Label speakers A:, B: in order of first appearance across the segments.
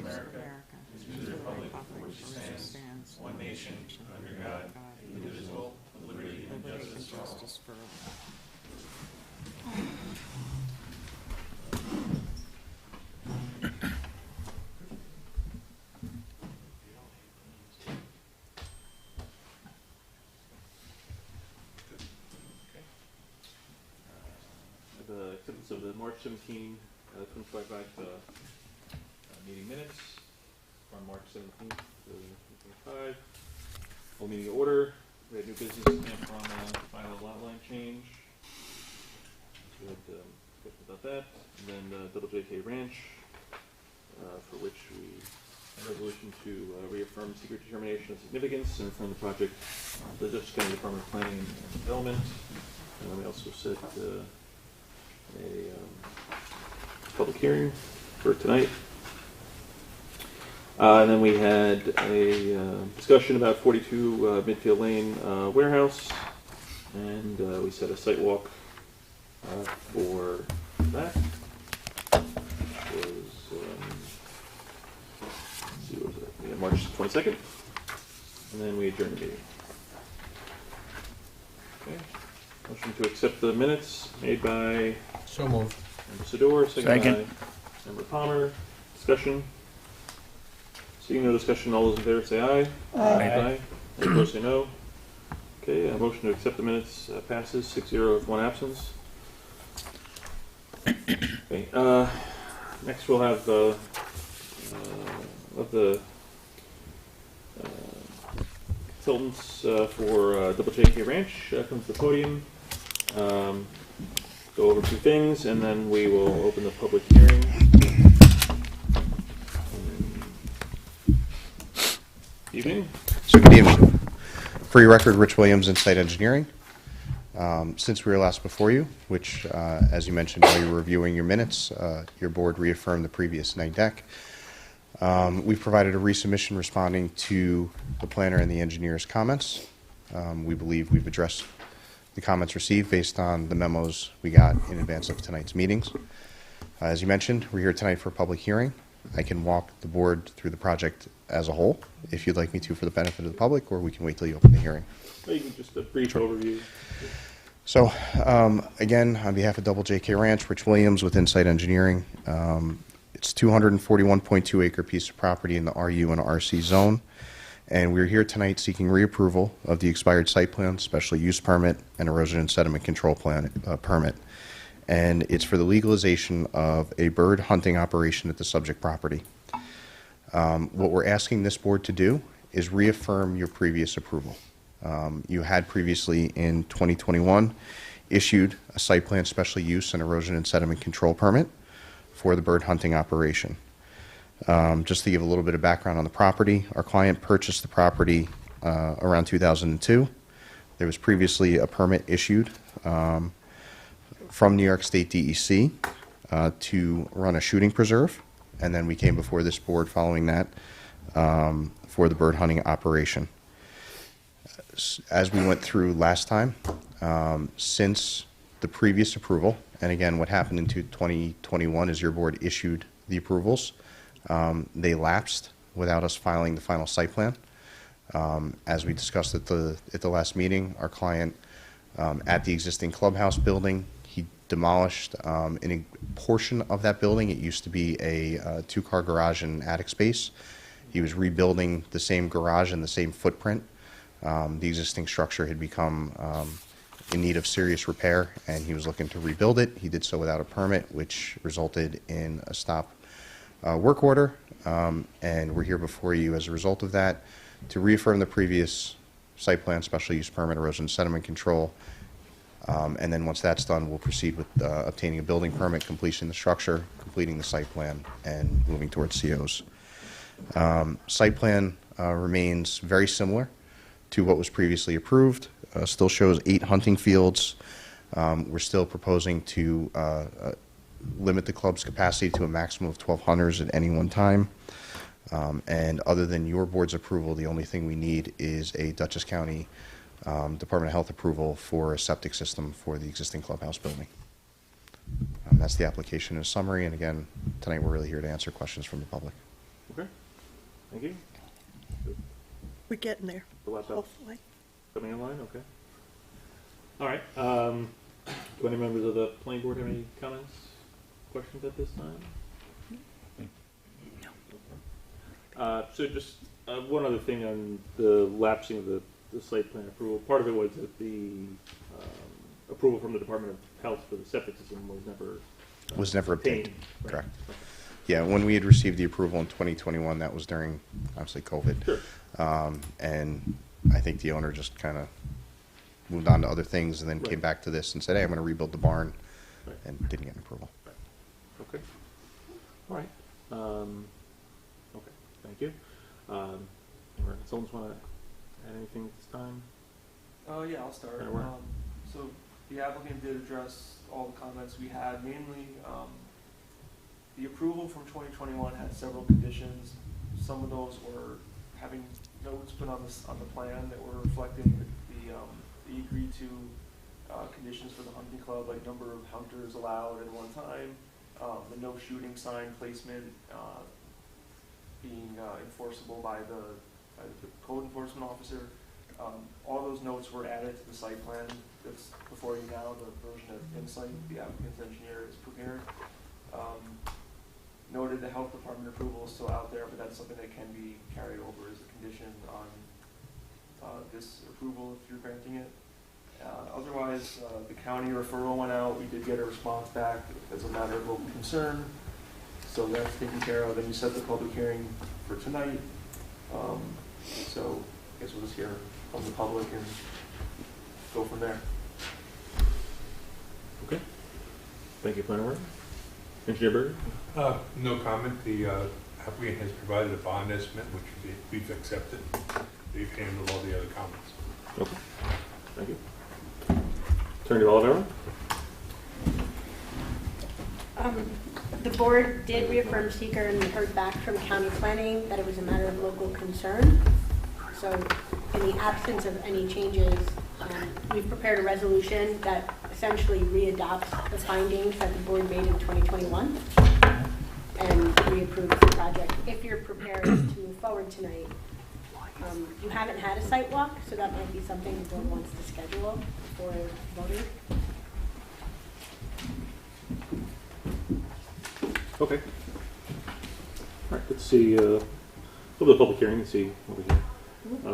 A: America, and to the republic for which it stands, one nation, under God, indivisible, with liberty and justice for all.
B: The acceptance of the March 17, 2025 meeting minutes from March 17th, 2025. Full meeting order. We had new business and from final lot line change. So we had questions about that. And then Double JK Ranch, for which we had a resolution to reaffirm secret determination of significance and affirm the project to the Dutchess County Department of Planning and Development. And then we also set a public hearing for tonight. And then we had a discussion about 42 Midfield Lane warehouse, and we set a site walk for that. It was, let's see, what was it? Yeah, March 22nd, and then we adjourned the meeting. Okay. Motion to accept the minutes made by
C: So moved.
B: Member Sador, second
D: Second.
B: by Member Palmer. Discussion. Seeing no discussion, all those in favor say aye.
D: Aye.
B: Any opposed say no. Okay, a motion to accept the minutes passes 6-0 with one absence. Okay, next we'll have of the consultants for Double JK Ranch come to the podium. Go over two things, and then we will open the public hearing. Evening.
E: So good evening. For your record, Rich Williams, Insight Engineering. Since we were last before you, which, as you mentioned while you were reviewing your minutes, your board reaffirmed the previous night deck. We've provided a resubmission responding to the planner and the engineer's comments. We believe we've addressed the comments received based on the memos we got in advance of tonight's meetings. As you mentioned, we're here tonight for a public hearing. I can walk the board through the project as a whole, if you'd like me to, for the benefit of the public, or we can wait till you open the hearing.
B: Maybe just a brief overview.
E: So, again, on behalf of Double JK Ranch, Rich Williams with Insight Engineering. It's 241.2 acre piece of property in the RU and RC zone. And we're here tonight seeking reapproval of the expired site plan, special use permit, and erosion and sediment control plan permit. And it's for the legalization of a bird hunting operation at the subject property. What we're asking this board to do is reaffirm your previous approval. You had previously in 2021 issued a site plan special use and erosion and sediment control permit for the bird hunting operation. Just to give a little bit of background on the property, our client purchased the property around 2002. There was previously a permit issued from New York State DEC to run a shooting preserve, and then we came before this board following that for the bird hunting operation. As we went through last time, since the previous approval, and again, what happened in 2021 is your board issued the approvals. They lapsed without us filing the final site plan. As we discussed at the last meeting, our client at the existing clubhouse building, he demolished in a portion of that building. It used to be a two-car garage and attic space. He was rebuilding the same garage and the same footprint. The existing structure had become in need of serious repair, and he was looking to rebuild it. He did so without a permit, which resulted in a stop work order, and we're here before you as a result of that to reaffirm the previous site plan, special use permit, erosion sediment control, and then once that's done, we'll proceed with obtaining a building permit, completing the structure, completing the site plan, and moving towards COs. Site plan remains very similar to what was previously approved. Still shows 8 hunting fields. We're still proposing to limit the club's capacity to a maximum of 12 hunters at any one time. And other than your board's approval, the only thing we need is a Dutchess County Department of Health approval for a septic system for the existing clubhouse building. That's the application in a summary, and again, tonight we're really here to answer questions from the public.
B: Okay, thank you.
C: We're getting there,
B: The laptop
C: hopefully.
B: coming online, okay. All right, do any members of the planning board have any comments, questions at this time? So just one other thing on the lapsing of the site plan approval. Part of it was that the approval from the Department of Health for the septic system was never
E: obtained.
B: Right.
E: Correct.
B: Okay.
E: Yeah, when we had received the approval in 2021, that was during, obviously, COVID.
B: Sure.
E: And I think the owner just kind of moved on to other things and then came
B: Right.
E: back to this and said, hey, I'm going to rebuild the barn,
B: Right.
E: and didn't get an approval.
B: Okay. All right. Okay. Thank you. Our consultants want to add anything at this time?
D: Yeah, I'll start.
B: Yeah, where?
D: So the applicant did address all the comments we had, mainly, the approval from 2021 had several conditions. Some of those were having notes put on the plan that were reflecting the agreed to conditions for the hunting club, like number of hunters allowed at one time, the no shooting sign placement being enforceable by the code enforcement officer. All those notes were added to the site plan that's before you now, the version of Insight the applicant's engineer has prepared. Noted the health department approval is still out there, but that's something that can be carried over as a condition on this approval if you're granting it. Otherwise, the county referral went out. We did get a response back as a matter of local concern. So that's taken care of. Then you set the public hearing for tonight. So I guess we'll just hear from the public and go from there.
B: Okay. Thank you, Planner Warren. Engineer Berger?
F: No comment. The applicant has provided a bond estimate, which we've accepted. They've handled all the other comments.
B: Okay. Thank you. Attorney Oliveira?
G: The board did reaffirm seeker and we heard back from county planning that it was a matter of local concern. So in the absence of any changes, we've prepared a resolution that essentially readopts the findings that the board made in 2021 and reapproves the project. If you're prepared to move forward tonight, you haven't had a site walk, so that might be something the board wants to schedule before voting.
B: Okay. All right, let's see, over the public hearing, let's see over here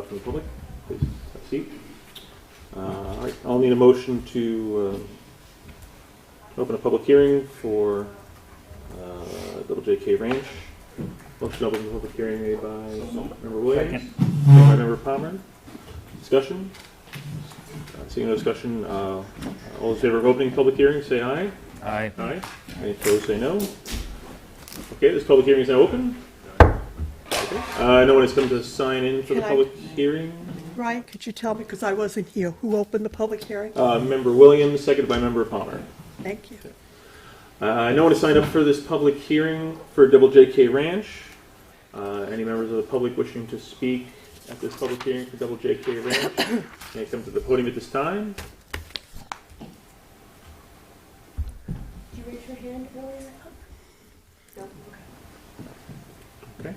B: from the public. Please have a seat. All right, I'll need a motion to open a public hearing for Double JK Ranch. Motion to open the public hearing made by Member Williams, second by Member Palmer. Discussion? Seeing no discussion, all in favor of opening public hearing, say aye.
H: Aye.
B: Aye. Any opposed, say no. Okay, this public hearing is now open. Okay. No one has come to sign in for the
C: Can I-
B: public hearing.
C: Ryan, could you tell me, because I wasn't here, who opened the public hearing?
B: Member Williams, seconded by Member Palmer.
C: Thank you.
B: No one has signed up for this public hearing for Double JK Ranch. Any members of the public wishing to speak at this public hearing for Double JK Ranch may come to the podium at this time.
G: Did you raise your hand earlier? No? Okay.
B: Okay.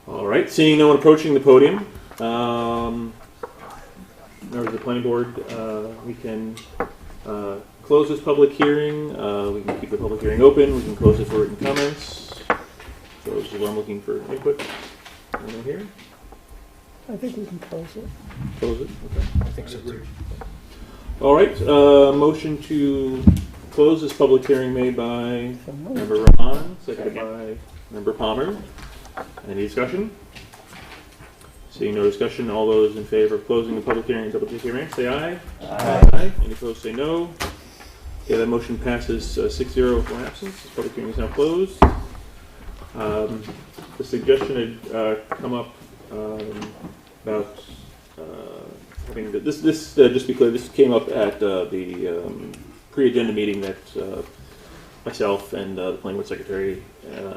B: All right, seeing no one approaching the podium, members of the planning board, we can close this public hearing. We can keep the public hearing open. We can close it for written comments. So this is where I'm looking for input. Anyone here?
C: I think we can close it.
B: Close it? Okay. I think so too. All right, motion to close this public hearing made by Member Rahman, seconded by Member Palmer. Any discussion? Seeing no discussion, all those in favor of closing the public hearing at Double JK Ranch, say aye. Aye. Any opposed, say no. Okay, that motion passes 6-0 with one absence. This public hearing is now closed. The suggestion had come up about having this. Just to be clear, this came up at the pre-agenda meeting that myself and the planning board secretary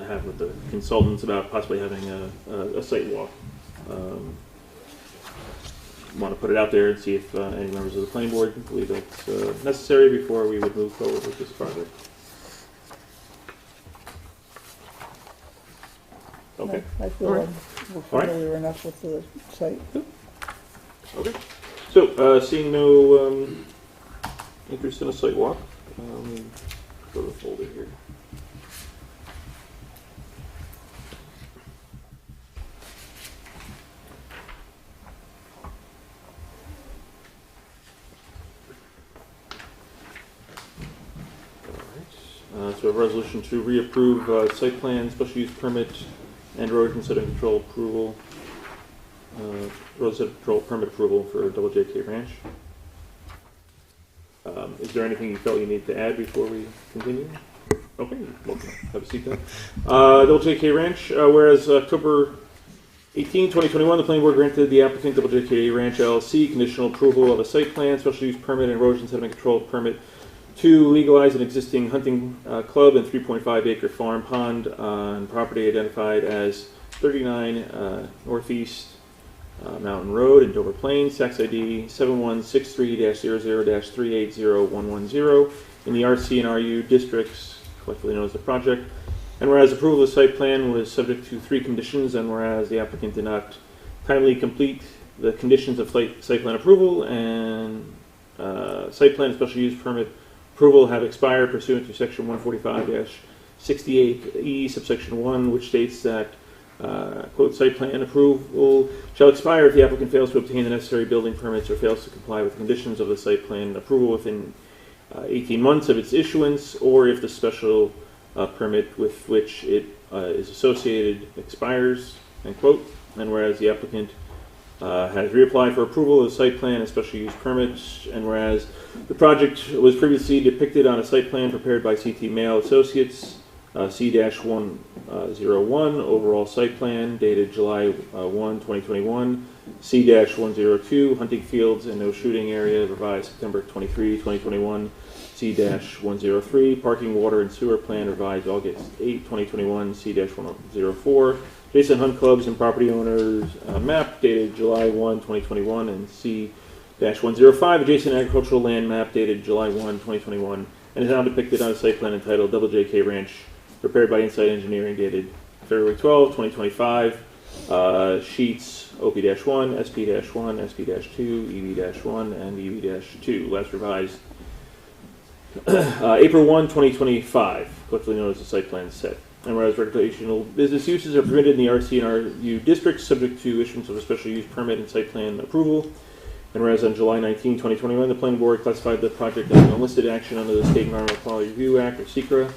B: have with the consultants about possibly having a site walk. Want to put it out there and see if any members of the planning board believe that's necessary before we would move forward with this project. Okay.
C: I feel
B: All right.
C: we're
B: All right.
C: familiar enough with the site.
B: Okay. So, seeing no interest in a site walk, let me go to the folder here. So a resolution to reapprove site plan, special use permit, and road and setting control approval, road set control permit approval for Double JK Ranch. Is there anything you felt you need to add before we continue? Okay, welcome. Have a seat then. Double JK Ranch, whereas October 18, 2021, the planning board granted the applicant Double JK Ranch LLC conditional approval of a site plan, special use permit, and erosion sediment control permit to legalize an existing hunting club and 3.5 acre farm pond on property identified as 39 Northeast Mountain Road in Dover Plains, tax ID 7163-00-380110 in the RC and RU districts, collectively known as the project. And whereas approval of the site plan was subject to 3 conditions, and whereas the applicant did not timely complete the conditions of site plan approval, and site plan and special use permit approval have expired pursuant to section 145-68E subsection 1, which states that quote, site plan approval shall expire if the applicant fails to obtain the necessary building permits or fails to comply with the conditions of the site plan approval within 18 months of its issuance, or if the special permit with which it is associated expires, end quote. And whereas the applicant has reapplied for approval of the site plan and special use permits, and whereas the project was previously depicted on a site plan prepared by CT Mail Associates, C-101, overall site plan dated July 1, 2021, C-102, hunting fields and no shooting area, revised September 23, 2021, C-103, parking, water, and sewer plan, revised August 8, 2021, C-104, Jason Hunt Clubs and Property Owners map dated July 1, 2021, and C-105, adjacent agricultural land map dated July 1, 2021, and is now depicted on a site plan entitled Double JK Ranch, prepared by Insight Engineering, dated February 12, 2025, sheets OP-1, SP-1, SP-2, EV-1, and EV-2, last revised April 1, 2025, collectively known as the site plan set. And whereas recreational business uses are permitted in the RC and RU districts subject to issuance of a special use permit and site plan approval. And whereas on July 19, 2021, the planning board classified the project as an unlisted action under the State Environmental Quality Review Act, or SECRA.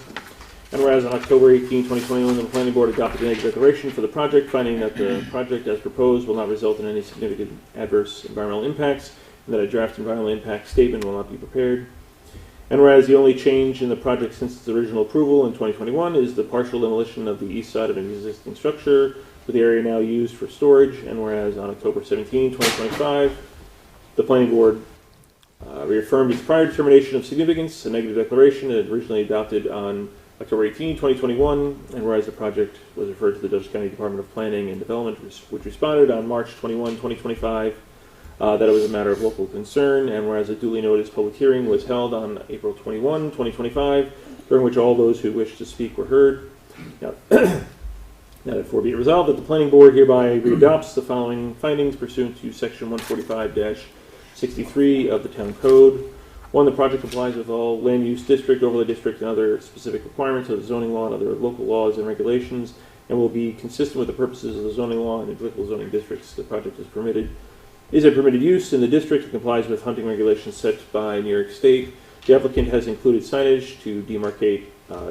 B: And whereas on October 18, 2021, the planning board adopted a negative declaration for the project, finding that the project as proposed will not result in any significant adverse environmental impacts, and that a draft environmental impact statement will not be prepared. And whereas the only change in the project since its original approval in 2021 is the partial demolition of the east side of an existing structure, with the area now used for storage. And whereas on October 17, 2025, the planning board reaffirmed its prior determination of significance, a negative declaration it had originally adopted on October 18, 2021, and whereas the project was referred to the Dutchess County Department of Planning and Development, which responded on March 21, 2025, that it was a matter of local concern, and whereas a duly noticed public hearing was held on April 21, 2025, during which all those who wished to speak were heard. Now, therefore be it resolved that the planning board hereby readopts the following findings pursuant to section 145-63 of the town code. 1, the project complies with all land use district, overlay district, and other specific requirements of the zoning law and other local laws and regulations, and will be consistent with the purposes of the zoning law and the applicable zoning districts. The project is a permitted use in the district and complies with hunting regulations set by New York State. The applicant has included signage to demarcate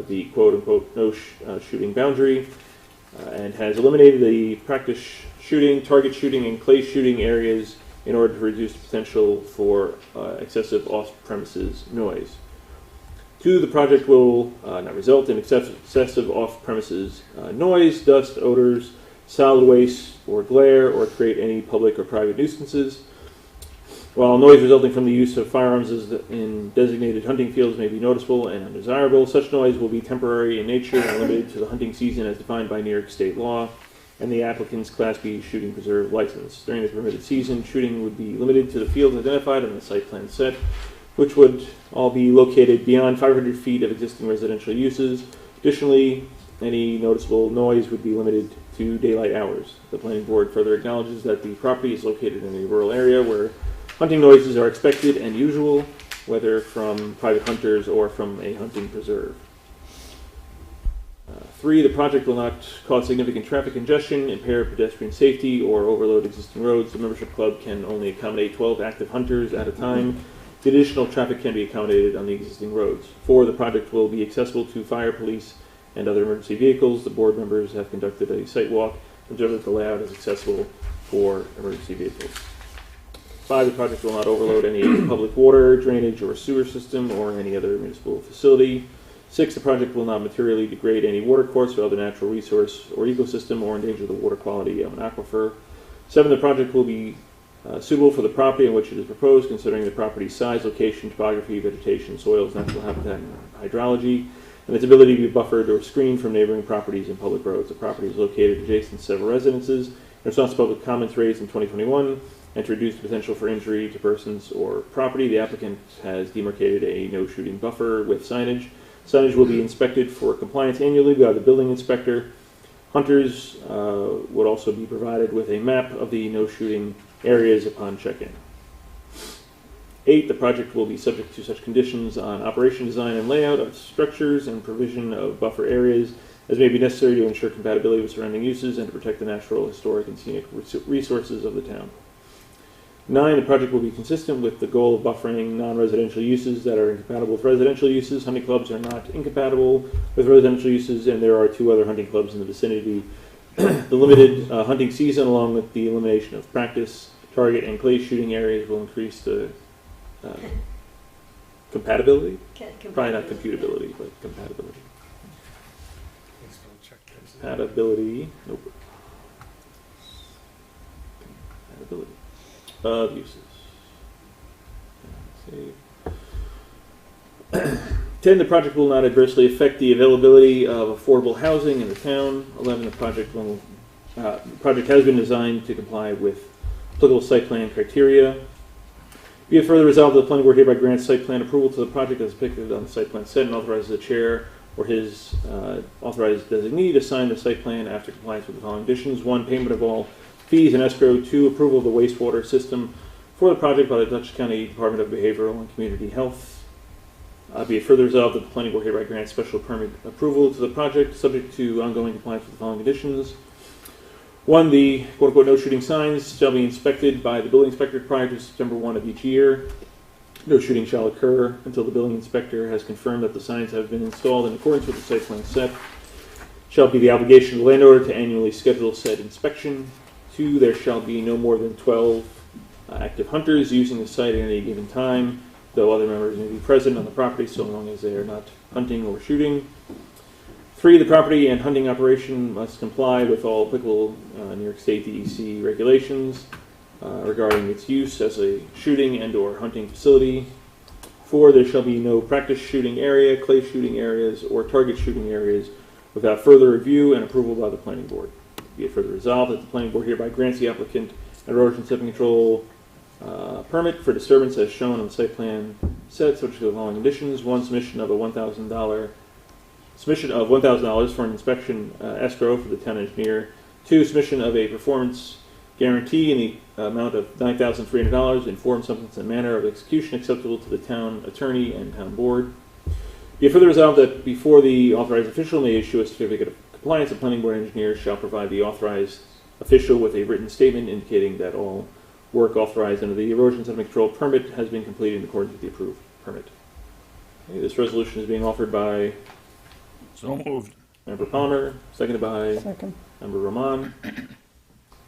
B: the quote-unquote no shooting boundary and has eliminated the practice shooting, target shooting, and clay shooting areas in order to reduce the potential for excessive off-premises noise. 2, the project will not result in excessive off-premises noise, dust, odors, solid waste, or glare, or create any public or private nuisances. While noise resulting from the use of firearms in designated hunting fields may be noticeable and undesirable, such noise will be temporary in nature and limited to the hunting season as defined by New York State law and the applicant's Class B shooting preserve license. During the permitted season, shooting would be limited to the fields identified on the site plan set, which would all be located beyond 500 feet of existing residential uses. Additionally, Any noticeable noise would be limited to daylight hours. The planning board further acknowledges that the property is located in a rural area where hunting noises are expected and usual, whether from private hunters or from a hunting preserve. 3, the project will not cause significant traffic congestion, impair pedestrian safety, or overload existing roads. The membership club can only accommodate 12 active hunters at a time. The additional traffic can be accommodated on the existing roads. 4, the project will be accessible to fire, police, and other emergency vehicles. The board members have conducted a site walk and observed that the layout is accessible for emergency vehicles. 5, the project will not overload any public water, drainage, or sewer system, or any other municipal facility. 6, the project will not materially degrade any watercourse or other natural resource or ecosystem or endanger the water quality of an aquifer. 7, the project will be suitable for the property in which it is proposed, considering the property's size, location, topography, vegetation, soils, natural habitat, and hydrology, and its ability to be buffered or screened from neighboring properties and public roads. The property is located adjacent to several residences. In response to public comments raised in 2021, and to reduce the potential for injury to persons or property, the applicant has demarcated a no-shooting buffer with signage. Signage will be inspected for compliance annually by the building inspector. Hunters would also be provided with a map of the no-shooting areas upon check-in. 8, the project will be subject to such conditions on operation, design, and layout of structures and provision of buffer areas as may be necessary to ensure compatibility with surrounding uses and to protect the natural, historic, and scenic resources of the town. 9, the project will be consistent with the goal of buffering non-residential uses that are incompatible with residential uses. Hunting clubs are not incompatible with residential uses, and there are 2 other hunting clubs in the vicinity. The limited hunting season, along with the elimination of practice, target, and clay shooting areas, will increase the compatibility? Probably not computability, but compatibility. Compatibility. Nope. Compatibility of uses. Save. 10, the project will not adversely affect the availability of affordable housing in the town. 11, the project has been designed to comply with applicable site plan criteria. Be it further resolved that the planning board hereby grants site plan approval to the project as depicted on the site plan set and authorizes the chair or his authorized designee to sign the site plan after compliance with the following conditions. 1, payment of all fees and escrow. 2, approval of the wastewater system for the project by the Dutchess County Department of Behavioral and Community Health. Be it further resolved that the planning board hereby grants special permit approval to the project subject to ongoing compliance with the following conditions. 1, the quote-unquote no shooting signs shall be inspected by the building inspector prior to September 1 of each year. No shooting shall occur until the building inspector has confirmed that the signs have been installed in accordance with the site plan set. Shall be the obligation of the landowner to annually schedule said inspection. 2, there shall be no more than 12 active hunters using the site at any given time, though other members may be present on the property so long as they are not hunting or shooting. 3, the property and hunting operation must comply with all applicable New York State DEC regulations regarding its use as a shooting and or hunting facility. 4, there shall be no practice shooting area, clay shooting areas, or target shooting areas without further review and approval by the planning board. Be it further resolved that the planning board hereby grants the applicant an erosion sediment control permit for disturbance as shown on the site plan set, subject to the following conditions. 1, submission of $1,000 for an inspection escrow for the town engineer. 2, submission of a performance guarantee in the amount of $9,300 in form, substance, and manner of execution acceptable to the town attorney and town board. Be it further resolved that before the authorized official may issue a certificate of compliance, the planning board engineer shall provide the authorized official with a written statement indicating that all work authorized under the erosion sediment control permit has been completed in accordance with the approved permit. Okay, this resolution is being offered by
H: So moved.
B: Member Palmer, seconded by
C: Second.
B: Member Roman.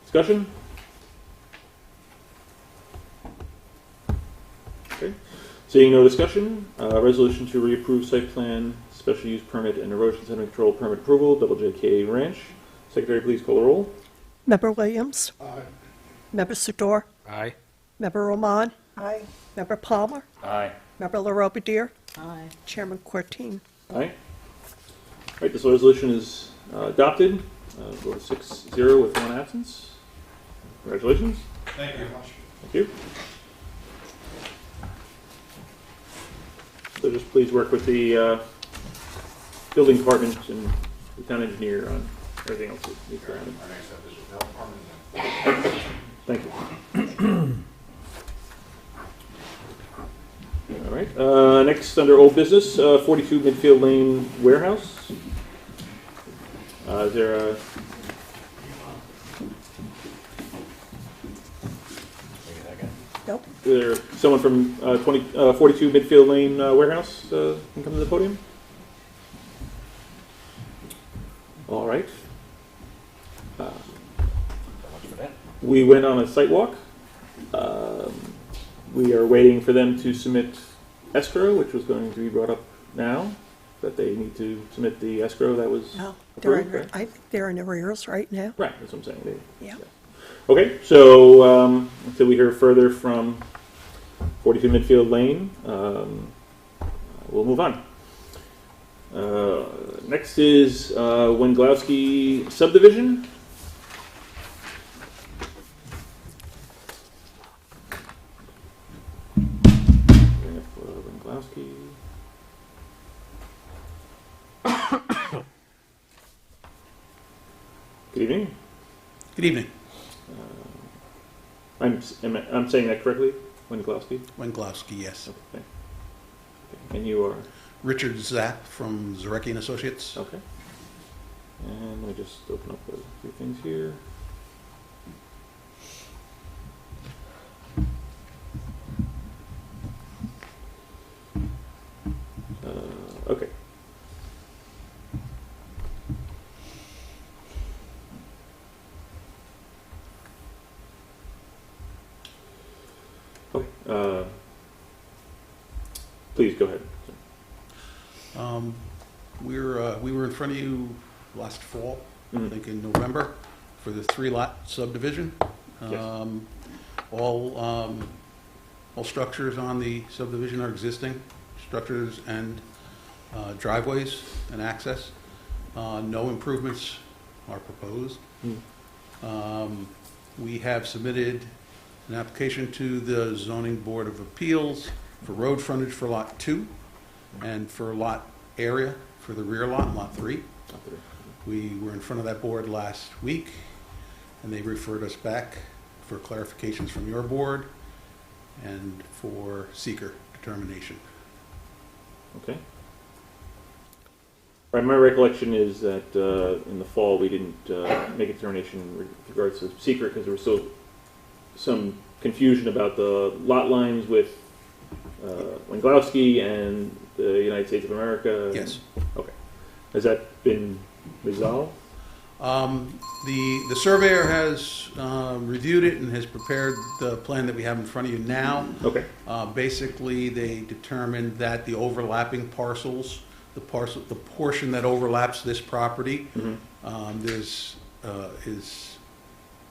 B: Discussion? Okay. Seeing no discussion, resolution to reapprove site plan, special use permit, and erosion sediment control permit approval, Double JK Ranch. Secretary, please call the roll.
C: Member Williams?
F: Aye.
C: Member Sedor?
H: Aye.
C: Member Roman?
G: Aye.
C: Member Palmer?
H: Aye.
C: Member LaRobediere?
G: Aye.
C: Chairman Courtine?
B: Aye. All right, this resolution is adopted. Vote 6-0 with 1 absence. Congratulations.
F: Thank you.
B: Thank you. So just please work with the building department and the town engineer on everything else that needs to happen. Thank you. All right, next under old business, 42 Midfield Lane warehouse. Is there a...
C: Nope.
B: Is there someone from 42 Midfield Lane warehouse can come to the podium? All right. We went on a site walk. We are waiting for them to submit escrow, which was going to be brought up now, that they need to submit the escrow that was
C: No,
B: approved, right?
C: I think they're in arrears right now.
B: Right, that's what I'm saying.
C: Yeah.
B: Okay, so until we hear further from 42 Midfield Lane, we'll move on. Next is Wenglowski subdivision. Wenglowski. Good evening.
I: Good evening.
B: I'm saying that correctly, Wenglowski?
I: Wenglowski, yes.
B: Okay. And you are?
I: Richard Zapp from Zarecki and Associates.
B: Okay. And let me just open up a few things here. Okay. Okay. Please go ahead.
I: We were in front of you last fall,
B: Mhm.
I: I think in November, for the 3-lot subdivision.
B: Yes.
I: All structures on the subdivision are existing, structures and driveways and access. No improvements are proposed. We have submitted an application to the Zoning Board of Appeals for road frontage for Lot 2 and for lot area for the rear lot, Lot 3. We were in front of that board last week, and they referred us back for clarifications from your board and for seeker determination.
B: Okay. Right, my recollection is that in the fall we didn't make a determination with regards to secret because there was still some confusion about the lot lines with Wenglowski and the United States of America.
I: Yes.
B: Okay. Has that been resolved?
I: The surveyor has reviewed it and has prepared the plan that we have in front of you now.
B: Okay.
I: Basically, they determined that the overlapping parcels, the portion that overlaps this property, is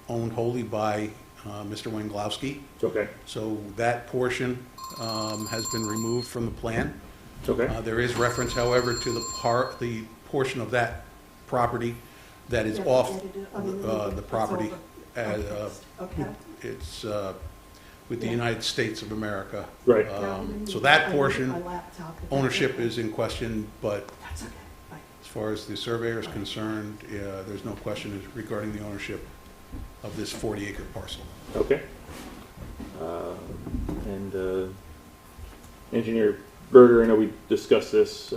I: owned wholly by Mr. Wenglowski.
B: Okay.
I: So that portion has been removed from the plan.
B: Okay.
I: There is reference, however, to the portion of that property that is off the property. It's with the United States of America.
B: Right.
I: So that portion, ownership is in question, but as far as the surveyor is concerned, there's no question regarding the ownership of this 40-acre parcel.
B: Okay. And Engineer Berger, I know we discussed this.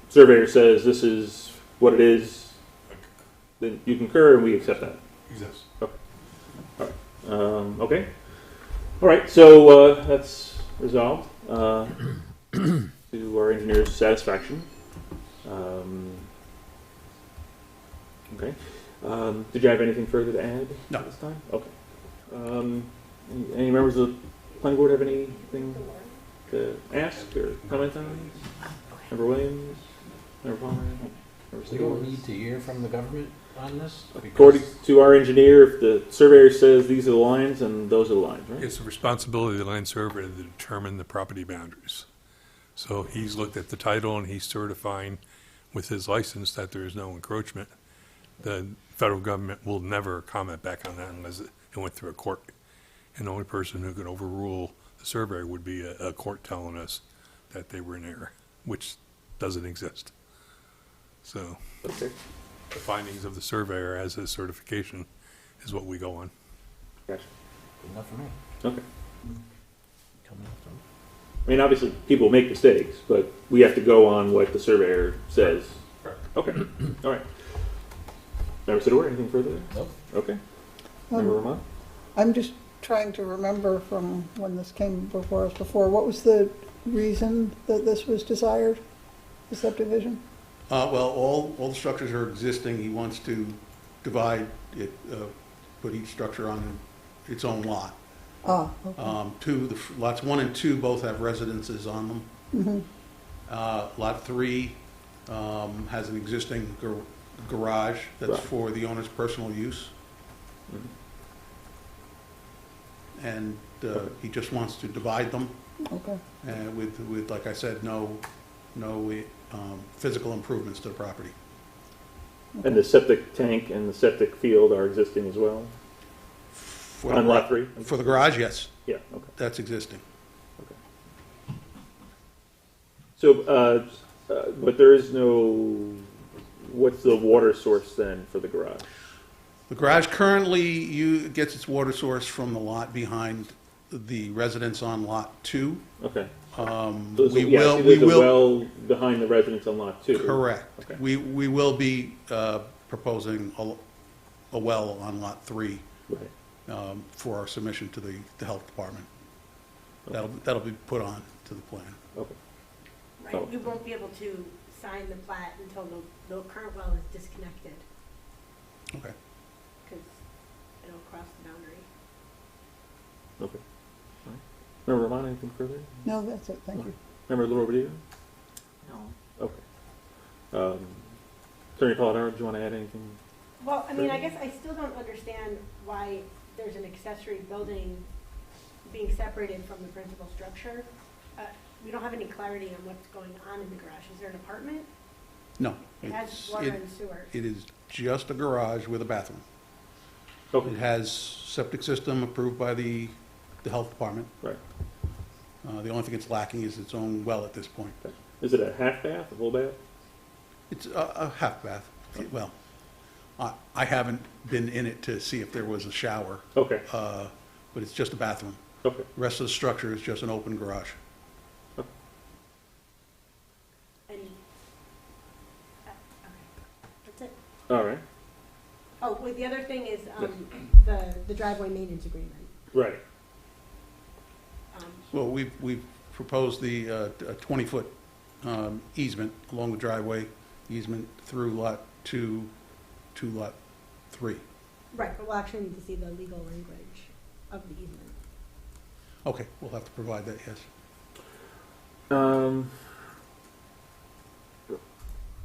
B: Surveyor says this is what it is. Then you concur, and we accept that.
F: Yes.
B: Okay. All right. Okay. All right. So that's resolved to our engineer's satisfaction. Okay. Did you have anything further to add
I: No.
B: at this time? Okay. Any members of the planning board have anything to ask or comment on? Member Williams? Member Palmer? Member
J: We don't
B: Stiles?
J: need to hear from the government on this?
B: According to our engineer, if the surveyor says these are the lines, and those are the lines, right?
F: It's the responsibility of the land surveyor to determine the property boundaries. So he's looked at the title and he's certifying with his license that there is no encroachment. The federal government will never comment back on that unless it went through a court. And the only person who could overrule the surveyor would be a court telling us that they were in error, which doesn't exist. So
B: Okay.
F: the findings of the surveyor as his certification is what we go on.
B: Gotcha.
J: Good enough for me.
B: Okay.
J: Tell me after.
B: I mean, obviously, people make mistakes, but we have to go on what the surveyor says. Okay, all right. Member Sidor, anything further?
J: Nope.
B: Okay. Member Vermont?
C: I'm just trying to remember from when this came before us before, what was the reason that this was desired, the subdivision?
I: Well, all the structures are existing. He wants to divide it, put each structure on its own lot.
C: Ah, okay.
I: Lots 1 and 2 both have residences on them.
C: Mhm.
I: Lot 3 has an existing garage that's
B: Right.
I: for the owner's personal use.
B: Mhm.
I: And he just wants to divide them
C: Okay.
I: with, like I said, no physical improvements to the property.
B: And the septic tank and the septic field are existing as well?
I: For the
B: On lot 3?
I: For the garage, yes,
B: Yeah, okay.
I: that's existing.
B: So, but there is no, what's the water source then for the garage?
I: The garage currently gets its water source from the lot behind the residence on Lot 2.
B: Okay.
I: We
B: There's a
I: will,
B: well behind the residence on lot 2.
I: correct.
B: Okay.
I: We will be proposing a well on Lot 3
B: Right.
I: for our submission to the health department. That'll be put on to the plan.
B: Okay.
G: Right,
B: Oh.
G: you won't be able to sign the plat until the current well is disconnected,
I: Okay.
G: because it'll cross the boundary.
B: Okay. All right. Member Romano, anything further?
C: No, that's it, thank you.
B: Member Lorobardo?
A: No.
B: Okay. Attorney Polidoro, do you want to add anything?
G: Well, I mean, I guess I still don't understand why there's an accessory building being separated from the principal structure. We don't have any clarity on what's going on in the garage. Is there an apartment?
I: No.
G: It has
I: it's-
G: water and sewer.
I: It is just a garage with a bathroom.
B: Okay.
I: It has septic system approved by the health department.
B: Right.
I: The only thing it's lacking is its own well at this point.
B: Okay. Is it a half bath, a full bath?
I: It's a half bath. Well, I haven't been in it to see if there was a shower,
B: Okay.
I: but it's just a bathroom.
B: Okay.
I: The rest of the structure is just an open garage.
G: And, okay, that's it.
B: All right.
G: Oh, wait, the other thing is, the driveway maintenance agreement.
B: Right.
I: Well, we've proposed a 20-foot easement along the driveway, easement through Lot 2 to Lot 3.
G: Right, but we'll actually need to see the legal language of the easement.
I: Okay, we'll have to provide that, yes.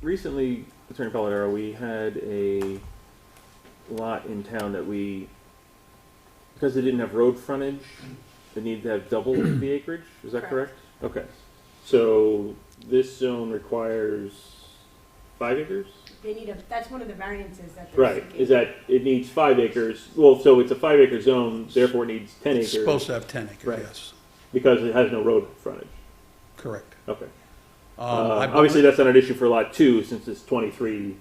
B: Recently, Attorney Polidoro, we had a lot in town that because they didn't have road frontage, they needed to have double the acreage, is that correct? Okay, so this zone requires 5 acres?
G: They need that's one of the variances that they're
B: Right,
G: seeking.
B: is that it needs 5 acres, well, so it's a 5-acre zone, therefore it needs 10
I: It's
B: acres.
I: supposed to have 10 acres,
B: Right.
I: yes,
B: Because it has no road frontage,
I: correct.
B: okay.
I: I
B: Obviously, that's not an issue for lot 2, since it's 23.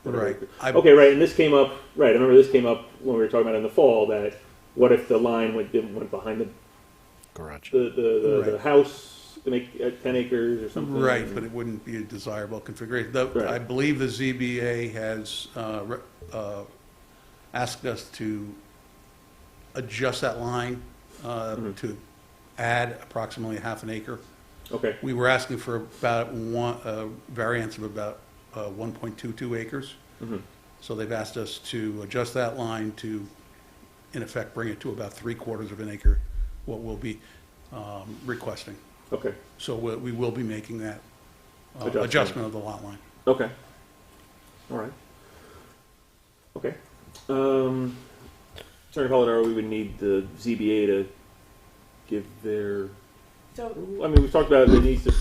B: whatever
I: Right.
B: acres.
I: I-
B: Okay, right, and this came up, right, I remember this came up when we were talking about it in the fall, that what if the line went behind the
J: Garage.
B: the
I: Right.
B: house to make 10 acres or something?
I: Right, but it wouldn't be a desirable configuration.
B: Right.
I: I believe the ZBA has asked us to adjust that line
B: Mhm.
I: to add approximately half an acre.
B: Okay,
I: We were asking for about variance of about 1.22 acres.
B: mhm,
I: So they've asked us to adjust that line to, in effect, bring it to about 3/4 of an acre, what we'll be requesting.
B: okay,
I: So we will be making that
B: Adjustment.
I: adjustment of the lot line.
B: okay. All right. Okay. Attorney Polidoro, we would need the ZBA to give their,
G: So,
B: I mean, we've talked about we need to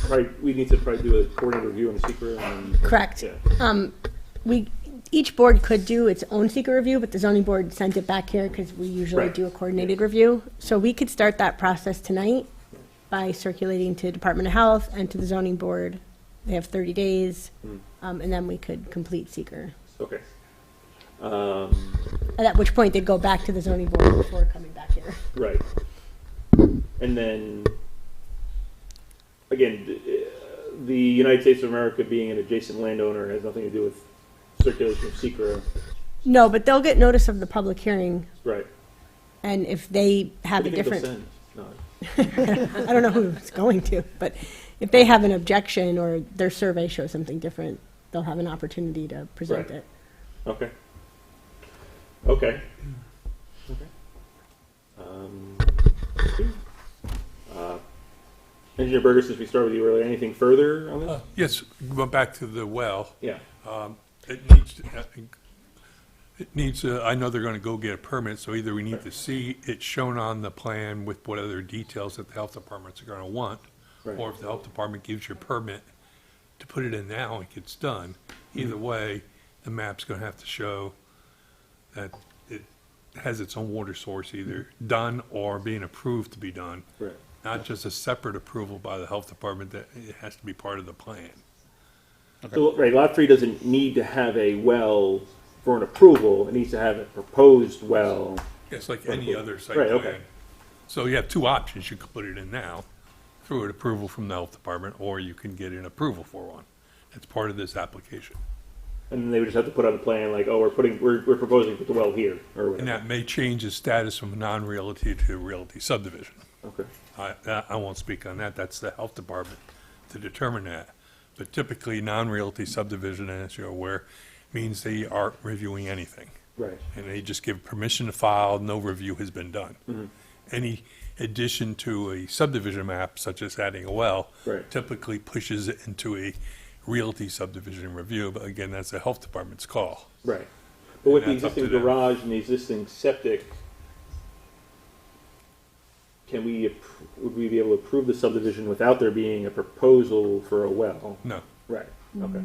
B: probably do a coordinated review on the secret and,
G: correct.
B: yeah.
G: Each board could do its own seeker review, but the zoning board sent it back here because we usually
B: Right.
G: do a coordinated review. So we could start that process tonight by circulating to Department of Health and to the zoning board They have 30 days,
B: Hmm.
G: and then we could complete seeker.
B: Okay.
G: At which point they'd go back to the zoning board before coming back here.
B: Right. And then, again, the United States of America being an adjacent landowner has nothing to do with circulation of secret.
G: No, but they'll get notice of the public hearing,
B: Right.
G: and if they have a
B: What do you think
G: different,
B: they'll send? No.
G: I don't know who it's going to, but if they have an objection or their survey shows something different, they'll have an opportunity to present
B: Right.
G: it.
B: Okay. Okay. Okay. Engineer Berger, since we started with you earlier, anything further on this?
F: Yes, going back to the well,
B: Yeah.
F: it needs, I know they're gonna go get a permit, so either we need to see it shown on the plan with what other details that the health departments are gonna want,
B: Right.
F: or if the health department gives you a permit to put it in now, it gets done. Either way, the map's gonna have to show that it has its own water source, either done or being approved to be done.
B: Right.
F: Not just a separate approval by the health department, that it has to be part of the plan.
B: So, right, Lot 3 doesn't need to have a well for an approval. It needs to have a proposed well.
F: It's like any other site
B: Right,
F: plan.
B: okay.
F: So you have two options. You could put it in now through an approval from the health department, or you can get an approval for one. It's part of this application.
B: And then they would just have to put on the plan like, oh, we're proposing to put the well here, or
F: And
B: whatever.
F: that may change the status from a non-realty to a realty subdivision.
B: Okay.
F: I won't speak on that. That's the health department to determine that. But typically, non-realty subdivision, as you're aware, means they aren't reviewing anything.
B: Right.
F: And they just give permission to file, no review has been done.
B: Mhm.
F: Any addition to a subdivision map, such as adding a well,
B: Right.
F: typically pushes it into a realty subdivision review, but again, that's the health department's call.
B: Right. But with the
F: And that's up to
B: existing
F: them.
B: garage and the existing septic, would we be able to approve the subdivision without there being a proposal for a well?
F: No.
B: Right. Okay.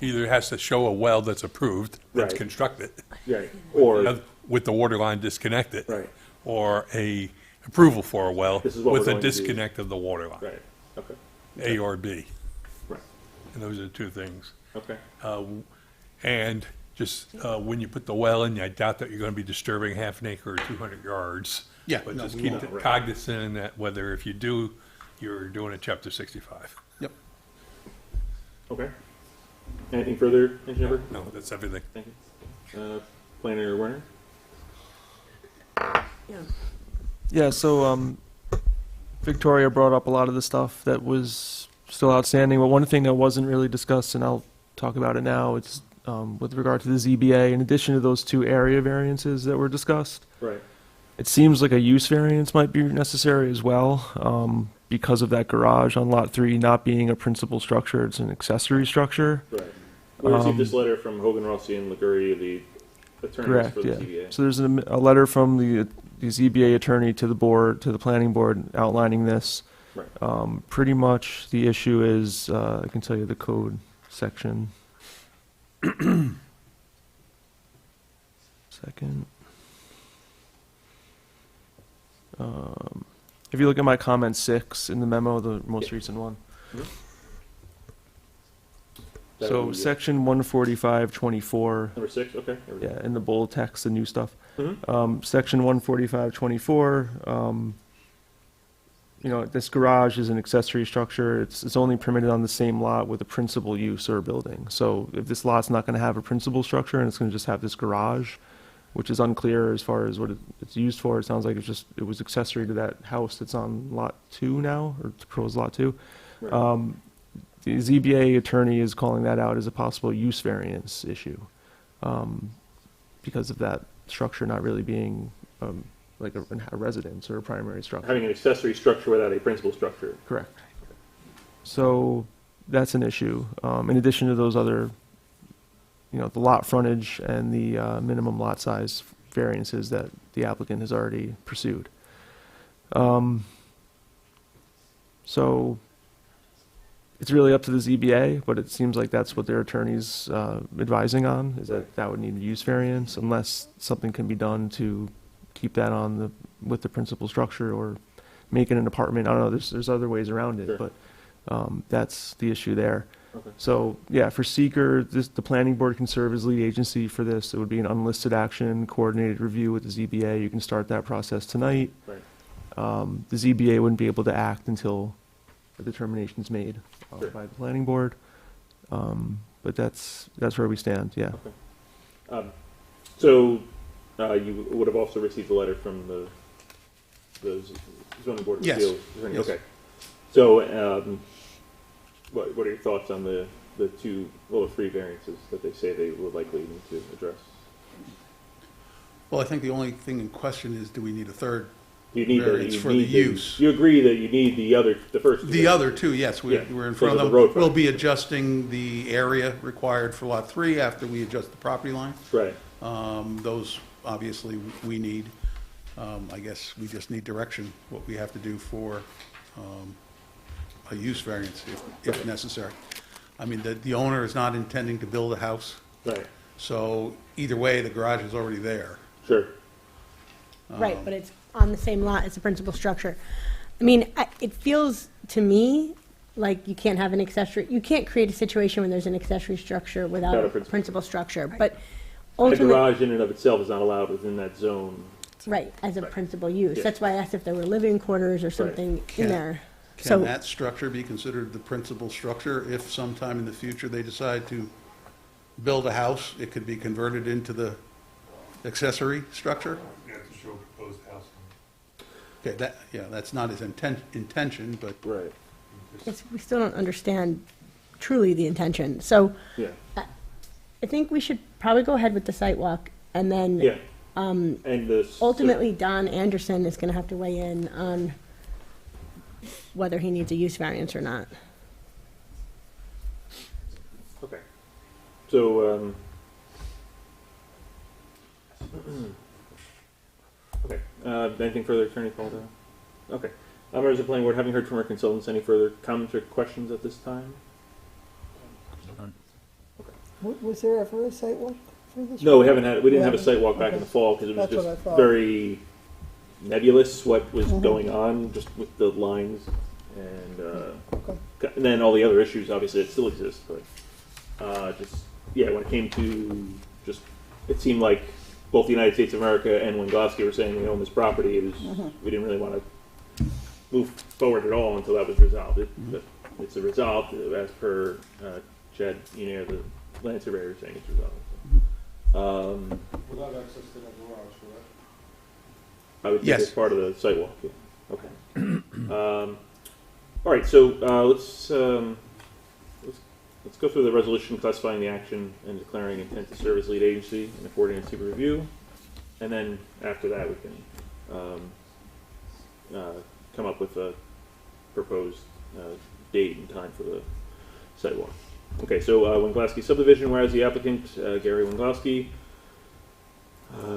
F: Either it has to show a well that's approved, that's
B: Right.
F: constructed,
B: Right. Or,
F: with the water line disconnected.
B: right,
F: Or a approval for a well
B: This is what
F: with
B: we're
F: a
B: going to do.
F: disconnect of the water line,
B: right. Okay.
F: A or B.
B: Right.
F: And those are the two things.
B: Okay.
F: And just when you put the well in, I doubt that you're going to be disturbing half an acre or 200 yards.
I: Yeah,
F: But
I: no,
F: just
I: we
F: keep
I: won't.
F: it
B: Right.
F: cognizant that whether if you do, you're doing a chapter 65.
I: Yep.
B: Okay. Anything further, Engineer Berger?
F: No, that's everything.
B: Thank you. Planner Werner?
K: Yeah, so Victoria brought up a lot of the stuff that was still outstanding, but one thing that wasn't really discussed, and I'll talk about it now, it's with regard to the ZBA, in addition to those two area variances that were discussed,
B: Right.
K: it seems like a use variance might be necessary as well, because of that garage on Lot 3 not being a principal structure, it's an accessory structure.
B: Right. We received this letter from Hogan, Rossi, and Liguria, the attorneys
K: Correct,
B: for the
K: yeah.
B: CBA.
K: So there's a letter from the ZBA attorney to the board, to the planning board, outlining this.
B: Right.
K: Pretty much the issue is, I can tell you the code section. Second. If you look at my comment 6 in the memo, the most recent one.
B: That
K: So
B: would be,
K: section 145.24.
B: Number 6, okay. There we go.
K: Yeah, in the bold text, the new stuff.
B: Mhm.
K: Section 145.24, this garage is an accessory structure. It's only permitted on the same lot with a principal use or building. So if this lot's not going to have a principal structure and it's going to just have this garage, which is unclear as far as what it's used for, it sounds like it was accessory to that house that's on Lot 2 now, or proposed Lot 2.
B: Right.
K: The ZBA attorney is calling that out as a possible use variance issue, because of that structure not really being like a residence or a primary structure.
B: Having an accessory structure without a principal structure.
K: Correct. So that's an issue. In addition to those other, the lot frontage and the minimum lot size variances that the applicant has already pursued. So it's really up to the ZBA, but it seems like that's what their attorney's advising on, is that would need a use variance unless something can be done to keep that on with the principal structure or make it an apartment. I don't know, there's other ways around it,
B: Sure.
K: but that's the issue there. So, yeah, for seeker, the planning board can serve as lead agency for this. It would be an unlisted action, coordinated review with the ZBA. You can start that process tonight.
B: Right.
K: The ZBA wouldn't be able to act until a determination's made
B: Sure.
K: by the planning board. But that's where we stand, yeah.
B: So, you would have also received a letter from the zoning board of
I: Yes.
B: appeals?
I: Yes.
B: Okay. So, what are your thoughts on the three variances that they say they would likely need to address?
I: Well, I think the only thing in question is, do we need a third
B: You need
I: variance for the use?
B: You agree that you need the first two?
I: The other two, yes,
B: Yeah,
I: we're in
B: because
I: front
B: of
I: of
B: the
I: them.
B: road
I: We'll
B: frontage.
I: be adjusting the area required for Lot 3 after we adjust the property line.
B: Right.
I: Those, obviously, we need. I guess we just need direction, what we have to do for a use variance if necessary. I mean, the owner is not intending to build a house,
B: Right.
I: so either way, the garage is already there.
B: Sure.
G: Right, but it's on the same lot as the principal structure. I mean, it feels to me like you can't have an accessory, you can't create a situation where there's an accessory structure without
B: Without a
G: a
B: principal.
G: principal structure, but
B: A
G: ultimately,
B: garage in and of itself is not allowed within that zone.
G: right, as a principal use.
B: Yeah.
G: That's why I asked if there were living quarters or something in
I: Can-
G: there.
I: Can
G: So,
I: that structure be considered the principal structure if sometime in the future they decide to build a house? It could be converted into the accessory structure?
F: You have to show a proposed house.
I: Okay, that's not his intention, but
B: Right.
G: we still don't understand truly the intention. So
B: Yeah.
G: I think we should probably go ahead with the site walk, and then
B: Yeah. And
G: ultimately Don Anderson is going to have to weigh in on whether he needs a use variance or not.
B: Okay. So, okay. Anything further, Attorney Calder? Okay. Members of the planning board, having heard from our consultants, any further comments or questions at this time?
C: Was there ever a site walk for this?
B: No, we
C: one?
B: didn't have a
C: Yeah.
B: site walk back in
C: Okay.
B: the fall because it was
C: That's what I
B: just
C: thought.
B: very nebulous what was
C: Mhm.
B: going on, just with the lines and,
C: Okay.
B: and then all the other issues, obviously, that still exist, but, when it came to just, it seemed like both the United States of America and Wingosky were saying we own this property. It was, we didn't really want to move forward at all until that was resolved. But it's resolved as per, Chad, the land surveyor saying it's resolved.
F: Without access to that garage, correct?
B: I would think
I: Yes.
B: it's part of the sidewalk, yeah. Okay. All right, so let's go through the resolution classifying the action and declaring intent to serve as lead agency and affording a secret review. And then after that, we can come up with a proposed date and time for the sidewalk. Okay, so Wingosky subdivision, whereas the applicant, Gary Wingosky,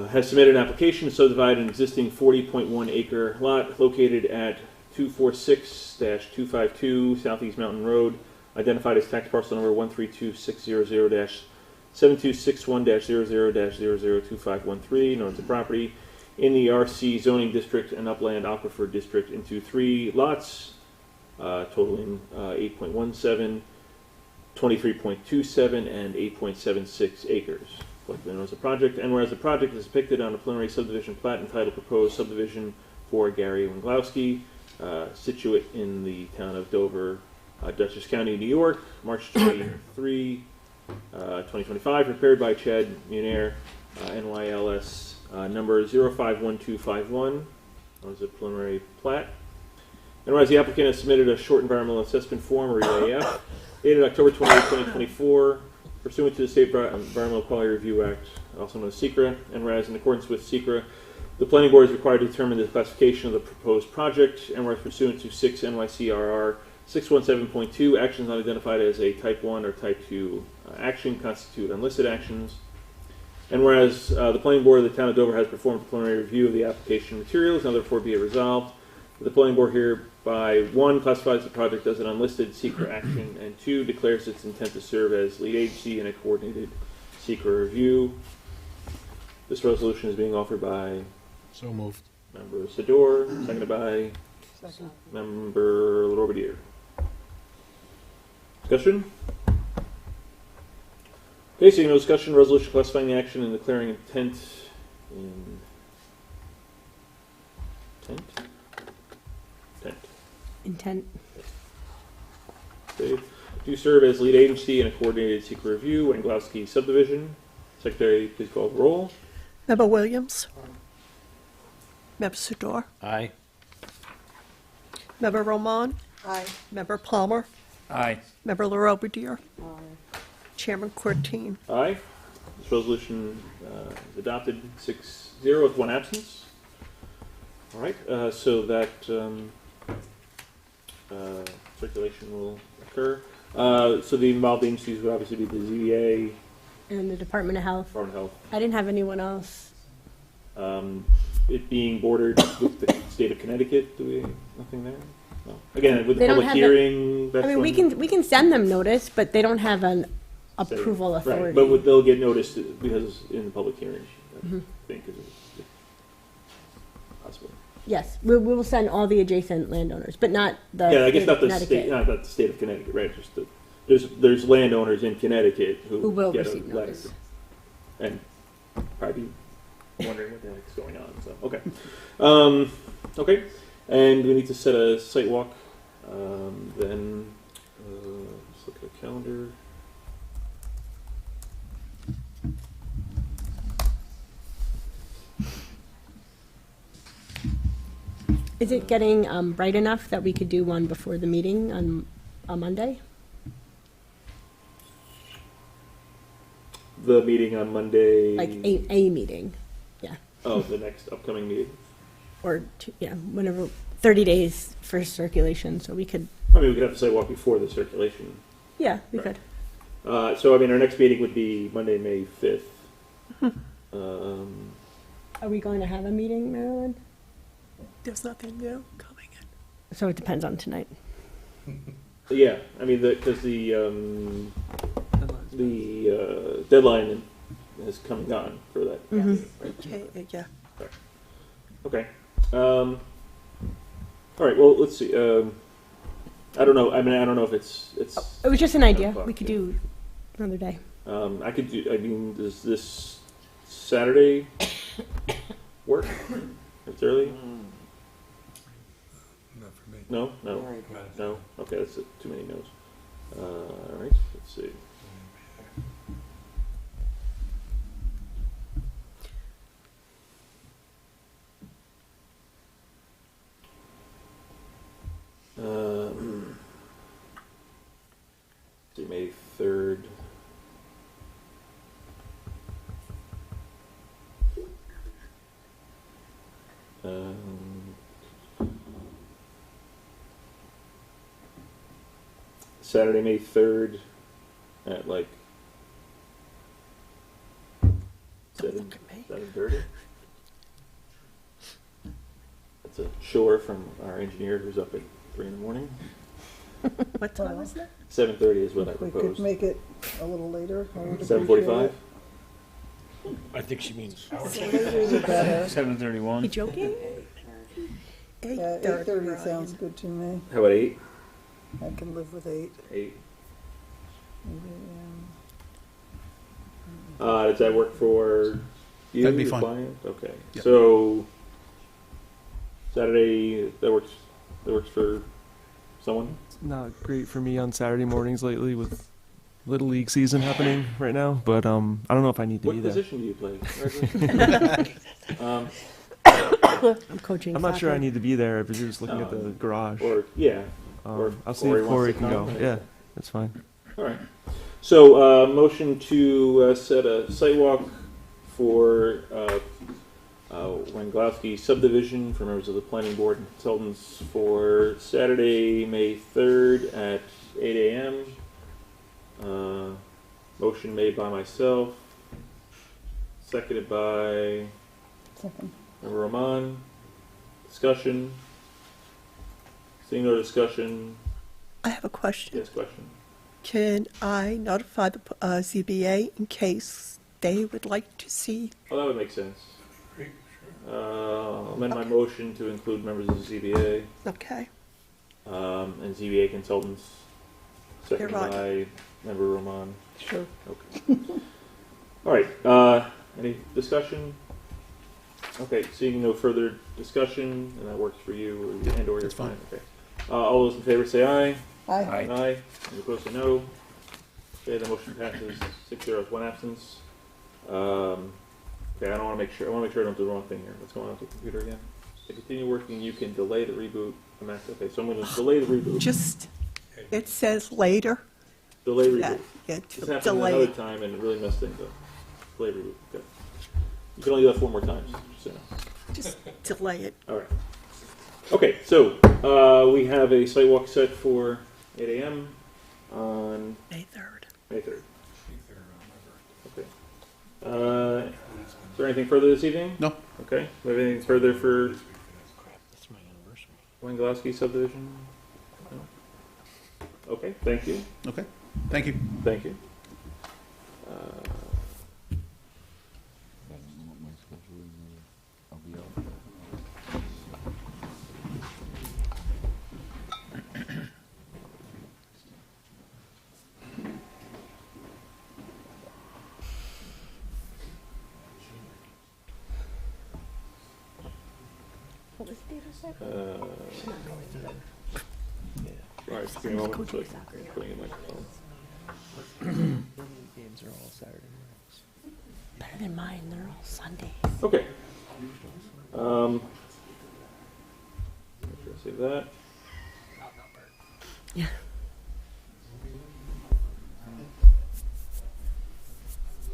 B: has submitted an application to subdivide an existing 40.1 acre lot located at 246-252 Southeast Mountain Road, identified as tax parcel number 132600-7261-00-002513, known as the property, in the RC zoning district and upland aquifer district into 3 lots, totaling 8.17, 23.27, and 8.76 acres. Collectively known as the project, and whereas the project is depicted on a preliminary subdivision plat entitled Proposed Subdivision for Gary Wingosky, situate in the town of Dover, Dutchess County, New York, March 23, 2025, prepared by Chad Munir, NYLS number 051251, known as a preliminary plat. And whereas the applicant has submitted a short environmental assessment form, or EAF, dated October 28, 2024, pursuant to the State Environmental Quality Review Act, also known as SECRA, and whereas in accordance with SECRA, the planning board is required to determine the classification of the proposed project, and whereas pursuant to 6 NYCRR 617.2, actions not identified as a Type 1 or Type 2 action constitute unlisted actions, and whereas the planning board of the town of Dover has performed a preliminary review of the application materials, now therefore be it resolved, the planning board hereby 1, classifies the project as an unlisted SECRA action, and 2, declares its intent to serve as lead agency in a coordinated SECRA review. This resolution is being offered by
J: So moved.
B: Member Sador, seconded by
C: Second.
B: Member Robedier. Discussion? Okay, seeing no discussion, resolution classifying the action and declaring intent in
G: Intent.
B: Okay. Do serve as lead agency in a coordinated secret review, Wenglowski subdivision. Secretary, please call the roll.
L: Member Williams? Member Sudor?
J: Aye.
L: Member Roman?
C: Aye.
L: Member Palmer?
H: Aye.
L: Member LaRobediere? Chairman Courtine?
B: Aye. This resolution is adopted 6-0 with one absence. All right, so that circulation will occur. So the involved agencies would obviously be the ZBA,
G: And the Department of Health.
B: Department of Health.
G: I didn't have anyone else.
B: It being bordered with the state of Connecticut, do we, nothing there? No. Again, with the
G: They don't
B: public
G: have
B: hearing, that's
G: I mean,
B: when-
G: we can send them notice, but they don't have an approval
B: Right,
G: authority.
B: but they'll get noticed because in the public hearing, I
G: Mm-hmm.
B: think, is possible.
G: Yes, we will send all the adjacent landowners, but not the.
B: Yeah, I guess not the
G: Connecticut.
B: state, not the state of Connecticut, right? Just there's landowners in Connecticut
G: Who will
B: get
G: receive
B: a letter
G: notice.
B: and probably wondering what the heck's going on. So okay, okay, and we need to set a site walk. Then let's look at the calendar.
G: Is it getting bright enough that we could do one before the meeting on Monday?
B: The meeting on Monday.
G: Like a meeting, yeah,
B: Oh, the next upcoming meeting.
G: or two, yeah, whenever, 30 days for circulation, so we could,
B: I mean, we could have the site walk before the circulation.
G: yeah, we
B: Right.
G: could.
B: So I mean, our next meeting would be Monday, May 5th.
G: Are we going to have a meeting, Marilyn?
L: There's nothing new coming in.
G: So it depends on tonight.
B: Yeah, I mean, because the deadline has come and gone for that.
G: Mhm.
B: Right?
L: Okay, yeah.
B: Okay. All right. Well, let's see. I don't know. I mean, I don't know if it's.
G: It was just an idea,
B: o'clock,
G: we could
B: yeah.
G: do another day.
B: I could do. I mean, does this Saturday work? It's early.
F: Not for me.
B: No. No. Okay, that's too many no's. All right. Let's see. See, May 3rd. Saturday, May 3rd at like 7:30. That's a chore from our engineer who's up at 3 in the morning.
L: What time is that?
B: 7:30 is what I
C: If we
B: proposed.
C: could make it a little later, I would appreciate
B: 7:45.
C: it.
H: I think she means
C: The later the better.
H: 7:31.
L: You joking?
C: Yeah, 8:30 sounds good to me.
B: How about 8?
C: I can live with 8.
B: 8.
C: Maybe,
B: Does that work for you?
I: That'd be
B: the
I: fine.
B: client? Okay.
I: Yep.
B: So Saturday that works. That works for someone.
K: It's not great for me on Saturday mornings lately with Little League season happening right now, but I don't know if I need to
B: What
K: be there.
B: position do you play?
G: I'm coaching
K: I'm not sure I
G: soccer.
K: need to be there if you're just looking at the garage.
B: Or yeah. or
K: I'll see
B: Corey
K: if
B: wants
K: Corey
B: to
K: can go.
B: come.
K: Yeah, that's fine.
B: All right. So motion to set a site walk for Wenglowski subdivision for members of the planning board and consultants for Saturday, May 3rd at 8 a.m. Motion made by myself, seconded by
C: Second.
B: Member Roman. Discussion. Seeing no discussion.
L: I have a question.
B: Yes, question.
L: Can I notify the ZBA in case they would like to see?
B: Oh, that would make sense. I'll amend my motion to include members of the ZBA
L: Okay.
B: and ZBA consultants. Seconded
L: You're
B: by Member Roman?
C: Sure.
B: Okay. All right, any discussion? Okay, seeing no further discussion, and that works for you, and/or you're
I: That's fine.
B: Okay. All those in favor say aye.
C: Aye.
B: Aye. Any opposed say no. Okay, the motion passes 6-0 with one absence. Okay, I want to make sure I don't do the wrong thing here. What's going on with the computer again? To continue working, you can delay the reboot. Okay, so I'm going to delay the reboot.
L: Just, it says later.
B: Delay reboot.
L: Yeah,
B: This
L: to
B: happened
L: delay
B: another
L: it.
B: time and it really messed things up. Delay reboot. Okay. You can only do that 4 more times. Just so you know.
L: Just delay it.
B: All right. Okay, so we have a site walk set for 8 a.m. on
L: May 3rd.
B: May 3rd. Okay. Is there anything further this evening?
I: No.
B: Okay. Do we have anything further for
J: That's my anniversary.
B: Wengalowski subdivision? No? Okay, thank you.
I: Okay, thank you.
B: Thank you.
J: I'll be out.
G: What was the date of that?
B: All right, give me a moment. So putting in my phone.
J: Games are all Saturday nights.
G: Better than mine, they're all Sundays.
B: Okay. Make sure I save that.
L: Yeah.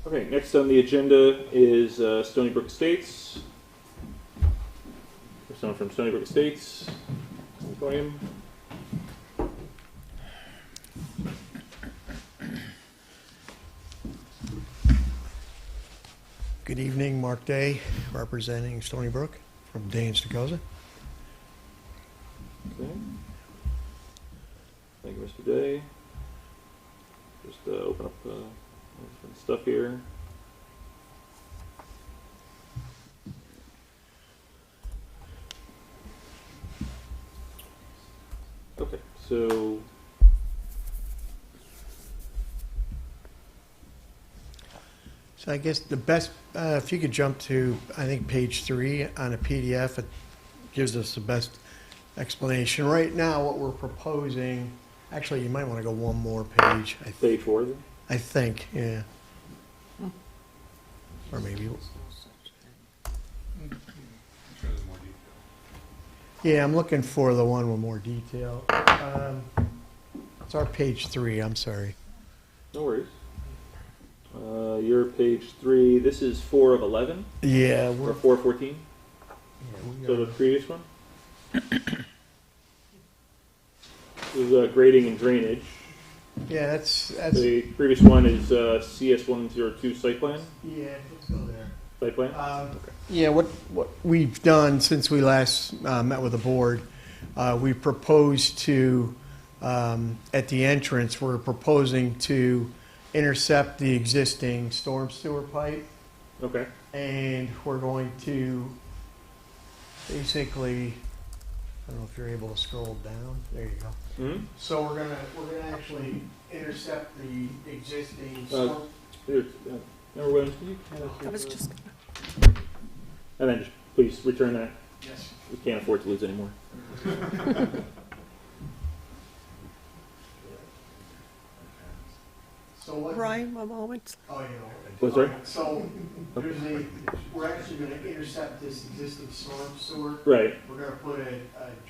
B: Okay, next on the agenda is Stony Brook Estates. There's someone from Stony Brook Estates. William.
M: Good evening, Mark Day, representing Stony Brook from Day and Stokoza.
B: Okay. Thank you, Mr. Day. Just open up some stuff here. Okay, so
M: So I guess the best, if you could jump to, I think, page 3 on a PDF, it gives us the best explanation. Right now, what we're proposing, actually, you might want to go one more page.
B: page 4 then?
M: I think, yeah. Or maybe, yeah, I'm looking for the one with more detail. It's our page 3, I'm sorry.
B: No worries. Your page 3, this is 4 of 11?
M: Yeah,
B: Or 4 of 14? So the previous one? This is grading and drainage.
M: yeah, that's,
B: The previous one is CS102 site plan?
M: yeah, let's go there.
B: Site plan?
M: Yeah, what we've done since we last met with the board, we proposed to, at the entrance, we're proposing to intercept the existing storm sewer pipe,
B: Okay.
M: and we're going to basically, I don't know if you're able to scroll down, there you go.
B: Mm-hmm.
M: So we're gonna actually intercept the existing storm.
B: Member Williams, can you hand us
L: I
B: your-
L: was just,
B: And then just please return that.
M: Yes.
B: We can't afford to lose anymore.
M: So what?
L: Brian, one moment.
M: Oh, yeah.
B: What's that?
M: So, we're actually gonna intercept this existing storm sewer.
B: Right.
M: We're gonna put a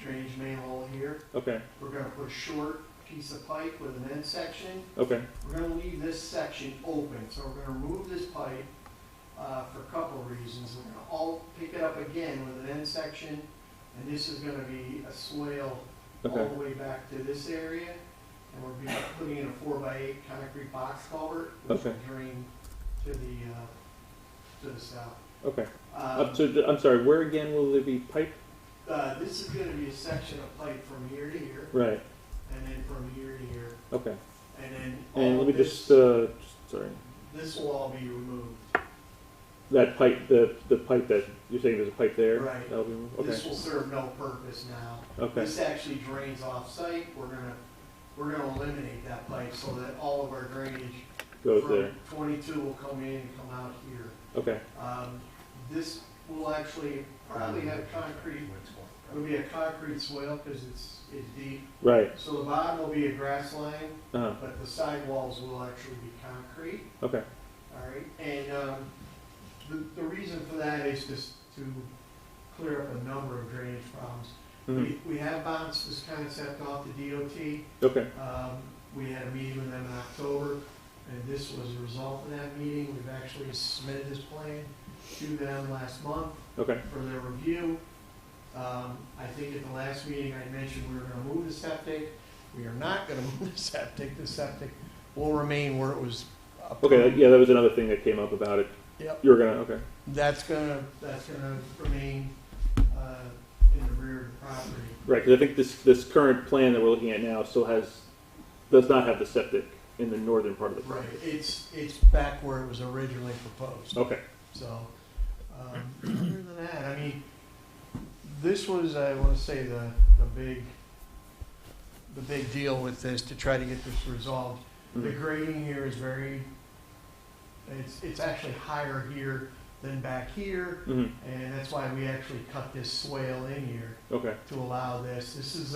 M: drainage manhole here.
B: Okay.
M: We're gonna put a short piece of pipe with an end section.
B: Okay.
M: We're gonna leave this section open, so we're gonna remove this pipe, for a couple of reasons. We're gonna all pick it up again with an end section, and this is gonna be a swale all
B: Okay.
M: the way back to this area. And we're putting in a 4x8 concrete box culvert, which will
B: Okay.
M: drain to the south.
B: Okay.
M: Um,
B: I'm sorry, where again will there be pipe?
M: This is gonna be a section of pipe from here to here,
B: Right.
M: and then from here to here,
B: Okay.
M: and then
B: And
M: all
B: let me
M: this,
B: just sorry.
M: this will all be removed.
B: That pipe, the pipe that, you're saying there's a pipe there?
M: Right.
B: That'll be removed?
M: This
B: Okay.
M: will serve no purpose now.
B: Okay.
M: This actually drains off-site. We're gonna we're gonna eliminate that pipe so that all of our drainage
B: Goes
M: from
B: there.
M: 22 will come in and come out here.
B: Okay.
M: This will actually probably have concrete, it'll be a concrete swale because it's deep.
B: Right.
M: So the bottom will be a grass line,
B: Uh-huh.
M: but the sidewalls will actually be concrete.
B: Okay.
M: All right, and the reason for that is just to clear up a number of drainage problems.
B: Mhm.
M: We have bounced this concept off the DOT.
B: Okay.
M: We had a meeting with them in October, and this was a result of that meeting. We've actually submitted this plan to them last month
B: Okay.
M: for their review. I think at the last meeting I mentioned we were gonna move the septic. We are not gonna move the septic. The septic will remain where it was.
B: Okay. Yeah, that was another thing that came up about it.
M: Yep.
B: You were gonna. Okay.
M: That's gonna remain in the rear of the property.
B: Right. Because I think this current plan that we're looking at now does not have the septic in the northern part of the
M: Right,
B: property.
M: it's back where it was originally proposed.
B: Okay.
M: So, other than that, I mean, this was, I want to say, the big deal with this, to try to get this resolved. The
B: Mhm.
M: grading here is it's actually higher here than back here,
B: Mhm.
M: and that's why we actually cut this swale in here
B: Okay.
M: to allow this. This is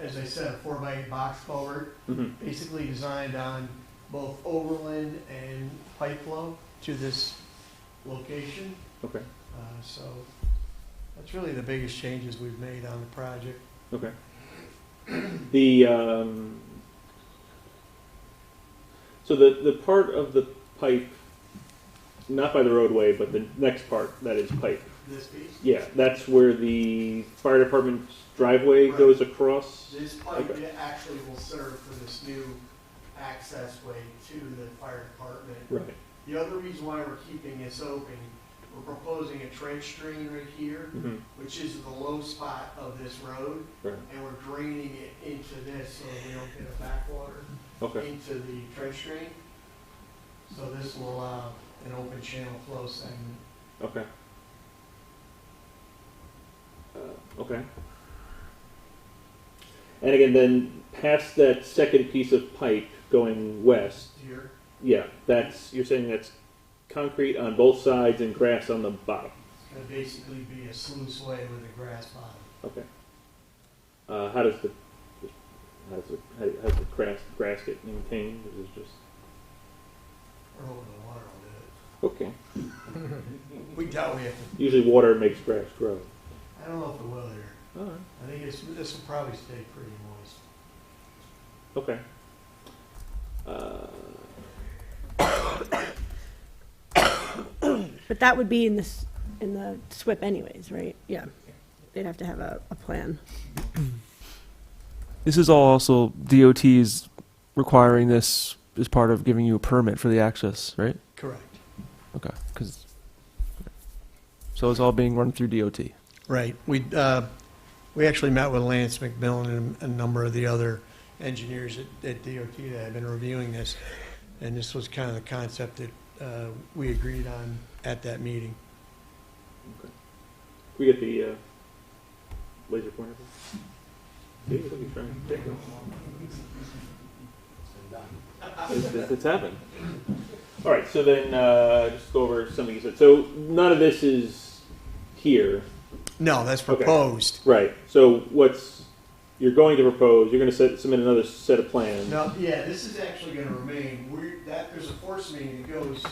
M: as I said, a 4x8 box culvert,
B: Mhm.
M: basically designed on both overland and pipe flow to this location.
B: Okay.
M: So that's really the biggest changes we've made on the project.
B: Okay. The so the part of the pipe, not by the roadway, but the next part that is pipe.
M: This piece?
B: Yeah, that's where the fire department's driveway
M: Right.
B: goes across.
M: This pipe
B: Okay.
M: actually will serve for this new access way to the fire department.
B: Right.
M: The other reason why we're keeping this open, we're proposing a trench drain right here,
B: Mhm.
M: which is the low spot of this road,
B: Right.
M: and we're draining it into this so we don't get a backwater
B: Okay.
M: into the trench drain. So this will allow an open channel flow segment.
B: Okay. Okay. And again, then past that second piece of pipe going west,
M: Here,
B: yeah, you're saying that's concrete on both sides and grass on the bottom.
M: it's gonna basically be a sluice way with a grass bottom.
B: Okay. How does the grass get maintained? Is it just
M: We're hoping the water will do
B: okay?
M: it. We doubt we have to,
B: Usually, water makes grass grow.
M: I don't know if it will here.
B: All right.
M: I think this will probably stay pretty moist.
B: Okay.
G: But that would be in the SWIP anyways, right? Yeah. They'd have to have a plan.
K: This is all also DOT's requiring this as part of giving you a permit for the access, right?
M: Correct.
K: Okay, so it's all being run through DOT.
M: Right. We actually met with Lance McMillan and a number of the other engineers at DOT that have been reviewing this, and this was kind of the concept that we agreed on at that meeting.
B: Okay. Can we get the laser pointer? See, look, he's trying to take it. It's happened. All right, so then just go over something you said. So none of this is here.
M: No, that's
B: Okay.
M: proposed.
B: Right. So you're going to propose? You're going to submit another set of plans.
M: No, yeah, this is actually going to remain. There's a force main that goes.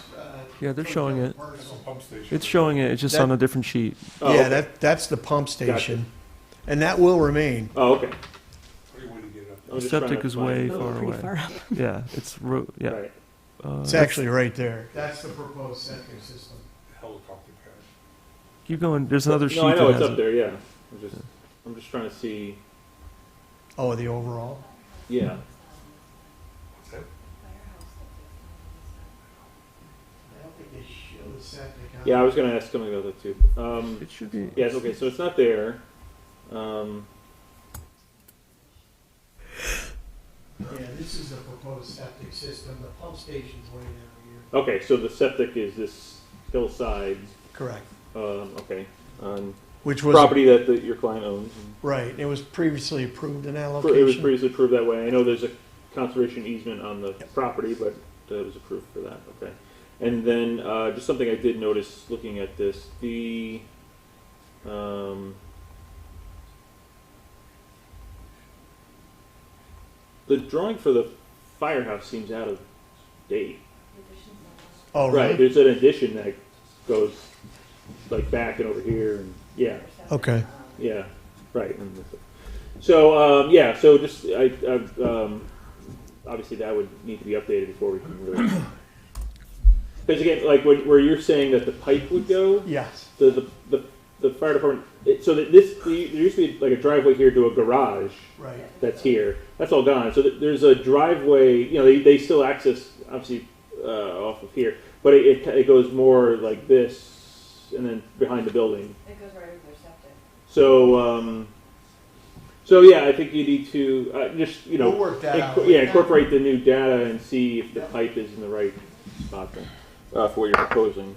K: Yeah, they're showing it.
M: Parcel.
F: Pump station.
K: It's showing it, it's just on a different sheet.
B: Oh,
M: Yeah,
B: okay.
M: that's the pump station, and that will remain.
B: Oh, okay.
F: Pretty way to get up.
B: I was just trying
K: Septic
B: to
K: is
B: find-
K: way
G: Oh,
K: far
G: pretty
K: away.
G: far up.
K: Yeah, it's, yeah.
B: Right.
M: It's
K: That's-
M: actually right there. That's the proposed septic system.
F: Helicopter pad.
K: Keep going, there's another sheet
B: No, I know
K: that
B: it's
K: has
B: up
K: it.
B: there. Yeah. I'm just trying to see.
M: Oh, the overall.
B: Yeah.
F: What's that?
M: I don't think they show the septic. on
B: Yeah, I
M: it.
B: was going to ask something about that too.
K: It should be.
B: Yes. Okay. So it's not there.
M: Yeah, this is the proposed septic system. The pump station's way down here.
B: Okay. So the septic is this hillside.
M: Correct.
B: Okay.
M: which was
B: property that your client owns.
M: right. It was previously approved in that
B: It was
M: location.
B: previously approved that way. I know there's a conservation easement on the property, but it was approved for that, okay. And then, just something I did notice looking at this, the drawing for the firehouse seems out of date.
M: Oh,
B: Right,
M: really?
B: there's an addition that goes like back and over here, and yeah,
M: Okay.
B: yeah, right. So yeah, so just obviously that would need to be updated before we can really. Because again, like where you're saying that the pipe would go,
M: Yes.
B: the fire department. So that there used to be like a driveway here to a garage
M: Right.
B: that's here. That's all gone. So there's a driveway. You know, they still access obviously off of here, but it goes more like this, and then behind the building.
N: It goes right over their septic.
B: So so yeah, I think you need to just
M: We'll work that out.
B: yeah, incorporate the new data and see if the pipe is in the right spot then, for what you're proposing.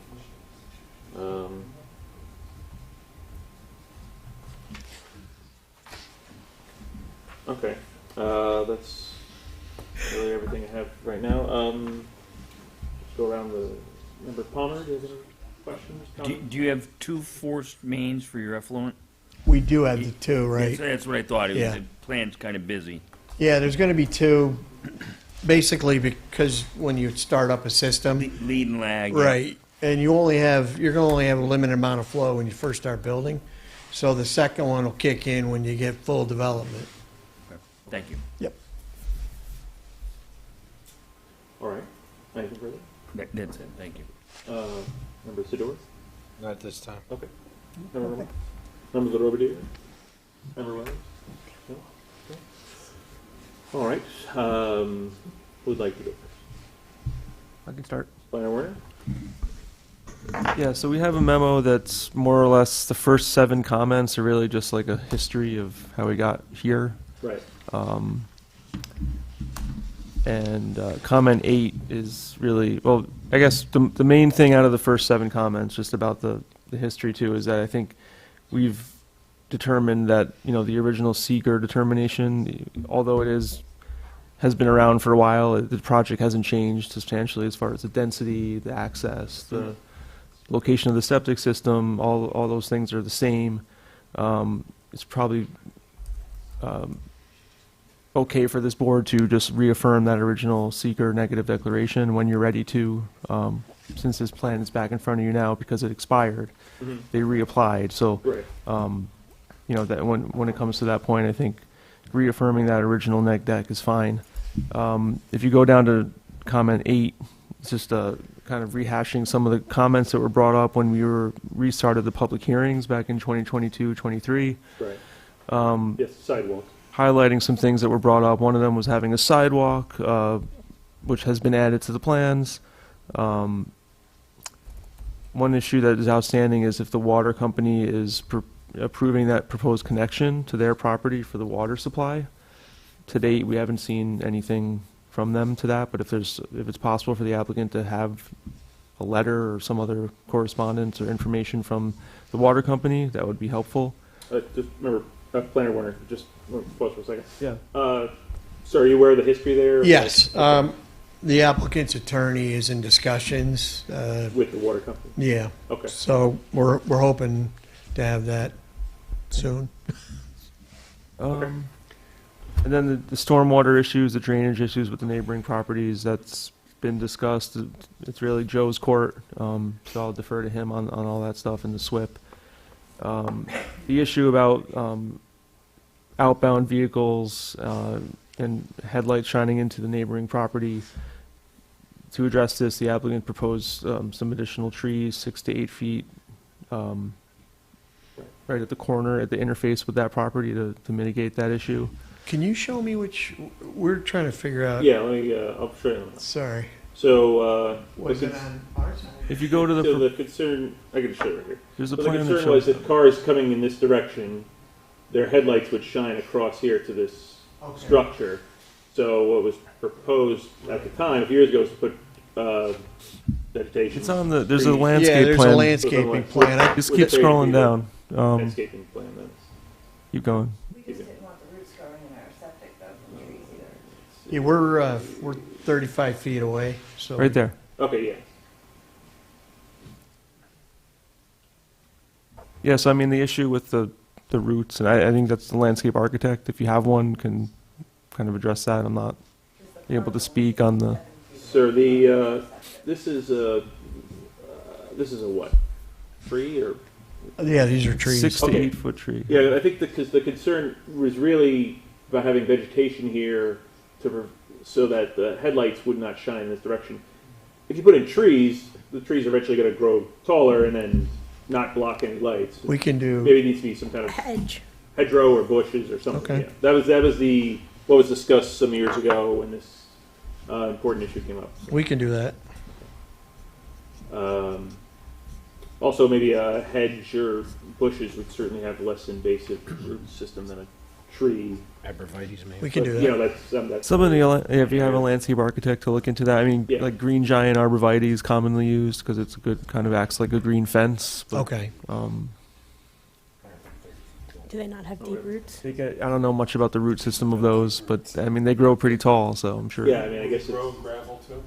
B: Okay, that's really everything I have right now. Let's go around the member Palmer. Do you have any questions? Comments?
H: Do you have 2 forced mains for your effluent?
M: We do have the two, right?
H: That's what I thought.
M: Yeah.
H: The plan's kind of busy.
M: Yeah, there's going to be two, basically because when you start up a system,
H: Lead and lag. yeah.
M: right, and you're going to only have a limited amount of flow when you first start building. So the second one will kick in when you get full development.
H: Thank you.
M: Yep.
B: All right. Anything further?
H: That's it. Thank you.
B: Member Sidor?
J: Not at this time.
B: Okay. Member Robadier? Member Williams? No? Okay. All right. Who would like to go first?
K: I can start.
B: Planner Werner?
K: Yeah, so we have a memo that's more or less, the first 7 comments are really just like a history of how we got here.
B: Right.
K: And comment 8 is really, well, I guess the main thing out of the first 7 comments, just about the history too, is that I think we've determined that, you know, the original seeker determination, although it has been around for a while, the project hasn't changed substantially as far as the density, the access, the location of the septic system, all those things are the same. It's probably okay for this board to just reaffirm that original seeker negative declaration when you're ready to, since this plan is back in front of you now because it expired.
B: Mhm.
K: They reapplied, so,
B: Right.
K: you know, that when it comes to that point, I think reaffirming that original neg deck is fine. If you go down to comment 8, it's just kind of rehashing some of the comments that were brought up when we restarted the public hearings back in 2022, 23.
B: Right.
K: Um,
B: Yes, sidewalk.
K: highlighting some things that were brought up. One of them was having a sidewalk, which has been added to the plans. One issue that is outstanding is if the water company is approving that proposed connection to their property for the water supply. To date, we haven't seen anything from them to that, but if it's possible for the applicant to have a letter or some other correspondence or information from the water company, that would be helpful.
B: Just remember, Planner Werner, just pause for a second.
K: Yeah.
B: So are you aware of the history there?
M: Yes. The applicant's attorney is in discussions.
B: With the water company?
M: Yeah.
B: Okay.
M: So we're hoping to have that soon.
K: And then the stormwater issues, the drainage issues with the neighboring properties, that's been discussed. It's really Joe's court, so I'll defer to him on all that stuff in the SWIP. The issue about outbound vehicles and headlights shining into the neighboring property. To address this, the applicant proposed some additional trees, 6 to 8 feet, right at the corner, at the interface with that property to mitigate that issue.
M: Can you show me which, we're trying to figure out.
B: Yeah, let me, I'll show you.
M: Sorry.
B: So,
M: Was it on our side?
K: If you go to
B: so the concern, I can show it right here.
K: There's a
B: So the
K: plan that
B: concern was
K: shows
B: if cars coming in this direction, their headlights would shine across here to this structure. So what was proposed at the time, a few years ago, was to put vegetation.
K: It's on there's a
B: trees.
K: landscape
M: Yeah, there's
K: plan.
M: a landscaping plan.
K: Just keep scrolling down.
B: landscaping plan then?
K: Keep going.
N: We just didn't want the roots growing in our septic though from trees either.
M: Yeah, we're 35 feet away, so.
K: Right there.
B: Okay, yeah.
K: Yeah, so I mean, the issue with the roots, and I think that's the landscape architect, if you have one, can kind of address that. I'm not able to speak on the,
B: Sir, this is a what? Tree or?
M: Yeah, these are trees.
K: 6 to
B: Okay.
K: 8 foot tree.
B: Yeah, I think because the concern was really about having vegetation here so that the headlights would not shine in this direction. If you put in trees, the trees are eventually going to grow taller and then not block any lights.
M: We can do.
B: Maybe it needs to be some kind of hedgerow or bushes or something.
M: Okay.
B: Yeah. That was what was discussed some years ago when this important issue came up.
M: We can do that.
B: Also, maybe a hedge or bushes would certainly have less invasive root system than a tree.
J: Arborvitae's maybe.
M: We can do that.
B: You know, that's
K: Some of the, if you have a landscape architect to look into that, I mean,
B: Yeah.
K: like green giant arborvitae is commonly used because it's a good, kind of acts like a green fence. But,
M: Okay.
G: Do they not have deep roots?
K: I don't know much about the root system of those, but I mean, they grow pretty tall, so I'm sure.
B: Yeah, I mean, I guess it's gravel too.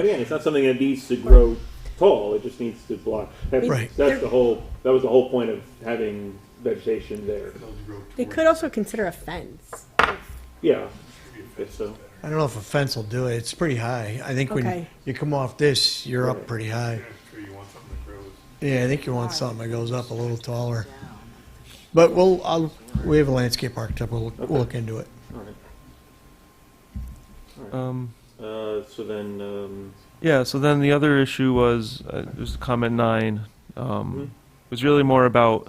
B: Again, it's not something that needs to grow tall. It just needs to block.
M: Right.
B: That's the whole. That was the whole point of having vegetation there.
G: They could also consider a fence.
B: Yeah. I guess so.
M: I don't know if a fence will do it. It's pretty high. I think when
G: Okay.
M: you come off this, you're up pretty high. Yeah, I think you want something that goes up a little taller. But we have a landscape architect. We'll look into it.
B: All right. So then.
K: Yeah, so then the other issue was comment 9. Was really more about,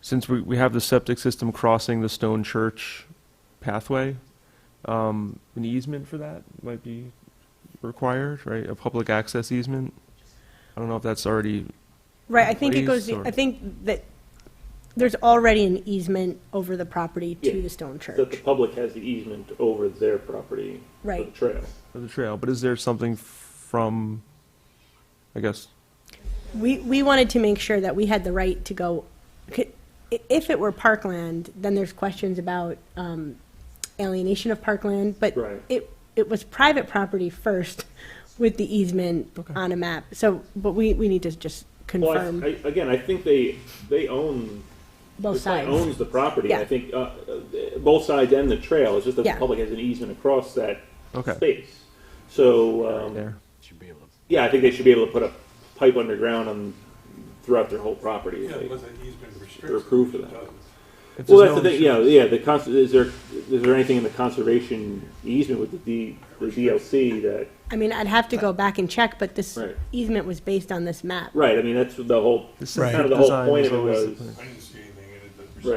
K: since we have the septic system crossing the stone church pathway, an easement for that might be required, right? A public access easement. I don't know if that's already
G: Right, I think it goes,
K: Place or-
G: I think that there's already an easement over the property to
B: Yeah.
G: the stone
B: That
G: church.
B: the public has the easement over their property.
G: Right.
B: For the trail.
K: for the trail, but is there something from, I guess,
G: We wanted to make sure that we had the right to go, if it were parkland, then there's questions about alienation of parkland, but
B: Right.
G: it was private property first with the easement on a map. So, but we need to just
B: Well,
G: confirm
B: again, I think they own.
G: both
B: the site
G: sides.
B: owns the property.
G: Yeah.
B: I think both sides and the trail. It's just that
G: Yeah.
B: the public has an easement across that
K: Okay.
B: space. So
K: there?
J: Should be able to.
B: yeah, I think they should be able to put a pipe underground throughout their whole property. if they- They're approved for that.
K: If
B: Well,
K: there's
B: that's
K: no
B: the thing. Yeah,
K: insurance-
B: yeah. Is there anything in the conservation easement with the DLC that?
G: I mean, I'd have to go back and check, but this
B: Right.
G: easement was based on this map.
B: Right. I mean, that's the whole.
K: The
M: Right.
B: Kind of
K: septic
B: the whole
K: design
B: point
K: is
B: of it
K: always
B: was.
K: the-
F: I didn't see anything in it that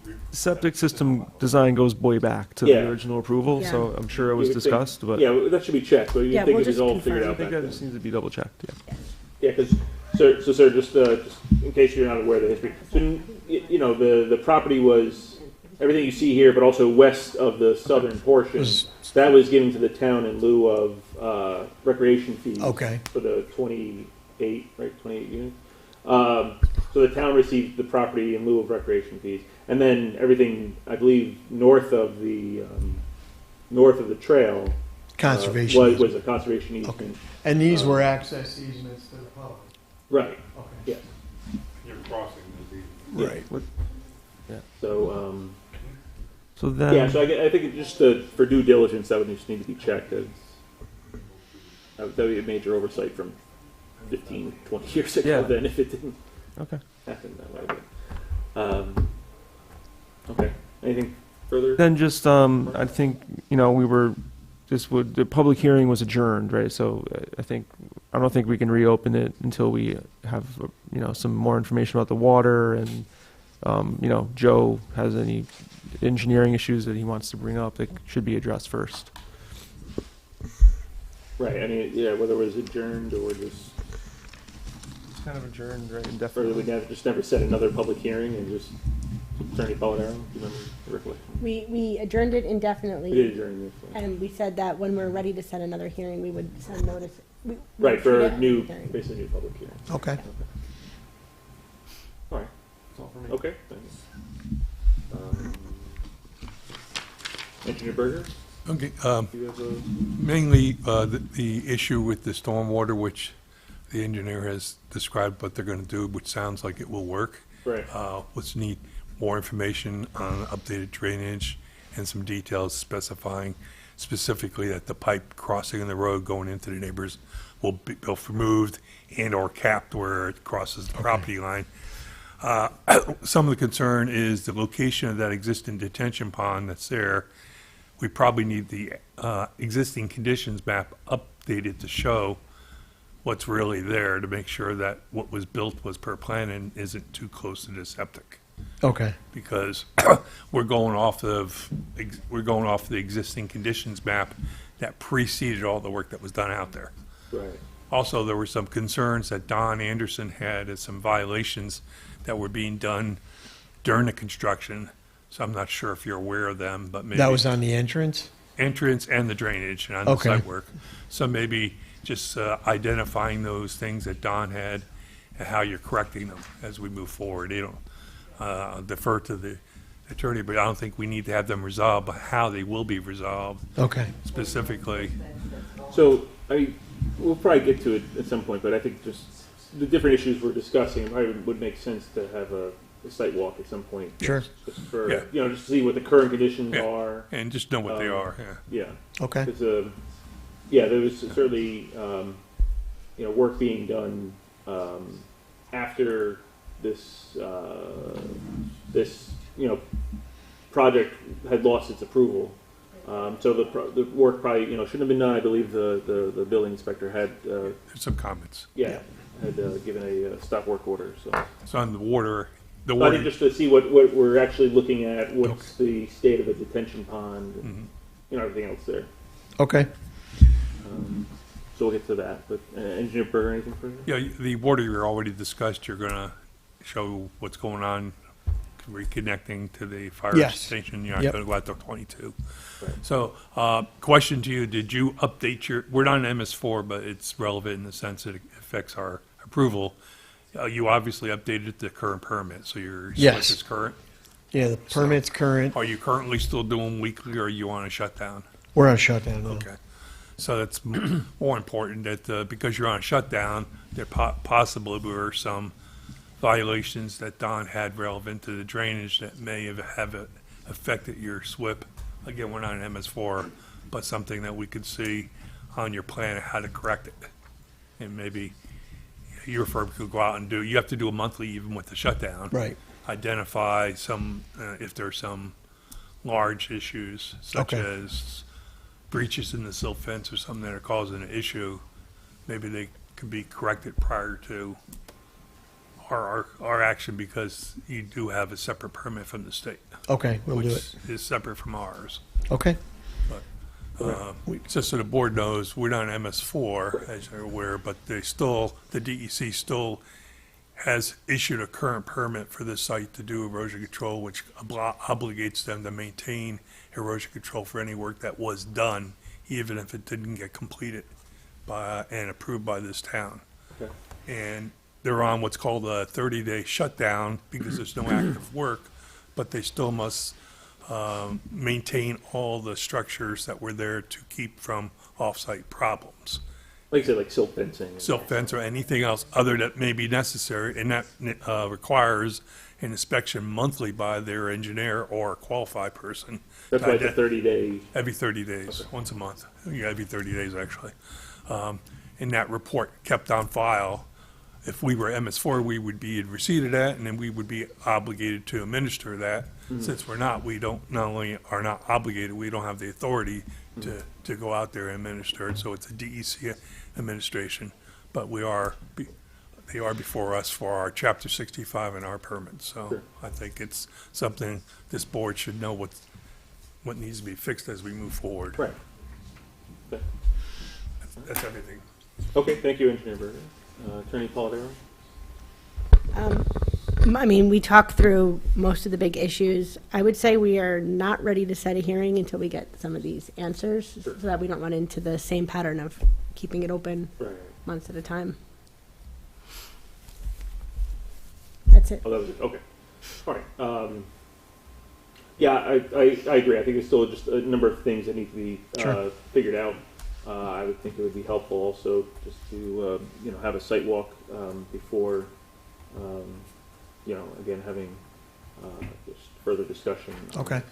B: Right.
K: septic system design goes way back to
B: Yeah.
K: the original approval,
G: Yeah.
K: so I'm sure it was
B: You would think-
K: discussed, but
B: Yeah, that should be checked. But you
G: Yeah,
B: think
G: we'll
B: it was
G: just
B: all
G: confirm.
B: figured
K: I
B: out
K: think
B: back
K: that
B: then.
K: just needs to be double checked, yeah.
B: Yeah, because, sir, just in case you're not aware of the history, so, you know, the property was, everything you see here, but also west of the southern portion,
M: Was-
B: that was given to the town in lieu of recreation fees.
M: Okay.
B: For the 28 units. So the town received the property in lieu of recreation fees. And then everything, I believe, north of the trail.
M: Conservation.
B: Was a conservation easement.
M: And these were access easements to the public.
B: Right,
M: Okay.
B: yes.
F: You're crossing the.
M: Right.
B: So,
K: So then,
B: yeah, so I think it just for due diligence, that would just need to be checked. That would be a major oversight from 15, 20 years ago
K: Yeah.
B: then if it didn't
K: okay.
B: happen that way. But, okay, anything further?
K: Then just, I think, the public hearing was adjourned, right? So I don't think we can reopen it until we have, some more information about the water and, Joe has any engineering issues that he wants to bring up that should be addressed first.
B: Right, I mean, yeah, whether it was adjourned or just,
K: It's kind of adjourned, right,
B: or we never set another public hearing and just, Attorney Polidoro, do you remember the recollection?
G: We adjourned it indefinitely.
B: We did adjourn this. Yeah.
G: And we said that when we're ready to set another hearing, we would send notice. we
B: Right,
G: would
B: for
G: treat
B: a
G: it as
B: new,
G: hearing.
B: basically new public hearing.
M: Okay.
B: All right. That's all for me. Okay, thanks. Engineer Berger,
F: Okay,
B: do you have a?
F: mainly, the issue with the stormwater, which the engineer has described what they're gonna do, which sounds like it will work.
B: Right.
F: Let's need more information on updated drainage and some details specifying specifically that the pipe crossing the road going into the neighbors will be both removed and/or capped where it crosses the property line. Some of the concern is the location of that existing detention pond that's there. We probably need the existing conditions map updated to show what's really there, to make sure that what was built was per plan and isn't too close to the septic.
M: Okay.
F: Because we're going off the existing conditions map that preceded all the work that was done out there.
B: Right.
F: Also, there were some concerns that Don Anderson had as some violations that were being done during the construction. So I'm not sure if you're aware of them, but maybe.
M: That was on the entrance?
F: Entrance and the drainage and on the
M: Okay.
F: site work. So maybe just identifying those things that Don had and how you're correcting them as we move forward. You know, defer to the attorney, but I don't think we need to have them resolved, but how they will be resolved
M: Okay.
F: specifically.
B: So, I mean, we'll probably get to it at some point, but I think just the different issues we're discussing, it probably would make sense to have a site walk at some point.
M: Sure.
B: Just for,
F: Yeah.
B: you know, just to see what the current conditions
F: Yeah.
B: are.
F: And just know what they are, yeah.
B: Yeah.
M: Okay.
B: It's yeah, there was certainly, you know, work being done, after this, you know, project had lost its approval. So the work probably, you know, shouldn't have been done. I believe the building inspector had,
F: Some comments.
B: had given a stop work order, so.
F: So on the water,
B: So I think just to see what we're actually looking at, what's the state of a detention pond, and, you know, everything else there.
M: Okay.
B: So we'll get to that, but Engineer Berger, anything further?
F: Yeah, the water you already discussed, you're gonna show what's going on, reconnecting to the fire
M: Yes.
F: station, you're not
M: Yep.
F: gonna go out to 22.
B: Right.
F: So, question to you, did you update we're not in MS4, but it's relevant in the sense that it affects our approval. You obviously updated the current permit, so your
M: Yes.
F: slip is current.
M: Yeah, the permit's current.
F: Are you currently still doing weekly, or are you on a shutdown?
M: We're on shutdown now.
F: Okay. So that's more important that, because you're on a shutdown, there possibly were some violations that Don had relevant to the drainage that may have affected your SWIP. Again, we're not in MS4, but something that we could see on your plan of how to correct it. And maybe your firm could go out and you have to do a monthly even with the shutdown.
M: Right.
F: Identify some, if there's some large issues, such
M: Okay.
F: as breaches in the silt fence or something that are causing an issue, maybe they can be corrected prior to our action, because you do have a separate permit from the state,
M: Okay, we'll do it.
F: which is separate from ours.
M: Okay.
F: Just so the board knows, we're not in MS4, as you're aware, but the DEC still has issued a current permit for this site to do erosion control, which obligates them to maintain erosion control for any work that was done, even if it didn't get completed and approved by this town.
B: Okay.
F: And they're on what's called a 30-day shutdown because there's no active work, but they still must maintain all the structures that were there to keep from off-site problems.
B: Like I said, like silt fencing.
F: Silt fence or anything else other that may be necessary, and that requires an inspection monthly by their engineer or a qualified person.
B: That's why it's a 30-day.
F: Every 30 days, once a month. Yeah, every 30 days, actually. And that report kept on file. If we were MS4, we would be in receipt of that, and then we would be obligated to administer that. Since we're not, we don't, not only are not obligated, we don't have the authority to go out there and administer it. So it's a DEC administration, but they are before us for our Chapter 65 and our permits. So
B: Sure.
F: I think it's something this board should know what needs to be fixed as we move forward.
B: Right. Okay.
F: That's everything.
B: Okay, thank you, Engineer Berger. Attorney Polidoro?
G: I mean, we talked through most of the big issues. I would say we are not ready to set a hearing until we get some of these answers,
B: Sure.
G: so that we don't run into the same pattern of keeping it open
B: Right.
G: months at a time. That's it.
B: Oh, that was it, okay. All right. Yeah, I agree. I think there's still just a number of things that need to be
M: Sure.
B: figured out. I would think it would be helpful also just to have a site walk before again having just further discussion.
M: Okay.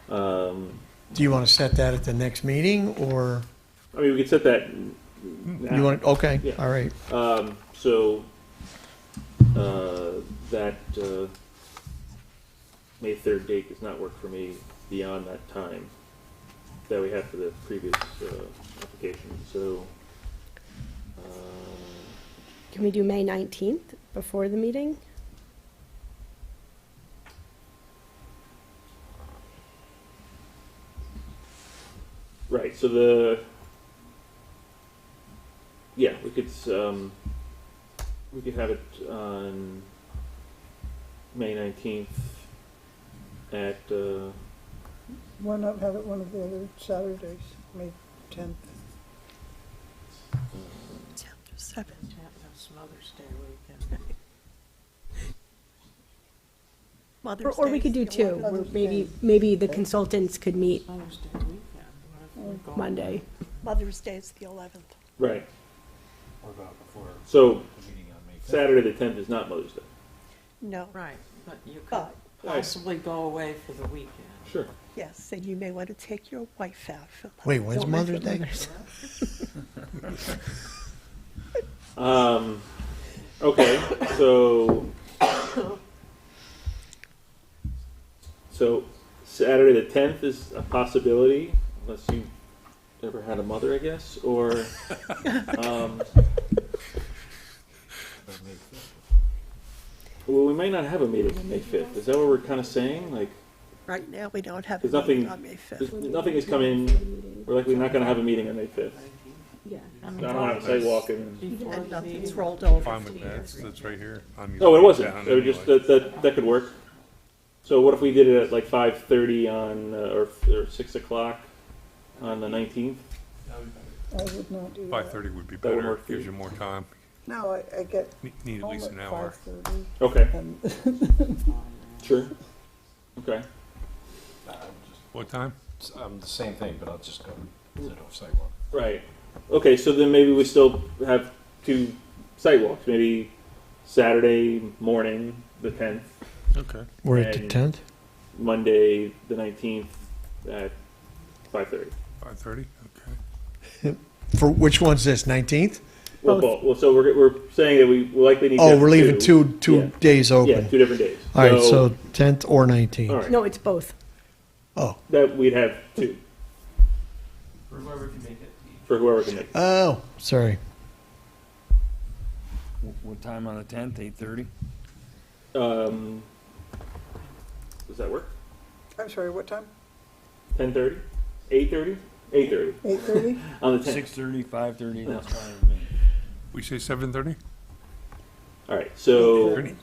B: Um,
M: Do you want to set that at the next meeting, or
B: I mean, we could set that. Now.
M: you want, okay,
B: Yeah.
M: all right.
B: So that May 3rd date does not work for me beyond that time that we had for the previous application. So
G: Can we do May 19th before the meeting?
B: right. So we could have it on May 19th at
C: Why not have it one of the other Saturdays, May 10th?
L: Chapter 7.
A: That's Mother's Day weekend.
L: Mother's
G: Or we
L: Day
G: could do
L: is the
G: two,
L: 11th.
G: where maybe the consultants could meet
A: Mother's Day weekend. What if we're going-
G: Monday.
L: Mother's Day is the 11th.
B: right.
J: What about before
B: So
J: the meeting on May 5th?
B: Saturday the 10th is not Mother's Day.
L: No,
A: Right, but you could
L: but,
A: possibly go away for the weekend.
B: Sure.
L: yes, and you may want to take your wife out for Mother's
M: Wait, when's Mother's Day?
B: Okay, so Saturday the 10th is a possibility, unless you ever had a mother, I guess, or well, we might not have a meeting on May 5th. Is that what we're kind of saying? Like,
L: Right now, we don't have a
B: there's
L: meeting
B: nothing,
L: on May 5th.
B: nothing has come in. We're likely not going to have a meeting on May 5th.
G: Yeah.
B: I don't have a sidewalk and.
A: Before
L: And
A: the
L: nothing's
A: meeting.
L: rolled over.
F: Fine with that, that's right here. on your
B: Oh, it wasn't.
F: down
B: It was just
F: anyway.
B: that could work. So what if we did it at like 5:30 on or 6 o'clock on the 19th?
C: I would not do that.
F: 5:30 would be
B: That would
F: better,
B: work for
F: gives
B: you.
F: you more time.
C: No, I get
F: Need at
C: home
F: least
C: at
F: an hour.
C: 5:30.
B: Okay,
C: And
B: sure. Okay.
F: What time?
J: The same thing, but I'll just go to the sidewalk.
B: Right. Okay, so then maybe we still have two sidewalks. Maybe Saturday morning, the 10th,
F: Okay.
M: We're at the
B: And-
M: 10th?
B: Monday, the 19th at 5:30.
F: 5:30, okay.
M: For, which one's this, 19th?
B: Well, so we're saying that we likely need to
M: Oh,
B: have
M: we're leaving two
B: Yeah.
M: days
B: Yeah,
M: open.
B: 2 different days.
M: All right, so 10th or 19th?
B: all right.
G: No, it's both.
M: Oh,
B: That we'd have 2
D: For whoever can make it.
B: for whoever can make it.
M: oh, sorry.
H: What time on the 10th, 8:30?
B: Does that work?
C: I'm sorry, what time?
B: 10:30? 8:30? 8:30
C: 8:30?
B: on the 10th.
H: 6:30, 5:30, that's fine with me.
F: We say 7:30?
B: All right. So
F: 30?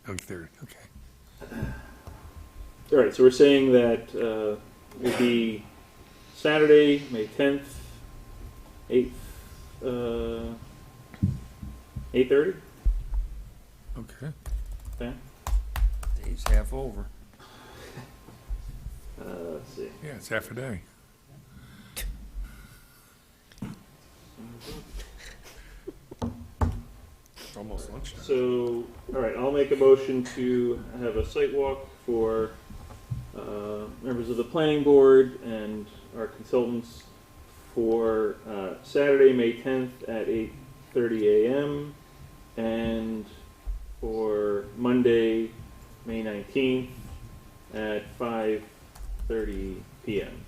F: 8:30, okay.
B: all right. So we're saying that would be Saturday, May 10th, 8:30.
F: Okay.
B: Okay.
H: Day's half over.
B: Let's see.
F: Yeah, it's half a day. Almost lunchtime.
B: So, all right, I'll make a motion to have a site walk for members of the planning board and our consultants for Saturday, May 10th at 8:30 a.m. and for Monday, May 19th at 5:30 p.m.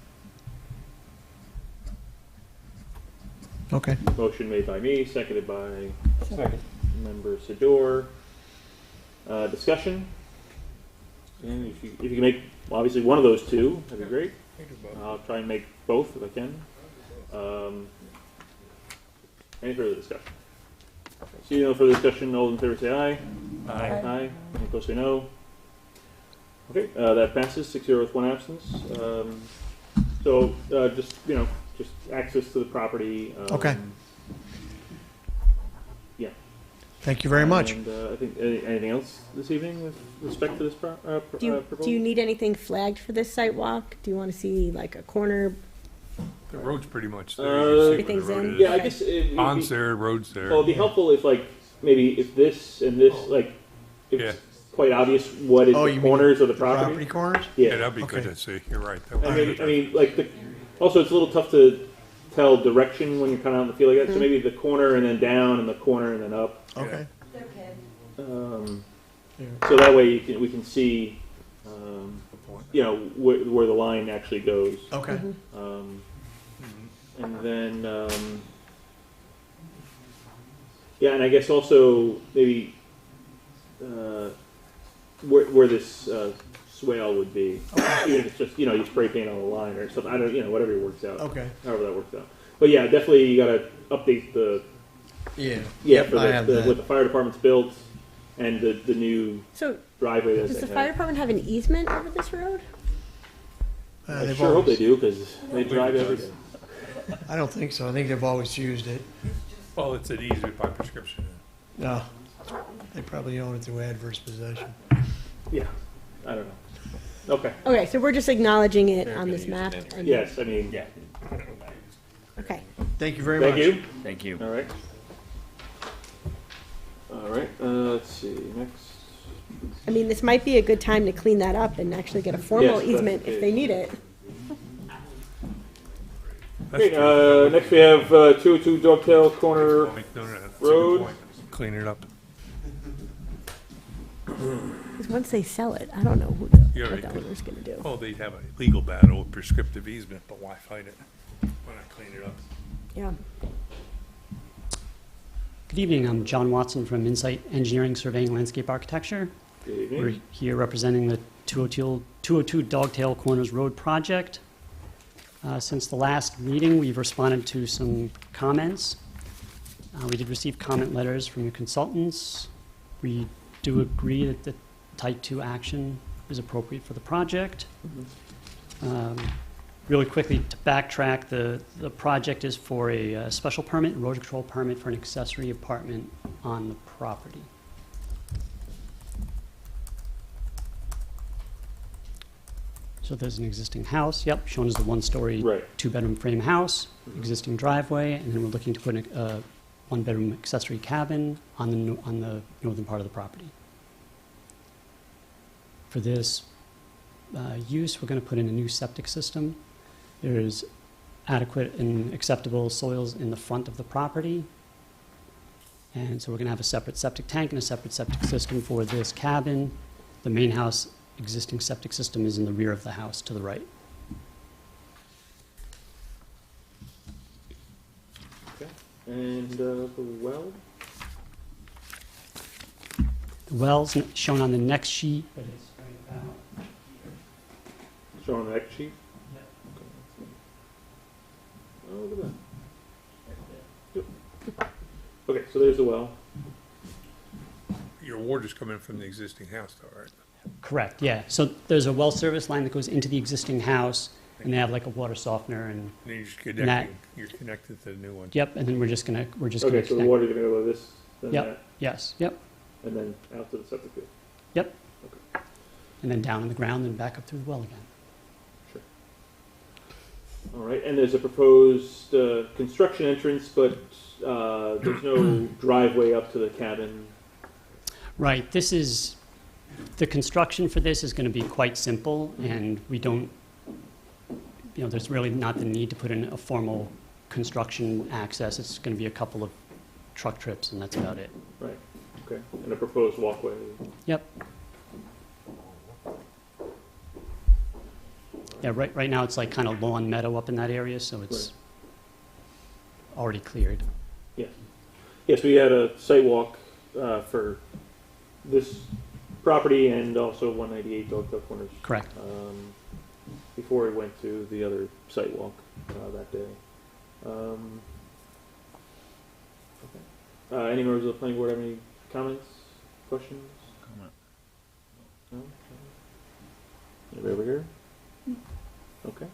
M: Okay.
B: Motion made by me, seconded by member Sador. Discussion? And if you can make, obviously, one of those two, that'd be great. I'll try and make both if I can. Any further discussion? See no further discussion, all in favor say aye.
H: Aye.
B: Aye. Any opposed say no. Okay, that passes, 6-0 with 1 absence. So, just access to the property.
M: Okay.
B: Yeah.
M: Thank you very much.
B: And I think anything else this evening with respect to this proposal?
G: Do you need anything flagged for this site walk? Do you want to see like a corner?
F: The road's pretty much there. You can see where the
G: Everything's
F: road
G: in?
F: is.
B: Yeah, I guess it'd
F: Pond's
B: be,
F: there, road's there.
B: well, it'd be helpful if like maybe if this and this like it's
F: Yeah.
B: quite obvious what is
M: Oh,
B: the
M: you mean
B: corners of the
M: Property
B: property.
M: corners?
F: Yeah,
B: Yeah.
F: that'd be good
M: Okay.
F: to see. You're right. That would
B: I
F: be
B: mean,
F: good.
B: I mean, like also it's a little tough to tell direction when you're kind of out in the field like that. So maybe the corner and then down, and the corner and then up.
M: Okay.
N: They're kids.
M: Yeah.
B: So that way we can see, you know, where the line actually goes.
M: Okay.
B: And then, yeah, and I guess also maybe where this swale would be, even if it's just, you know, you spray paint on the line or something. I don't, you know, whatever works out.
M: Okay.
B: However that works out. But yeah, definitely you got to update the
M: Yeah.
B: for
M: I have that.
B: what the fire department's built and the new
G: So
B: driveway that
G: does
B: they
G: the
B: have.
G: fire department have an easement over this road?
B: I
M: They've
B: sure hope they
M: always-
B: do because they drive every day.
M: I don't think so. I think they've always used it.
F: Well, it's an easement by prescription.
M: No. They probably own it through adverse possession.
B: Yeah, I don't know. Okay.
G: Okay, so we're just acknowledging it on this map. and-
B: Yes, I mean.
J: Yeah.
G: Okay.
M: Thank you very much.
B: Thank you.
H: Thank you.
B: All right. All right. Let's see. Next.
G: I mean, this might be a good time to clean that up and actually get a formal
B: Yes, that's
G: easement
B: the
G: if they need it.
F: That's
B: Okay,
F: true.
B: next we have 202 Dogtail Corner.
F: No, no, that's a good
B: Road.
F: point. Clean it up.
G: Because once they sell it, I don't know
F: You
G: what
F: already
G: the
F: could-
G: owner's gonna do.
F: Oh, they'd have a legal battle with prescriptive easement, but why fight it? Why not clean it up?
G: Yeah.
O: Good evening, I'm John Watson from Insight Engineering Surveying Landscape Architecture.
B: Good evening.
O: We're here representing the 202 Dogtail Corners Road project. Since the last meeting, we've responded to some comments. We did receive comment letters from your consultants. We do agree that the Type 2 action is appropriate for the project. Really quickly, to backtrack, the project is for a special permit, erosion control permit for an accessory apartment on the property. So there's an existing house, yep, shown as the one-story,
B: Right.
O: two-bedroom frame house, existing driveway, and then we're looking to put a one-bedroom accessory cabin on the northern part of the property. For this use, we're going to put in a new septic system. There's adequate and acceptable soils in the front of the property. And so we're going to have a separate septic tank and a separate septic system for this cabin. The main house existing septic system is in the rear of the house to the right.
B: Okay. And the well.
O: The well's shown on the next sheet, but it's right about.
B: Shown on the next sheet. Oh, look at that. Yep. Okay, so there's the well.
F: Your water's coming from the existing house though, right?
O: Correct, yeah. So there's a well service line that goes into the existing house, and they have like a water softener and,
F: And you're just
O: that-
F: connecting, you're connected to the new one.
O: yep, and then we're just gonna
B: Okay,
O: connect.
B: so the water's gonna go this, then
O: Yep,
B: that,
O: yes, yep,
B: and then out to the septic field.
O: yep.
B: Okay.
O: And then down in the ground and back up through the well again.
B: Sure. All right, and there's a proposed construction entrance, but there's no driveway up to the cabin.
O: Right, the construction for this is going to be quite simple, and we don't, there's really not the need to put in a formal construction access. It's going to be a couple of truck trips, and that's about it.
B: Right, okay, and a proposed walkway.
O: Yep. Yeah, right now it's like kind of lawn meadow up in that area, so it's already cleared.
B: Yes. Yes, we had a site walk for this property and also 198 Dogtail Corners.
O: Correct.
B: Before we went to the other site walk that day. Okay. Any members of the planning board have any comments, questions? No? Anybody over here? Okay.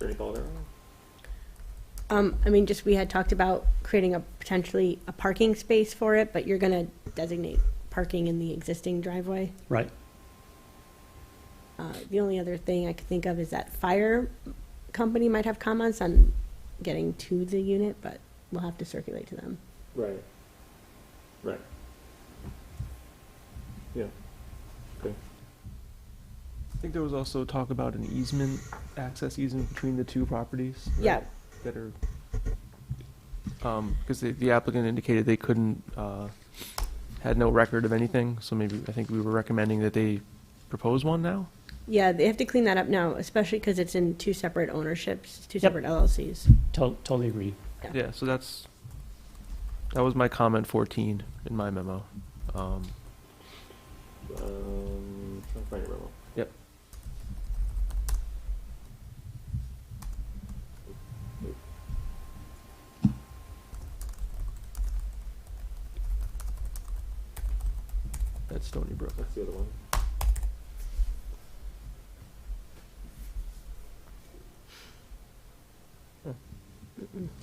B: Any call there?
G: I mean, just we had talked about creating potentially a parking space for it, but you're gonna designate parking in the existing driveway.
O: Right.
G: The only other thing I could think of is that fire company might have comments on getting to the unit, but we'll have to circulate to them.
B: Right. Right. Yeah. Okay.
K: I think there was also talk about an easement, access easement between the two properties.
G: Yeah.
K: That are, because the applicant indicated they couldn't, had no record of anything, so maybe, I think we were recommending that they propose one now?
G: Yeah, they have to clean that up now, especially because it's in two separate ownerships, two
O: Yep.
G: separate LLCs.
O: Totally agree.
K: Yeah, so that was my comment 14 in my memo.
B: Trying to find your memo.
K: Yep. That's Stony Brook.
B: That's the other one.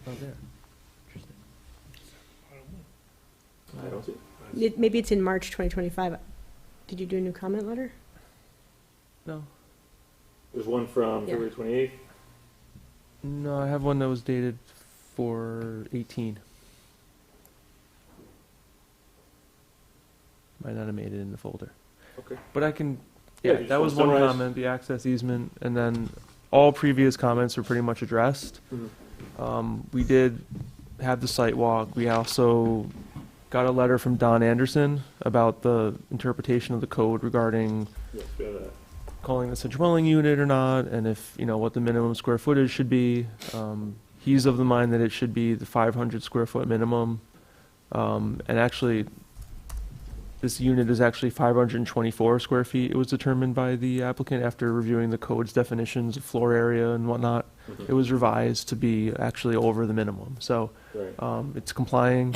K: Oh, there. Interesting.
B: I don't see it.
G: Maybe it's in March 2025. Did you do a new comment letter?
K: No.
B: There's one from
G: Yeah.
B: February 28th.
K: No, I have one that was dated for 18. Might not have made it in the folder.
B: Okay.
K: But I can,
B: Yeah,
K: yeah,
B: just
K: that was
B: wanna
K: one
B: summarize.
K: comment, the access easement, and then all previous comments are pretty much addressed. We did have the site walk. We also got a letter from Don Anderson about the interpretation of the code regarding
B: Yes, we have that.
K: calling this a dwelling unit or not, and if, what the minimum square footage should be. He's of the mind that it should be the 500 square foot minimum. And actually, this unit is actually 524 square feet. It was determined by the applicant after reviewing the code's definitions of floor area and whatnot.
B: Mhm.
K: It was revised to be actually over the minimum. So
B: Right.
K: it's complying.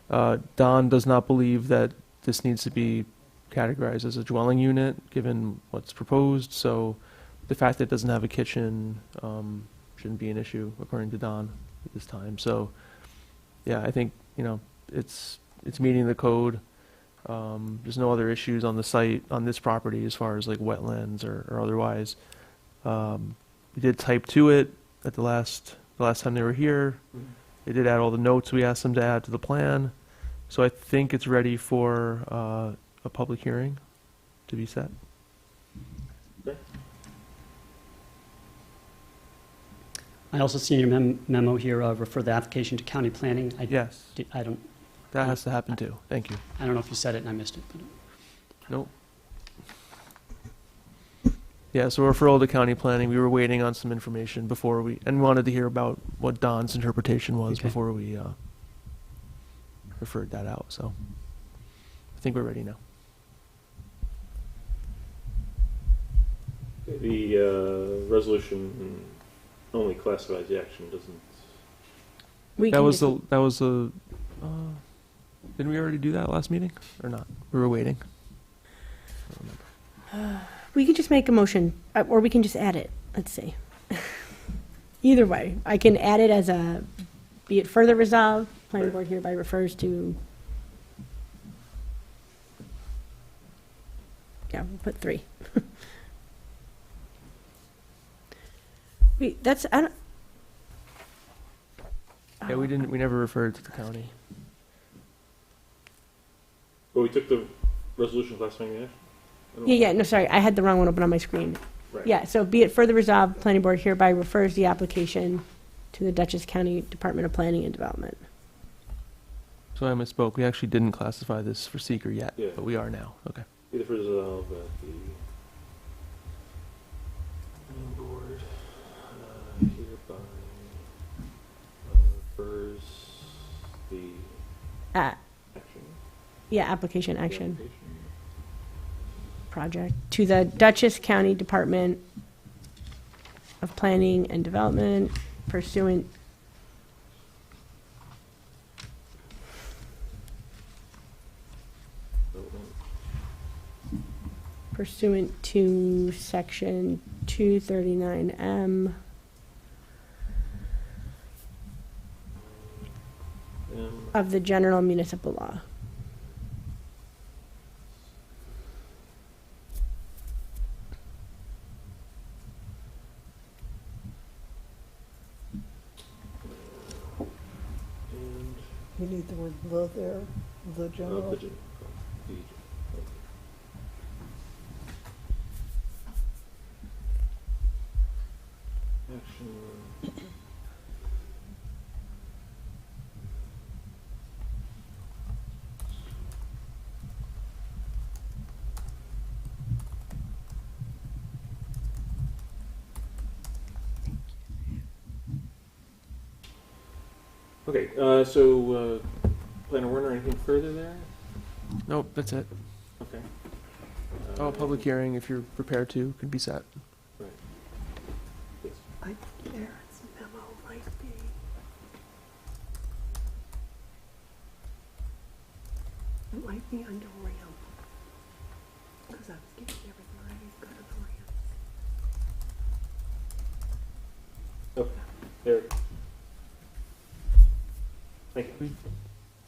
K: Don does not believe that this needs to be categorized as a dwelling unit, given what's proposed. So the fact that it doesn't have a kitchen shouldn't be an issue, according to Don, at this time. So, yeah, I think, it's meeting the code. There's no other issues on the site, on this property, as far as like wetlands or otherwise. We did type to it at the last time they were here. They did add all the notes we asked them to add to the plan. So I think it's ready for a public hearing to be set.
B: Okay.
O: I also see in your memo here, refer the application to county planning.
K: Yes.
O: I don't
K: That has to happen too. Thank you.
O: I don't know if you said it and I missed it. But
K: Nope. Yeah, so referral to county planning. We were waiting on some information before and wanted to hear about what Don's interpretation was
O: Okay.
K: before we referred that out. So I think we're ready now.
B: The resolution only classifies the action, doesn't.
K: That was the. Didn't we already do that last meeting or not? We were waiting. I don't remember.
G: We could just make a motion, or we can just add it. Let's see. Either way, I can add it as be it further resolved, planning board hereby refers to, we'll put 3. I don't.
K: Yeah, we never referred to the county.
B: Well, we took the resolution classifying the action?
G: No, sorry, I had the wrong one open on my screen.
B: Right.
G: Yeah, so be it further resolved, planning board hereby refers the application to the Dutchess County Department of Planning and Development.
K: So I misspoke. We actually didn't classify this for seeker yet,
B: Yeah.
K: but we are now. Okay.
B: Either for resolve that the planning board hereby refers the action.
G: Application action project to the Dutchess County Department of Planning and Development pursuant to section 239M of the general municipal law.
B: And,
C: You need the word "the" there, the general.
B: the action. Okay, Planner Warner, anything further there?
K: Nope, that's it.
B: Okay.
K: Oh, public hearing, if you're prepared to, could be set.
B: Right. Yes.
L: I think Aaron's memo might be. It might be under ramp. Because I was giving everything I've got on ramp.
B: Okay, there. Thank you.
K: I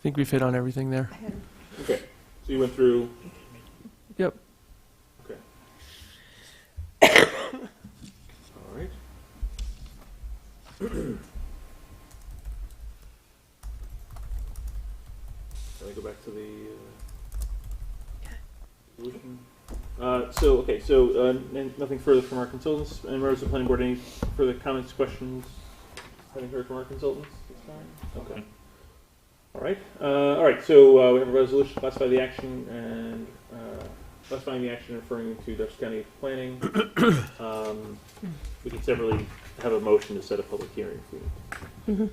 K: think we've hit on everything there.
B: Okay, so you went through.
K: Yep.
B: Okay. All right. Can I go back to the resolution? Nothing further from our consultants. And members of the planning board, any further comments, questions? Having heard from our consultants this time? Okay. All right. So we have a resolution classifying the action and referring to Dutchess County Planning. We can separately have a motion to set a public hearing if we need.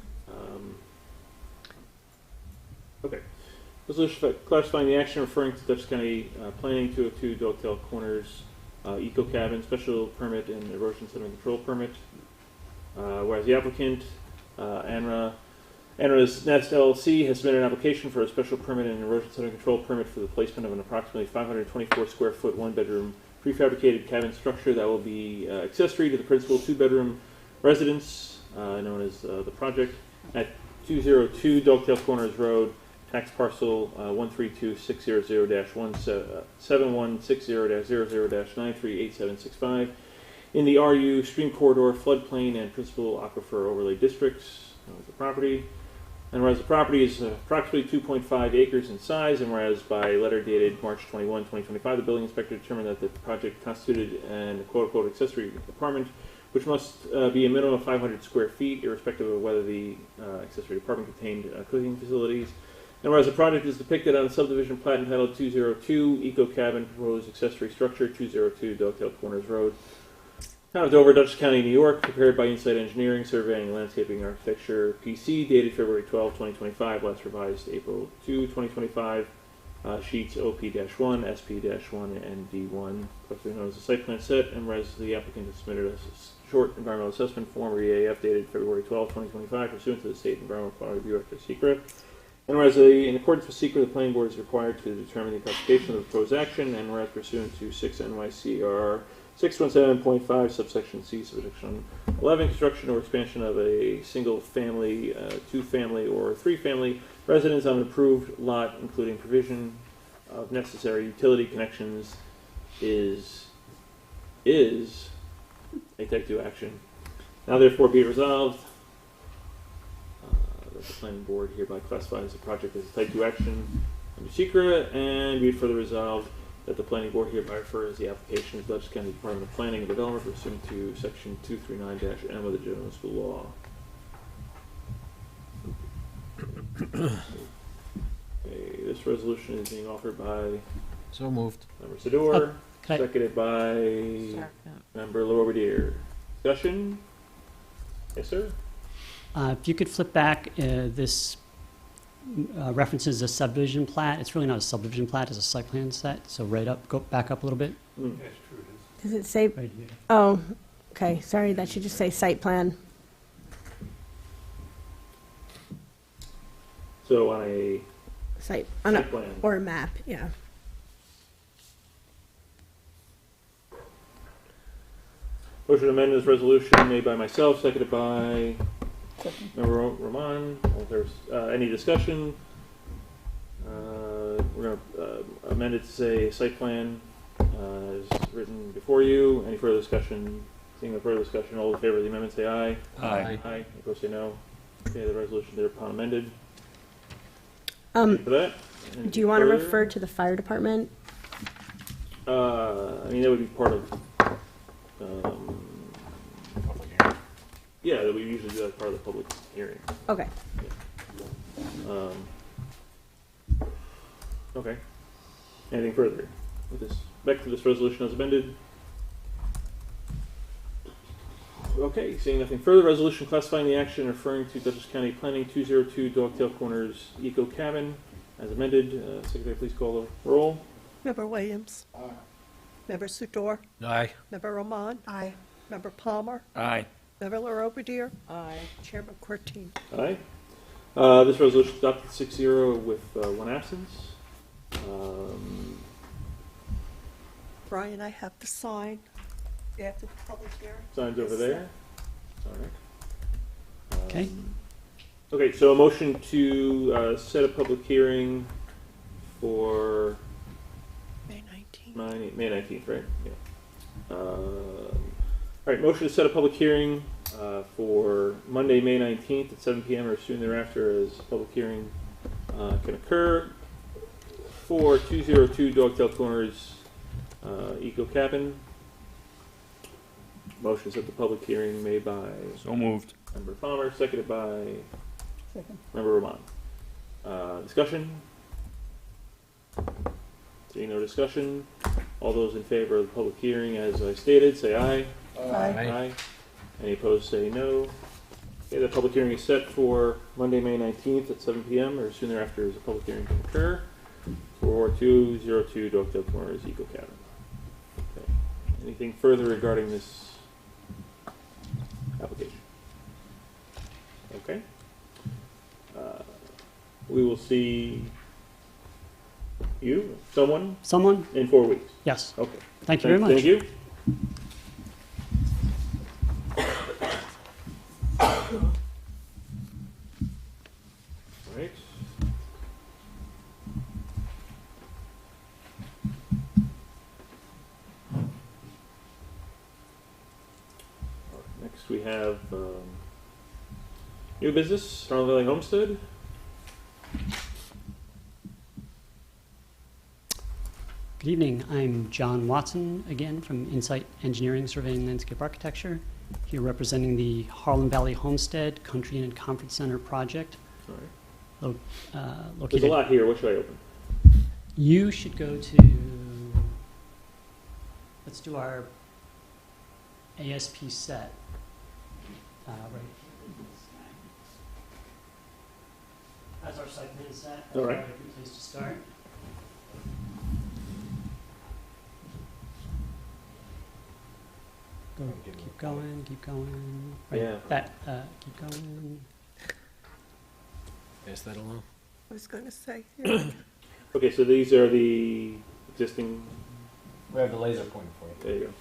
B: Okay. Resolution classifying the action referring to Dutchess County Planning 202 Dogtail Corners Eco Cabin Special Permit and Erosion Sediment Control Permit. Whereas the applicant, ANRA's Nest LLC, has submitted an application for a special permit and erosion sediment control permit for the placement of an approximately 524 square foot, one-bedroom prefabricated cabin structure that will be accessory to the principal two-bedroom residence, known as the project, at 202 Dogtail Corners Road, tax parcel 132-600-7160-00-938765, in the RU Stream Corridor Floodplain and Principal Aquifer Overlay Districts of the property. And whereas the property is approximately 2.5 acres in size, and whereas by letter dated March 21, 2025, the building inspector determined that the project constituted an quote-unquote accessory apartment, which must be a minimum of 500 square feet, irrespective of whether the accessory apartment contained cooking facilities. And whereas the project is depicted on a subdivision plat entitled 202 Eco Cabin Proposed Accessory Structure, 202 Dogtail Corners Road, Town of Dover, Dutchess County, New York, prepared by Insight Engineering, Surveying and Landscaping Architecture, PC, dated February 12, 2025, last revised April 2, 2025, sheets OP-1, SP-1, and D1, collected known as the site plan set, and whereas the applicant has submitted a short environmental assessment form, or EAF, dated February 12, 2025, pursuant to the State Environmental Quality Review Act, or SECRA. And whereas in accordance with SECRA, the planning board is required to determine the classification of the proposed action, and whereas pursuant to 6 NYCR 617.5 subsection C subsection 11, construction or expansion of a single family, two family, or three family residence on an approved lot, including provision of necessary utility connections, is a type 2 action. Now therefore be it resolved that the planning board hereby classifies the project as a type 2 action under SECRA, and be it further resolved that the planning board hereby refers the application to the Dutchess County Department of Planning and Development pursuant to section 239-M of the General Municipal Law. Okay, this resolution is being offered by
J: So moved.
B: Member Sador,
O: Okay.
B: seconded by Member Lorberdier. Discussion? Yes, sir?
O: If you could flip back, this references a subdivision plat. It's really not a subdivision plat, it's a site plan set. So go back up a little bit.
G: Does it say?
O: Right here.
G: Oh, okay, sorry, that should just say site plan.
B: So on a
G: Site
B: plan.
G: or a map, yeah.
B: Motion to amend this resolution made by myself, seconded by Member Roman, all in favor, any discussion? We're gonna amend it to say site plan is written before you. Any further discussion? Seeing no further discussion, all in favor of the amendment say aye.
H: Aye.
B: Aye. Any opposed say no. Okay, the resolution thereupon amended.
G: Um,
B: For that.
G: do you want to
B: Further?
G: refer to the fire department?
B: I mean, that would be part of, yeah, that we usually do that as part of the public hearing.
G: Okay.
B: Okay. Anything further with this? Back to this resolution as amended. Okay, seeing nothing further, resolution classifying the action referring to Dutchess County Planning 202 Dogtail Corners Eco Cabin as amended. Secretary, please call the roll.
L: Member Williams.
M: Aye.
L: Member Sudor.
H: Aye.
L: Member Roman.
C: Aye.
L: Member Palmer.
H: Aye.
L: Member LaRobertier.
A: Aye.
L: Chairman Corteen.
B: Aye. This resolution adopted 6-0 with one absence.
L: Brian, I have to sign after the public hearing.
B: Signs over there. All right.
O: Okay.
B: Okay, so a motion to set a public hearing for
L: May 19th.
B: May 19th, right? Yeah. All right, motion to set a public hearing for Monday, May 19th at 7 p.m. or soon thereafter as a public hearing can occur for 202 Dogtail Corners Eco Cabin. Motion to set the public hearing made by
H: So moved.
B: Member Palmer, seconded by
C: Second.
B: Member Roman. Discussion? Seeing no discussion, all those in favor of the public hearing as I stated, say aye.
C: Aye.
B: Any opposed, say no. Okay, the public hearing is set for Monday, May 19th at 7 p.m. or soon thereafter as a public hearing can occur for 202 Dogtail Corners Eco Cabin. Okay. Anything further regarding this application? Okay. We will see someone in 4 weeks.
O: Yes.
B: Okay.
O: Thank you very much.
B: Thank you. All right. Next we have new business, Starling Valley Homestead.
O: Good evening. I'm John Watson again from Insight Engineering, Surveying and Landscape Architecture, here representing the Harlem Valley Homestead Country Inn and Conference Center project.
B: Sorry.
O: Located.
B: There's a lot here. What should I open?
O: You should go to, let's do our ASP set. Right. That's our site plan set.
B: All right.
O: A good place to start. Go, keep going, keep going. Right,
B: Yeah.
O: that, keep going.
J: Pass that along.
L: I was going to say,
B: Okay, so these are the existing.
J: We have the laser pointer for you.
B: There you go.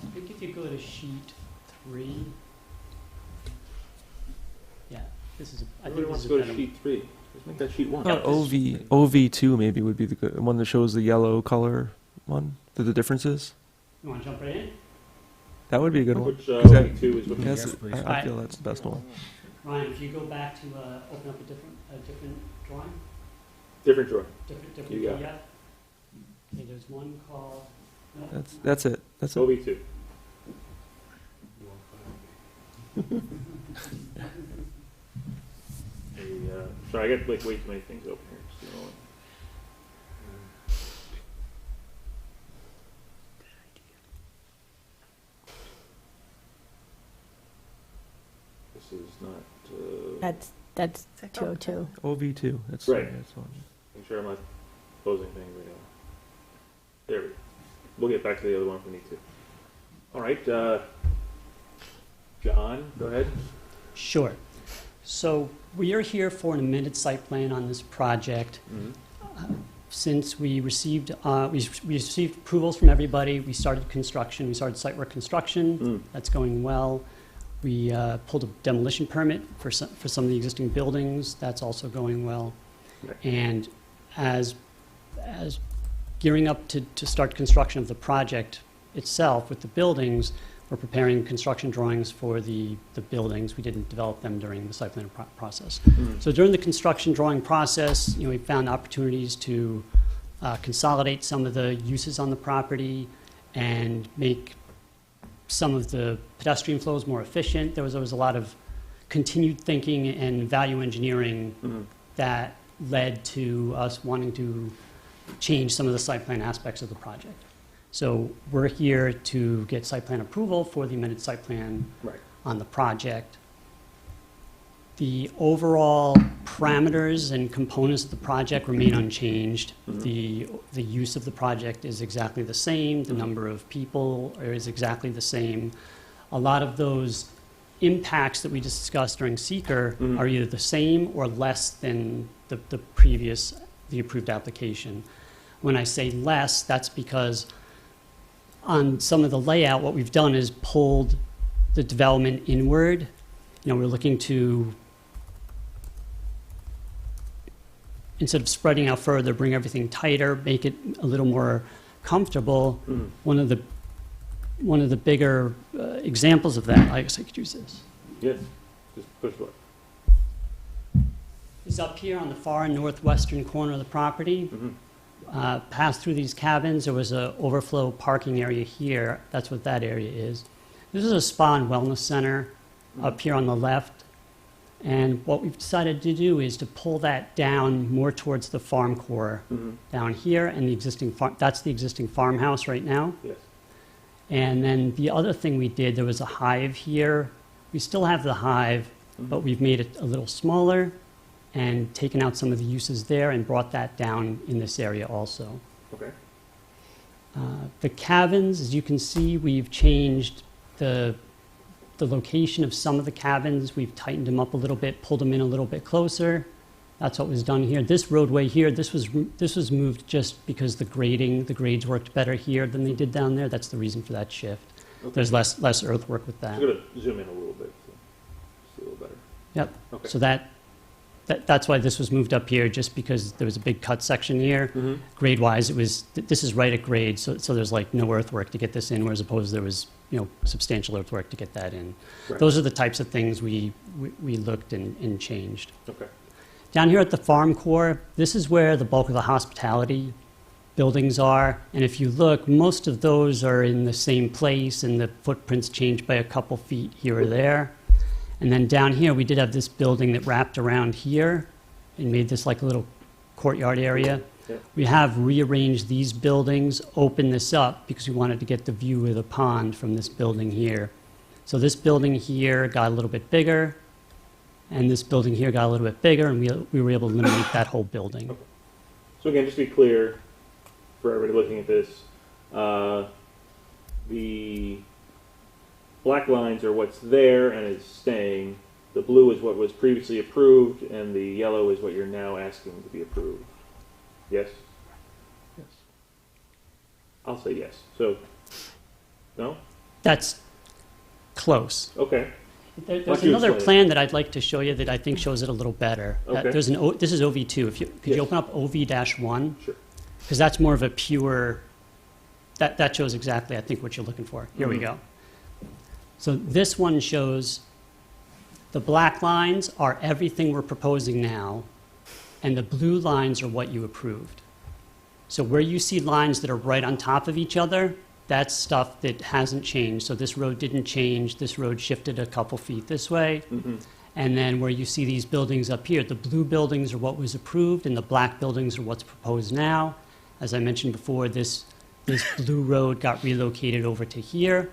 O: I think if you go to sheet 3, yeah, this is. I
B: Everybody
O: think
B: wants
O: this
B: to
O: is
B: go to
O: better.
B: sheet 3. Let's make that sheet 1.
K: OV2 maybe would be the good one that shows the yellow color one, the differences.
O: You want to jump right in?
K: That would be a good one.
B: Which
K: 'Cause that-
B: OV2 is what?
K: Yes,
J: Yes, please.
K: I feel that's the best one.
O: Ryan, if you go back to open up a different drawing,
B: Different drawing.
O: different
B: You got it.
O: yeah. Okay, there's one called. No,
K: That's it. That's it.
B: OV2. Sorry, I got like way too many things open here. Just a moment. This is not.
G: That's 202.
K: OV2. That's
B: Right.
K: That's one.
B: Make sure I'm not closing things right now. There we go. We'll get back to the other one if we need to. All right, John, go ahead.
O: Sure. So we are here for an amended site plan on this project. since we received approvals from everybody, we started construction. We started site work construction. That's going well. We pulled a demolition permit for some of the existing buildings. That's also going well. And as gearing up to start construction of the project itself with the buildings, we're preparing construction drawings for the buildings. We didn't develop them during the site plan process. So during the construction drawing process, we found opportunities to consolidate some of the uses on the property and make some of the pedestrian flows more efficient. There was a lot of continued thinking and value engineering that led to us wanting to change some of the site plan aspects of the project. So we're here to get site plan approval for the amended site plan on the project. The overall parameters and components of the project remain unchanged. The use of the project is exactly the same. The number of people is exactly the same. A lot of those impacts that we discussed during seeker are either the same or less than the approved application. When I say less, that's because on some of the layout, what we've done is pulled the development inward. We're looking to, instead of spreading out further, bring everything tighter, make it a little more comfortable. One of the bigger examples of that, I guess I could use this.
B: Yes, just push button.
O: Is up here on the far northwestern corner of the property. Passed through these cabins, there was an overflow parking area here. That's what that area is. This is a spa and wellness center up here on the left. And what we've decided to do is to pull that down more towards the farm core down here, and the existing that's the existing farmhouse right now.
B: Yes.
O: And then the other thing we did, there was a hive here. We still have the hive, but we've made it a little smaller and taken out some of the uses there and brought that down in this area also.
B: Okay.
O: The cabins, as you can see, we've changed the location of some of the cabins. We've tightened them up a little bit, pulled them in a little bit closer. That's what was done here. This roadway here, this was moved just because the grades worked better here than they did down there. That's the reason for that shift.
B: Okay.
O: There's less earthwork with that.
B: I'm going to zoom in a little bit so see a little better.
O: Yep.
B: Okay.
O: So that's why this was moved up here, just because there was a big cut section here. Grade-wise, this is right at grade, so there's like no earthwork to get this in, whereas opposed there was substantial earthwork to get that in.
B: Right.
O: Those are the types of things we looked and changed.
B: Okay.
O: Down here at the farm core, this is where the bulk of the hospitality buildings are, and if you look, most of those are in the same place, and the footprint's changed by a couple feet here or there. And then down here, we did have this building that wrapped around here and made this like a little courtyard area.
B: Yeah.
O: We have rearranged these buildings, opened this up because we wanted to get the view of the pond from this building here. So this building here got a little bit bigger, and this building here got a little bit bigger, and we were able to eliminate that whole building.
B: Okay. So again, just to be clear, for everybody looking at this, the black lines are what's there and is staying. The blue is what was previously approved, and the yellow is what you're now asking to be approved. Yes?
O: Yes.
B: I'll say yes. So, no?
O: That's close.
B: Okay.
O: There's
B: Why don't you
O: another
B: explain it?
O: plan that I'd like to show you that I think shows it a little better.
B: Okay.
O: This is OV2. Could you open up OV-1?
B: Sure.
O: Because that's more of a pure, that shows exactly, I think, what you're looking for. Here we go. So this one shows the black lines are everything we're proposing now, and the blue lines are what you approved. So where you see lines that are right on top of each other, that's stuff that hasn't changed. So this road didn't change. This road shifted a couple feet this way. And then where you see these buildings up here, the blue buildings are what was approved, and the black buildings are what's proposed now. As I mentioned before, this blue road got relocated over to here.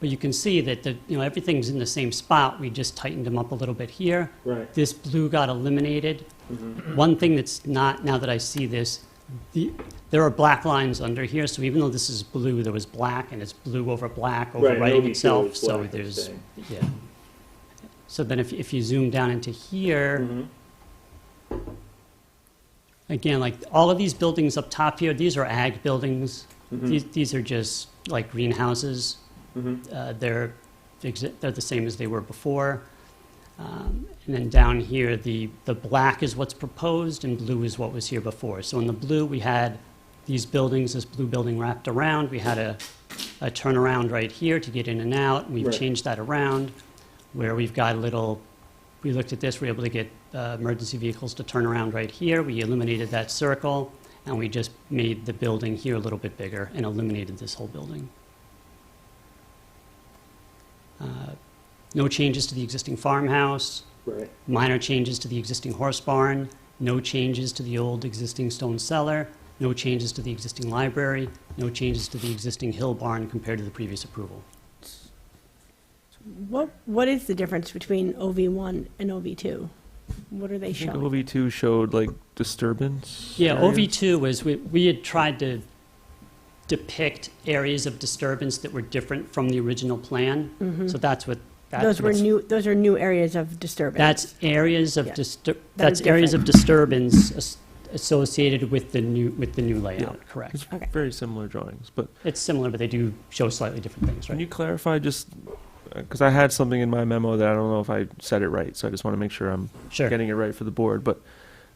O: But you can see that everything's in the same spot. We just tightened them up a little bit here.
B: Right.
O: This blue got eliminated. One thing that's not, now that I see this, there are black lines under here. So even though this is blue, there was black, and it's blue over black overwriting itself. So there's, yeah. So then if you zoom down into here, Again, like all of these buildings up top here, these are ag buildings.
B: Mhm.
O: These are just like greenhouses.
B: Mhm.
O: They're the same as they were before. And then down here, the black is what's proposed and blue is what was here before. So in the blue, we had these buildings, this blue building wrapped around. We had a turnaround right here to get in and out. And we've
B: Right.
O: changed that around where we've got a little, we looked at this, we were able to get emergency vehicles to turn around right here. We eliminated that circle and we just made the building here a little bit bigger and eliminated this whole building. No changes to the existing farmhouse.
B: Right.
O: Minor changes to the existing horse barn. No changes to the old existing stone cellar. No changes to the existing library. No changes to the existing hill barn compared to the previous approval.
G: What is the difference between OV1 and OV2? What are they
K: I think
G: showing?
K: OV2 showed like disturbance.
O: Yeah,
K: areas.
O: OV2 was, we had tried to depict areas of disturbance that were different from the original plan.
G: Mhm.
O: So that's what,
G: Those are new areas of disturbance.
O: that's areas of
G: Yeah.
O: distur,
G: That are
O: that's areas of
G: different.
O: disturbance associated with the new layout, correct.
K: It's
G: Okay.
K: very similar drawings, but
O: It's similar, but they do show slightly different things,
K: can
O: right?
K: you clarify just, because I had something in my memo that I don't know if I said it right, so I just want to make sure I'm
O: Sure.
K: getting it right for the board, but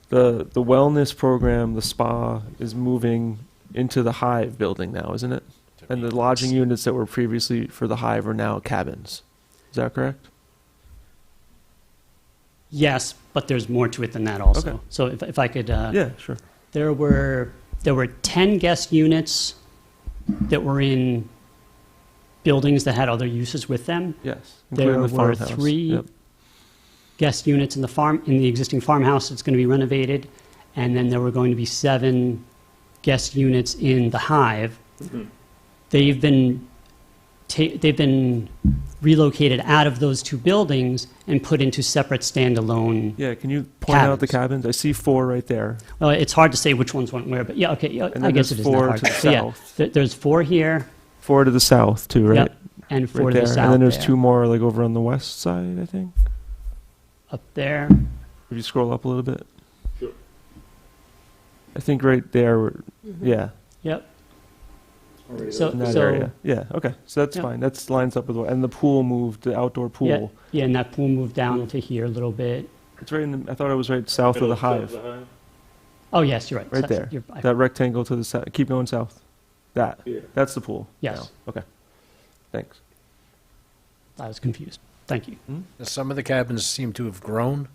K: the wellness program, the spa, is moving into the Hive building now, isn't it? And the lodging units that were previously for the Hive are now cabins. Is that correct?
O: Yes, but there's more to it than that also.
K: Okay.
O: So if I could,
K: Yeah, sure.
O: there were 10 guest units that were in buildings that had other uses with them.
K: Yes.
O: There
K: Including the
O: were
K: farmhouse.
O: 3
K: Yep.
O: guest units in the existing farmhouse that's going to be renovated, and then there were going to be 7 guest units in the Hive.
B: Mhm.
O: They've been relocated out of those 2 buildings and put into separate standalone.
K: Yeah, can you point out the
O: Cabins.
K: cabins? I see 4 right there.
O: Well, it's hard to say which ones went where, but yeah, okay, yeah,
K: And
O: I
K: then
O: guess
K: there's
O: it isn't that
K: 4
O: hard.
K: to the
O: So, yeah,
K: south.
O: there's 4 here.
K: 4 to the south too, right?
O: Yep, and 4
K: Right
O: to the
K: there.
O: south
K: And then there's
O: there.
K: 2 more like over on the west side, I think.
O: Up there.
K: If you scroll up a little bit.
B: Sure.
K: I think right there, yeah,
O: Yep.
B: Already
O: So-
K: in that
O: so-
K: area. Yeah, okay, so that's
O: Yep.
K: fine. That lines up with what, and the pool moved, the outdoor pool.
O: Yeah, yeah, and that pool moved down to here a little bit.
K: It's right in the, I thought it was right south of
B: Middle
K: the Hive.
B: south of the Hive?
O: Oh, yes, you're right.
K: Right
O: So-
K: there.
O: I-
K: That rectangle to the south. Keep going south. That.
B: Yeah.
K: That's the pool.
O: Yes.
K: now. Okay. Thanks.
O: I was confused. Thank you.
J: Some of the cabins seem to have grown.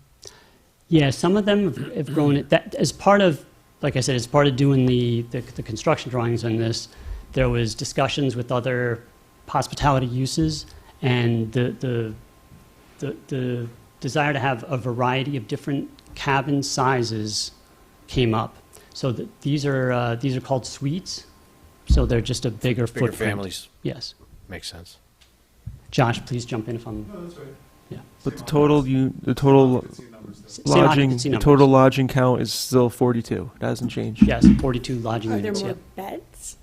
O: Yeah, some of them have grown. That as part of, like I said, as part of doing the construction drawings on this, there was discussions with other hospitality uses, and the desire to have a variety of different cabin sizes came up. So these are called suites. So they're just a bigger
J: Bigger
O: footprint.
J: families.
O: Yes.
J: Makes sense.
O: Josh, please jump in if I'm.
I: No, that's right.
O: Yeah.
K: But the total
O: Same
K: lodging,
O: occupancy
K: the
O: numbers.
K: total lodging count is still 42. It hasn't changed.
O: Yes, 42 lodging
G: Are there
O: units.
G: more
O: Yep.
G: beds?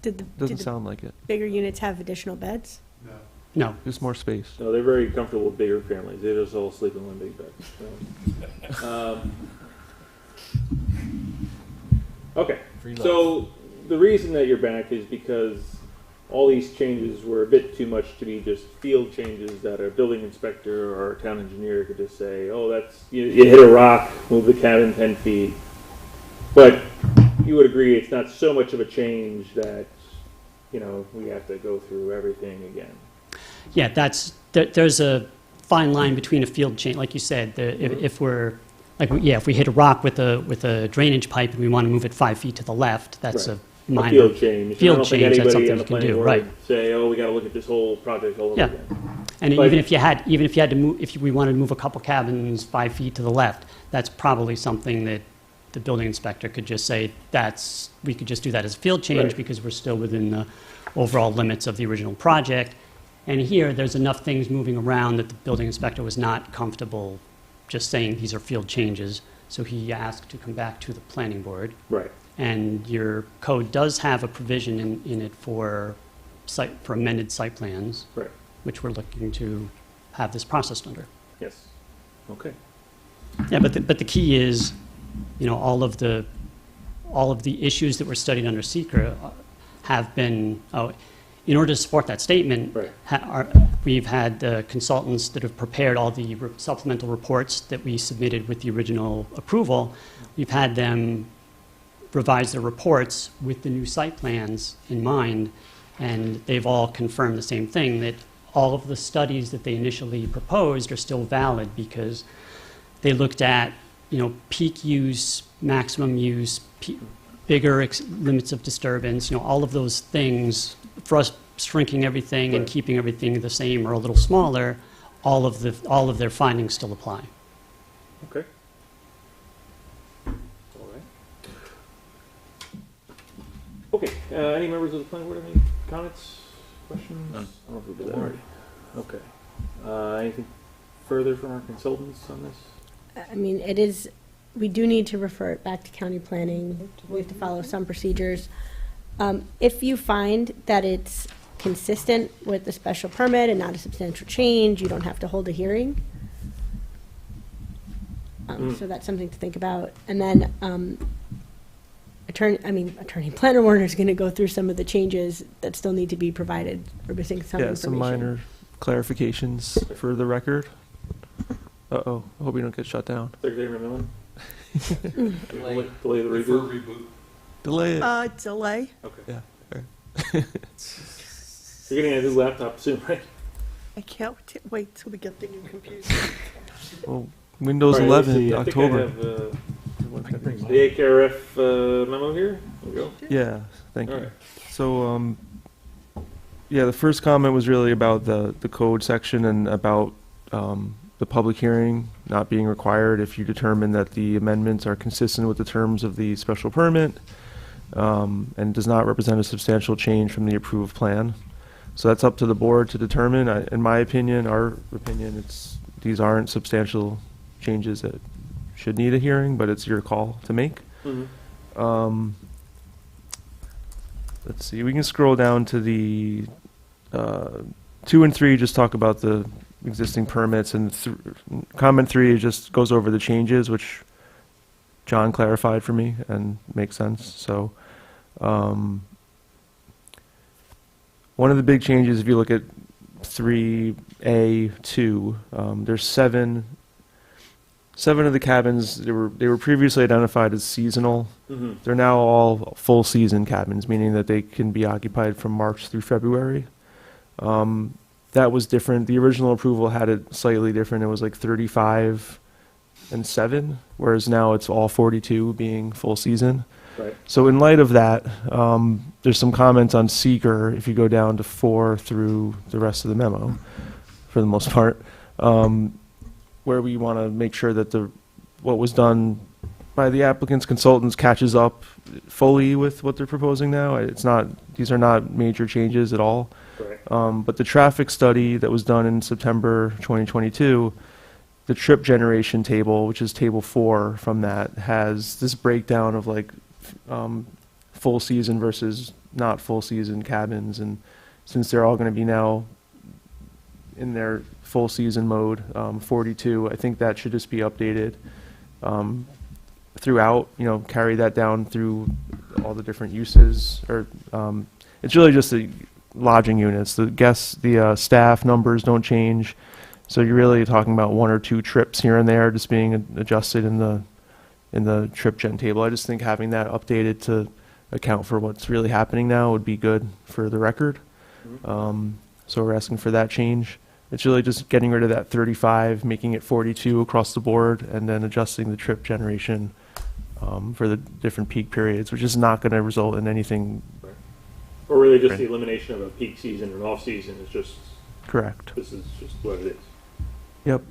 G: Did the
K: Doesn't sound like it.
G: bigger units have additional beds?
I: No.
O: No.
K: Just more space.
B: No, they're very comfortable with bigger families. They just all sleep in one big bed. So, okay,
J: Free love.
B: so the reason that you're back is because all these changes were a bit too much to be just field changes that a building inspector or a town engineer could just say, oh, that's, you hit a rock, move the cabin 10 feet. But you would agree it's not so much of a change that, we have to go through everything again.
O: Yeah, there's a fine line between a field change, like you said. If we hit a rock with a drainage pipe and we want to move it 5 feet to the left, that's
B: Right.
O: a minor
B: field change.
O: Field
B: I don't think
O: change, that's
B: anybody
O: something
B: on the
O: you can
B: planning
O: do,
B: board
O: right?
B: would say, oh, we got to look at this whole project all over
O: Yeah.
B: again.
O: And
B: But-
O: even if you had to move, if we wanted to move a couple cabins 5 feet to the left, that's probably something that the building inspector could just say, we could just do that as a field change
B: Right.
O: because we're still within the overall limits of the original project. And here, there's enough things moving around that the building inspector was not comfortable just saying these are field changes. So he asked to come back to the planning board.
B: Right.
O: And your code does have a provision in it for amended site plans,
B: Right.
O: which we're looking to have this processed under.
B: Yes. Okay.
O: Yeah, but the key is, all of the all of the issues that were studied under seeker have been, in order to support that statement, we've had the consultants that have prepared all the supplemental reports that we submitted with the original approval. We've had them revise their reports with the new site plans in mind, and they've all confirmed the same thing, that all of the studies that they initially proposed are still valid because they looked at, peak use, maximum use, bigger limits of disturbance, all of those things. For us, shrinking everything and keeping everything the same or a little smaller, all of their findings still apply.
B: Okay. All right. Okay. Any members of the planning board have any comments, questions?
H: None.
B: Okay. Anything further from our consultants on this?
G: I mean, we do need to refer it back to county planning. We have to follow some procedures. If you find that it's consistent with the special permit and not a substantial change, you don't have to hold a hearing. So that's something to think about. And then attorney planner Warner is going to go through some of the changes that still need to be provided. We're missing some information.
K: Some minor clarifications for the record. Uh-oh, I hope we don't get shut down.
B: Secretary McMillan? Delay the reboot?
K: Delay it.
L: Delay.
B: Okay.
K: Yeah.
B: You're getting a new laptop soon, right?
L: I can't wait till we get the new computer.
K: Well, Windows 11, October.
B: I think the AKRF memo here. There we go.
K: Yeah, thank you.
B: All right.
K: So, the first comment was really about the code section and about the public hearing not being required if you determine that the amendments are consistent with the terms of the special permit and does not represent a substantial change from the approved plan. So that's up to the board to determine. In my opinion, our opinion, these aren't substantial changes that should need a hearing, but it's your call to make.
B: Mm-hmm.
K: Let's see, we can scroll down to the 2 and 3, just talk about the existing permits, and comment 3 just goes over the changes, which John clarified for me and makes sense. So one of the big changes, if you look at 3A2, there's seven of the cabins. They were previously identified as seasonal.
B: Mm-hmm.
K: They're now all full season cabins, meaning that they can be occupied from March through February. That was different. The original approval had it slightly different. It was like 35 and 7, whereas now it's all 42 being full season.
B: Right.
K: So in light of that, there's some comments on seeker, if you go down to 4 through the rest of the memo, for the most part, where we want to make sure that what was done by the applicant's consultants catches up fully with what they're proposing now. These are not major changes at all.
B: Right.
K: But the traffic study that was done in September 2022, the trip generation table, which is table 4 from that, has this breakdown of full season versus not full season cabins. And since they're all going to be now in their full season mode, 42, I think that should just be updated throughout, carry that down through all the different uses. Or it's really just the lodging units. The staff numbers don't change. So you're really talking about 1 or 2 trips here and there just being adjusted in the trip gen table. I just think having that updated to account for what's really happening now would be good for the record.
B: Mm-hmm.
K: So we're asking for that change. It's really just getting rid of that 35, making it 42 across the board, and then adjusting the trip generation for the different peak periods, which is not going to result in anything.
B: Right. Or really just the elimination of a peak season and off season is just
K: Correct.
B: This is just what it is.
K: Yep.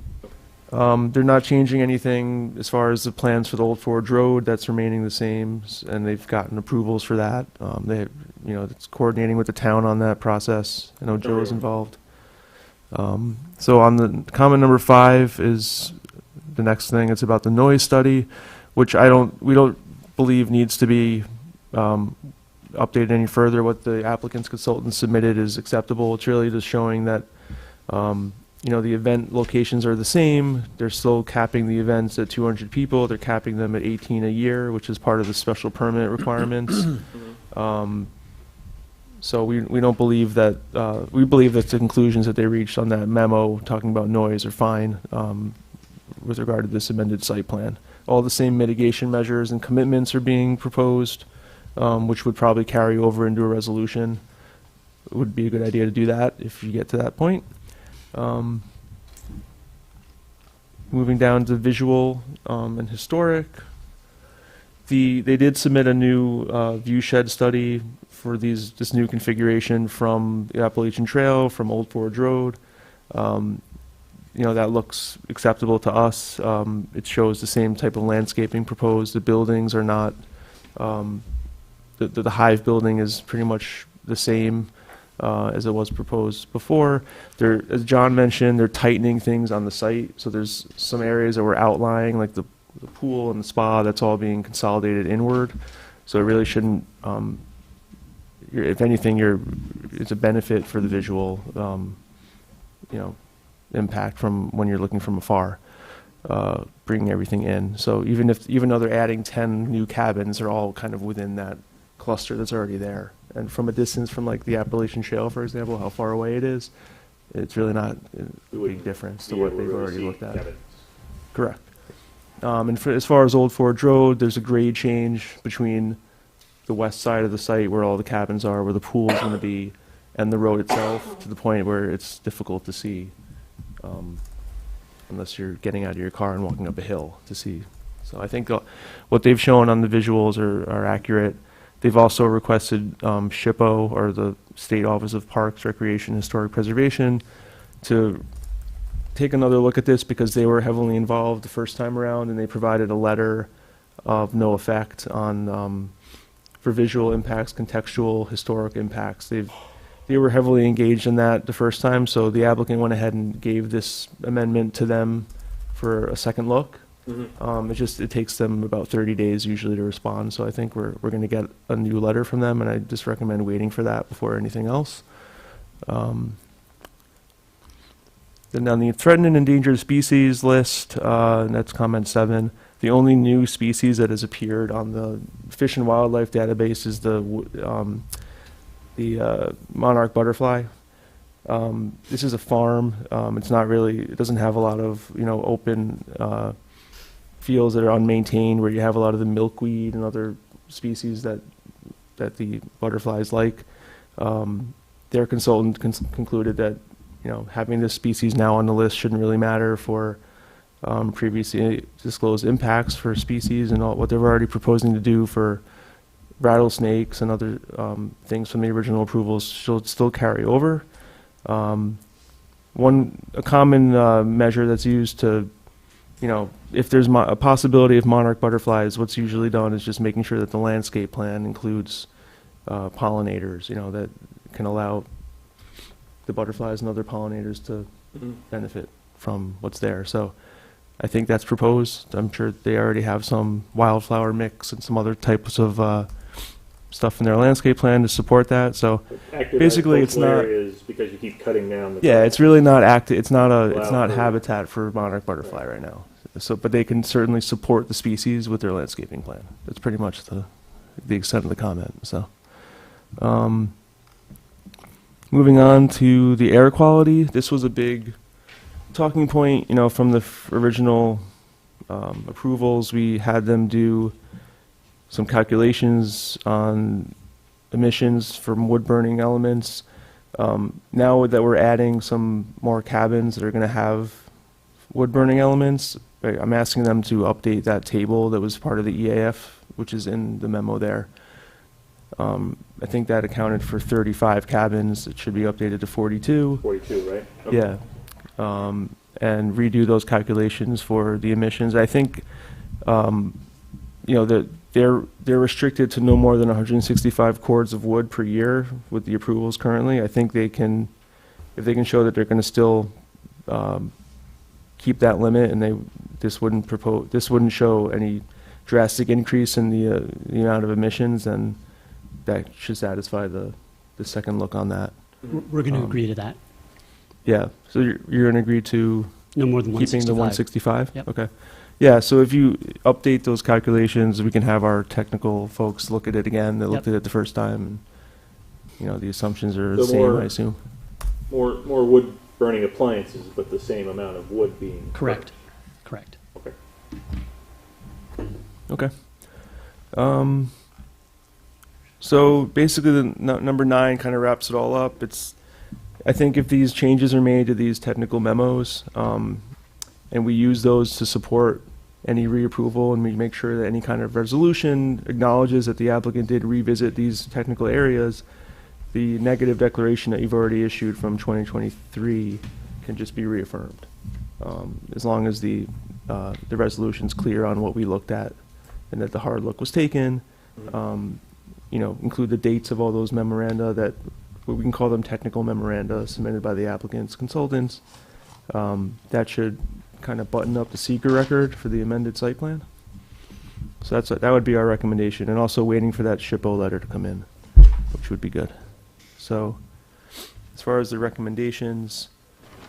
K: They're not changing anything as far as the plans for the Old Forge Road. That's remaining the same, and they've gotten approvals for that. It's coordinating with the town on that process. I know Joe is involved. So on the comment number 5 is the next thing. It's about the noise study, which we don't believe needs to be updated any further. What the applicant's consultant submitted is acceptable. It's really just showing that The event locations are the same. They're still capping the events at 200 people. They're capping them at 18 a year, which is part of the special permit requirements. So we don't believe that, we believe that the conclusions that they reached on that memo talking about noise are fine with regard to this amended site plan. All the same mitigation measures and commitments are being proposed, which would probably carry over into a resolution. It would be a good idea to do that if you get to that point. Moving down to visual and historic. They did submit a new view shed study for this new configuration from the Appalachian Trail, from Old Forge Road. That looks acceptable to us. It shows the same type of landscaping proposed. The buildings are not, the Hive building is pretty much the same as it was proposed before. As John mentioned, they're tightening things on the site. So there's some areas that we're outlying, like the pool and the spa, that's all being consolidated inward. So it really shouldn't, if anything, it's a benefit for the visual, impact from when you're looking from afar, bringing everything in. So even though they're adding 10 new cabins, they're all kind of within that cluster that's already there. And from a distance from like the Appalachian Trail, for example, how far away it is, it's really not a big difference to what they've already looked at. Correct. As far as Old Forge Road, there's a grade change between the west side of the site where all the cabins are, where the pool is going to be, and the road itself, to the point where it's difficult to see, unless you're getting out of your car and walking up a hill to see. So I think what they've shown on the visuals are accurate. They've also requested SHPO, or the State Office of Parks, Recreation, and Historic Preservation, to take another look at this because they were heavily involved the first time around, and they provided a letter of no effect on for visual impacts, contextual, historic impacts. They were heavily engaged in that the first time, so the applicant went ahead and gave this amendment to them for a second look. It takes them about 30 days usually to respond, so I think we're going to get a new letter from them, and I just recommend waiting for that before anything else. Then on the threatened and endangered species list, and that's comment 7, the only new species that has appeared on the Fish and Wildlife database is the monarch butterfly. This is a farm. It doesn't have a lot of open fields that are unmaintained, where you have a lot of the milkweed and other species that the butterflies like. Their consultant concluded that having this species now on the list shouldn't really matter for previously disclosed impacts for species, and what they're already proposing to do for rattlesnakes and other things from the original approvals should still carry over. A common measure that's used to, if there's a possibility of monarch butterflies, what's usually done is just making sure that the landscape plan includes pollinators, that can allow the butterflies and other pollinators to benefit from what's there. So I think that's proposed. I'm sure they already have some wildflower mix and some other types of stuff in their landscape plan to support that. So basically, it's not
B: areas because you keep cutting down.
K: It's really not active. It's not habitat for monarch butterfly right now. So, but they can certainly support the species with their landscaping plan. That's pretty much the extent of the comment. So, moving on to the air quality. This was a big talking point. From the original approvals, we had them do some calculations on emissions from wood burning elements. Now that we're adding some more cabins that are going to have wood burning elements, I'm asking them to update that table that was part of the EAF, which is in the memo there. I think that accounted for 35 cabins. It should be updated to 42.
B: 42, right? Okay.
K: Yeah. And redo those calculations for the emissions. I think, that they're restricted to no more than 165 cords of wood per year with the approvals currently. I think if they can show that they're going to still keep that limit, and this wouldn't show any drastic increase in the amount of emissions, then that should satisfy the second look on that.
O: We're going to agree to that.
K: Yeah, so you're going to agree to
O: No more than
K: keeping the
O: 165.
K: 165?
O: Yep.
K: Okay. Yeah, so if you update those calculations, we can have our technical folks look at it again. They looked
O: Yep.
K: at it the first time, and, the assumptions are
B: So
K: the same,
B: more-
K: I assume.
B: More wood burning appliances, but the same amount of wood being.
O: Correct. Correct.
B: Okay.
K: Okay. So basically, the number 9 kind of wraps it all up. I think if these changes are made to these technical memos, and we use those to support any reapproval, and we make sure that any kind of resolution acknowledges that the applicant did revisit these technical areas, the negative declaration that you've already issued from 2023 can just be reaffirmed, as long as the resolution's clear on what we looked at and that the hard look was taken. Include the dates of all those memoranda that we can call them technical memoranda submitted by the applicant's consultants. That should kind of button up the seeker record for the amended site plan. So that would be our recommendation, and also waiting for that SHPO letter to come in, which would be good. So as far as the recommendations,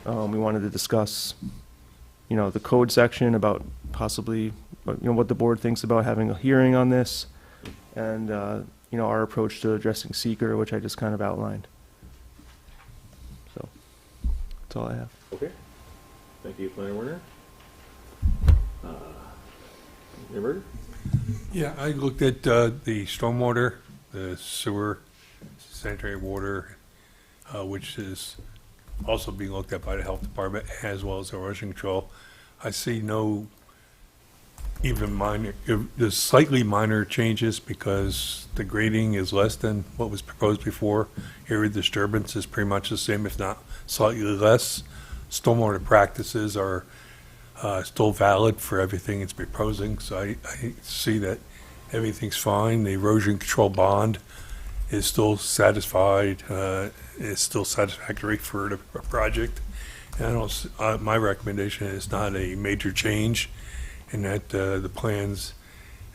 K: we wanted to discuss, the code section about possibly, what the board thinks about having a hearing on this, and, our approach to addressing seeker, which I just kind of outlined. So that's all I have.
B: Okay. Thank you, Planner Werner. Nimmer?
F: Yeah, I looked at the stormwater, the sewer, sanitary water, which is also being looked at by the health department as well as erosion control. I see no even there's slightly minor changes because the grading is less than what was proposed before. Area disturbance is pretty much the same, if not slightly less. Stormwater practices are still valid for everything it's proposing, so I see that everything's fine. The erosion control bond is still satisfied, is still satisfactory for the project. And my recommendation is not a major change, and that the plans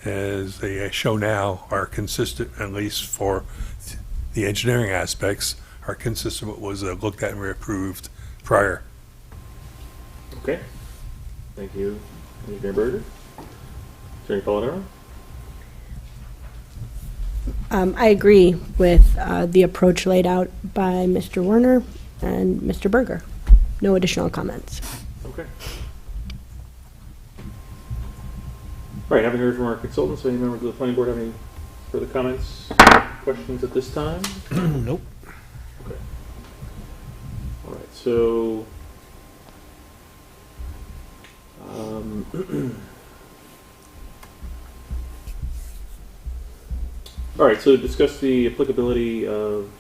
F: as they show now are consistent, at least for the engineering aspects, are consistent with what was looked at and reapproved prior.
B: Okay. Thank you, Engineer Berger. Attorney Polidoro?
G: I agree with the approach laid out by Mr. Werner and Mr. Berger. No additional comments.
B: Okay. All right, having heard from our consultants, any members of the planning board have any further comments, questions at this time?
M: Nope.
B: Okay. All right, so all right, so discuss the applicability of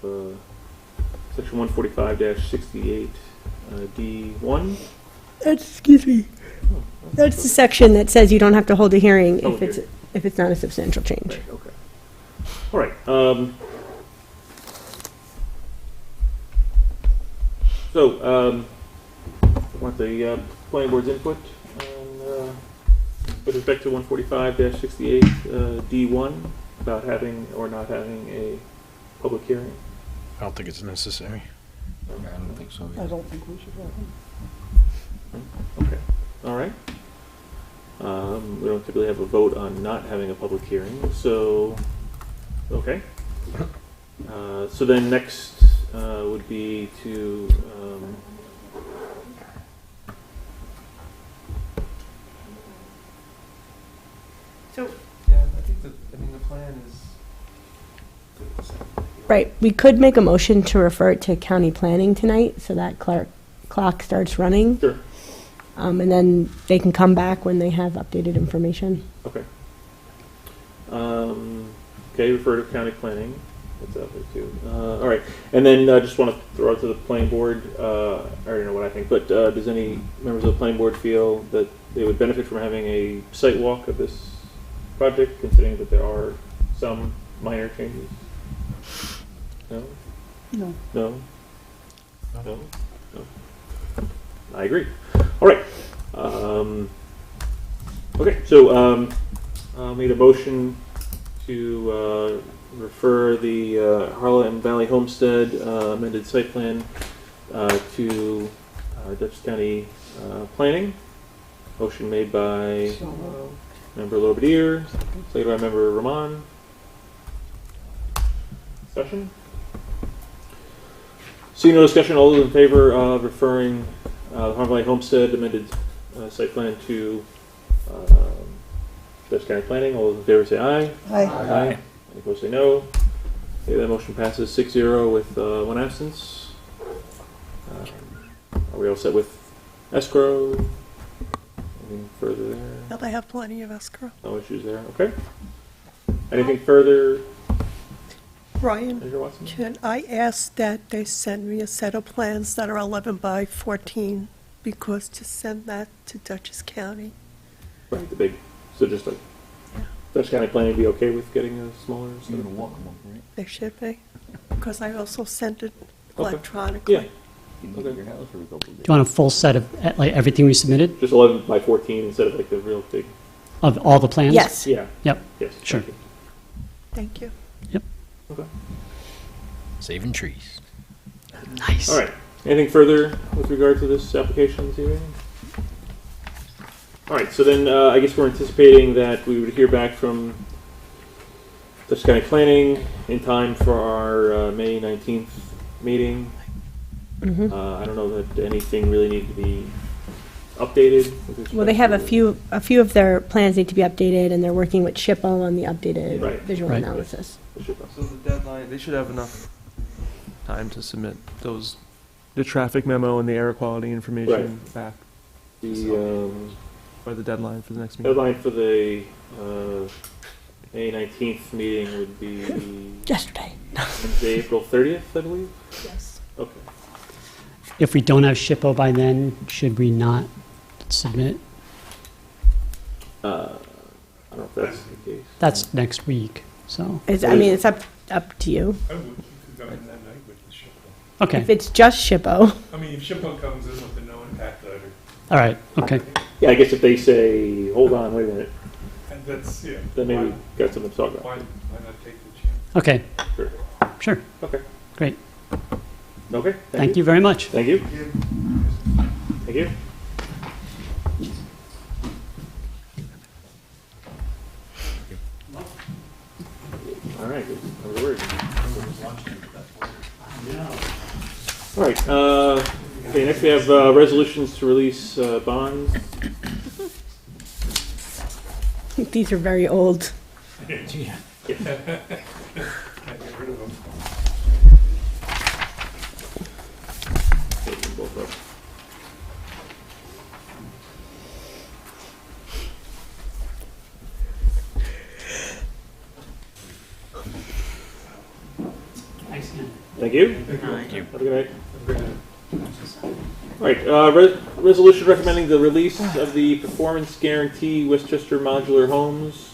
B: section 145-68 D1.
G: Excuse me. That's the section that says you don't have to hold a hearing if it's not a substantial change.
B: Right, okay. All right. So, want the planning board's input on, with respect to 145-68 D1 about having or not having a public hearing.
J: I don't think it's necessary.
H: I don't think so.
C: I don't think we should have them.
B: Okay. All right. We don't typically have a vote on not having a public hearing, so okay. So then next would be to
G: So
D: Yeah, I think the plan is.
G: right, we could make a motion to refer it to county planning tonight, so that clock starts running.
B: Sure.
G: And then they can come back when they have updated information.
B: Okay. Okay, refer to county planning. That's out there too. All right, and then just want to throw out to the planning board. I already know what I think, but does any members of the planning board feel that they would benefit from having a site walk of this project, considering that there are some minor changes? No.
C: No.
B: No. No. No. I agree. All right. Okay, so made a motion to refer the Harlem Valley Homestead amended site plan to Dutchess County Planning. Motion made by Member Lobadier, seconded by Member Rahman. Discussion? Seeing no discussion, all those in favor of referring the Harmon Valley Homestead amended site plan to Dutchess County Planning, all those in favor say aye.
C: Aye.
B: Aye. Any opposed say no. Okay, that motion passes 6-0 with one absence. Are we all set with escrow? Anything further there?
L: Yeah, they have plenty of escrow.
B: No issues there. Okay. Anything further,
L: Ryan,
B: Manager Watson?
L: can I ask that they send me a set of plans that are 11 by 14, because to send that to Dutchess County?
B: Right, the big. So just like Dutchess County Planning be okay with getting a smaller?
H: You're gonna walk them up, right?
L: They should be, because I also sent it
B: Okay.
L: electronically.
B: Yeah.
H: You can leave your house for a couple of days.
O: Do you want a full set of, like, everything we submitted,
B: Just 11 by 14 instead of like the real big.
O: of all the plans?
L: Yes.
B: Yeah.
O: Yep,
B: Yes.
O: Sure.
B: Thank you.
L: Thank you.
B: Okay.
H: Saving trees.
O: Nice.
B: All right. Anything further with regard to this application this evening? All right. So then I guess we're anticipating that we would hear back from Dutchess County Planning in time for our May 19th meeting. I don't know that anything really needs to be updated. with
G: Well, they have
B: respect
G: a few of their plans need to be updated, and they're working with SHPO on the updated
B: Right.
G: visual
O: Right.
G: analysis.
B: to-
D: So the deadline, they should have enough.
K: Time to submit the traffic memo and the air quality information back
B: The
K: by the deadline for the next meeting.
B: deadline for the May 19th meeting would be
G: Yesterday.
B: Wednesday, April 30th, I believe.
G: Yes.
B: Okay.
O: If we don't have SHPO by then, should we not submit?
B: I don't know if that's the case.
O: That's next week, so,
G: I mean, it's up to you.
F: I would go in that night with the SHPO.
O: okay,
G: If it's just SHPO,
F: I mean, if SHPO comes in with a no impact letter,
O: all right, okay.
B: Yeah, I guess if they say, hold on, wait a minute,
F: and that's, yeah.
B: then maybe
F: why-
B: we've got something to talk about.
F: Why not take the chance?
O: Okay,
B: Sure.
O: sure,
B: Okay.
O: great.
B: Okay.
O: Thank you very much.
B: Thank you. Thank you. All right. That was a word. All right. Okay. Next, we have resolutions to release bonds.
G: these are very old.
F: Can't get rid of them.
B: Take them both up.
O: Thanks again.
B: Thank you.
H: Thank you.
B: Have a good night. All right, resolution recommending the release of the performance guarantee Westchester Modular Homes.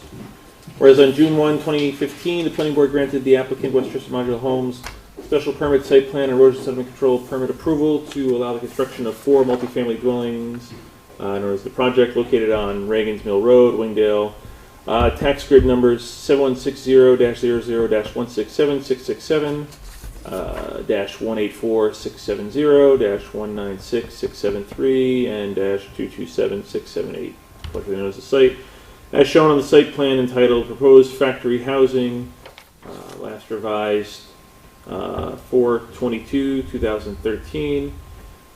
B: Whereas on June 1, 2015, the planning board granted the applicant Westchester Modular Homes special permit site plan and erosion sediment control permit approval to allow the construction of 4 multifamily dwellings known as the project, located on Reagan's Mill Road, Wingdale. Tax grid numbers 7160-00-167667. -184-670-196-673 and -227-678, collectively known as the site. As shown on the site plan entitled Proposed Factory Housing, last revised 4/22/2013,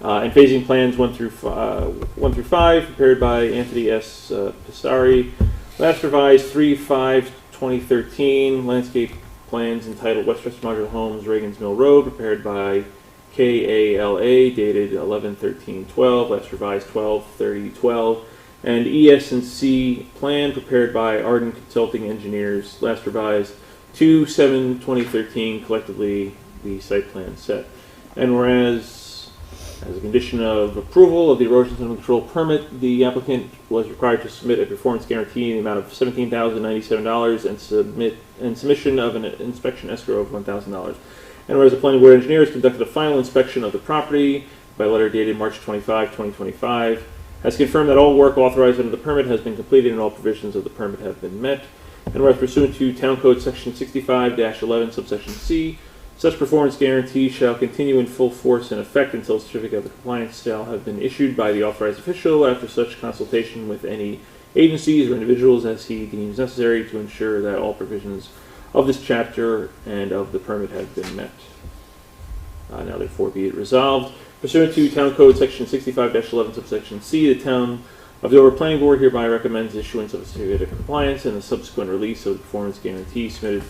B: and phasing plans 1 through 5, prepared by Anthony S. Pisari. Last revised 3/5/2013, landscape plans entitled Westchester Modular Homes, Reagan's Mill Road, prepared by KALA, dated 11/13/12, last revised 12/30/12, and ES&C plan prepared by Arden Consulting Engineers, last revised 2/7/2013, collectively the site plan set. And whereas, as a condition of approval of the erosion sediment control permit, the applicant was required to submit a performance guarantee in the amount of $17,097 and submission of an inspection escrow of $1,000. And whereas the planning board engineers conducted a final inspection of the property by letter dated March 25, 2025, has confirmed that all work authorized under the permit has been completed and all provisions of the permit have been met. And whereas pursuant to Town Code Section 65-11, subsection C, Such performance guarantee shall continue in full force and effect until a certificate of compliance shall have been issued by the authorized official after such consultation with any agencies or individuals as he deems necessary to ensure that all provisions of this chapter and of the permit have been met. Now therefore be it resolved. Pursuant to Town Code Section 65-11 subsection C, the Town of Dover Planning Board hereby recommends issuance of a certificate of compliance and the subsequent release of the performance guarantee submitted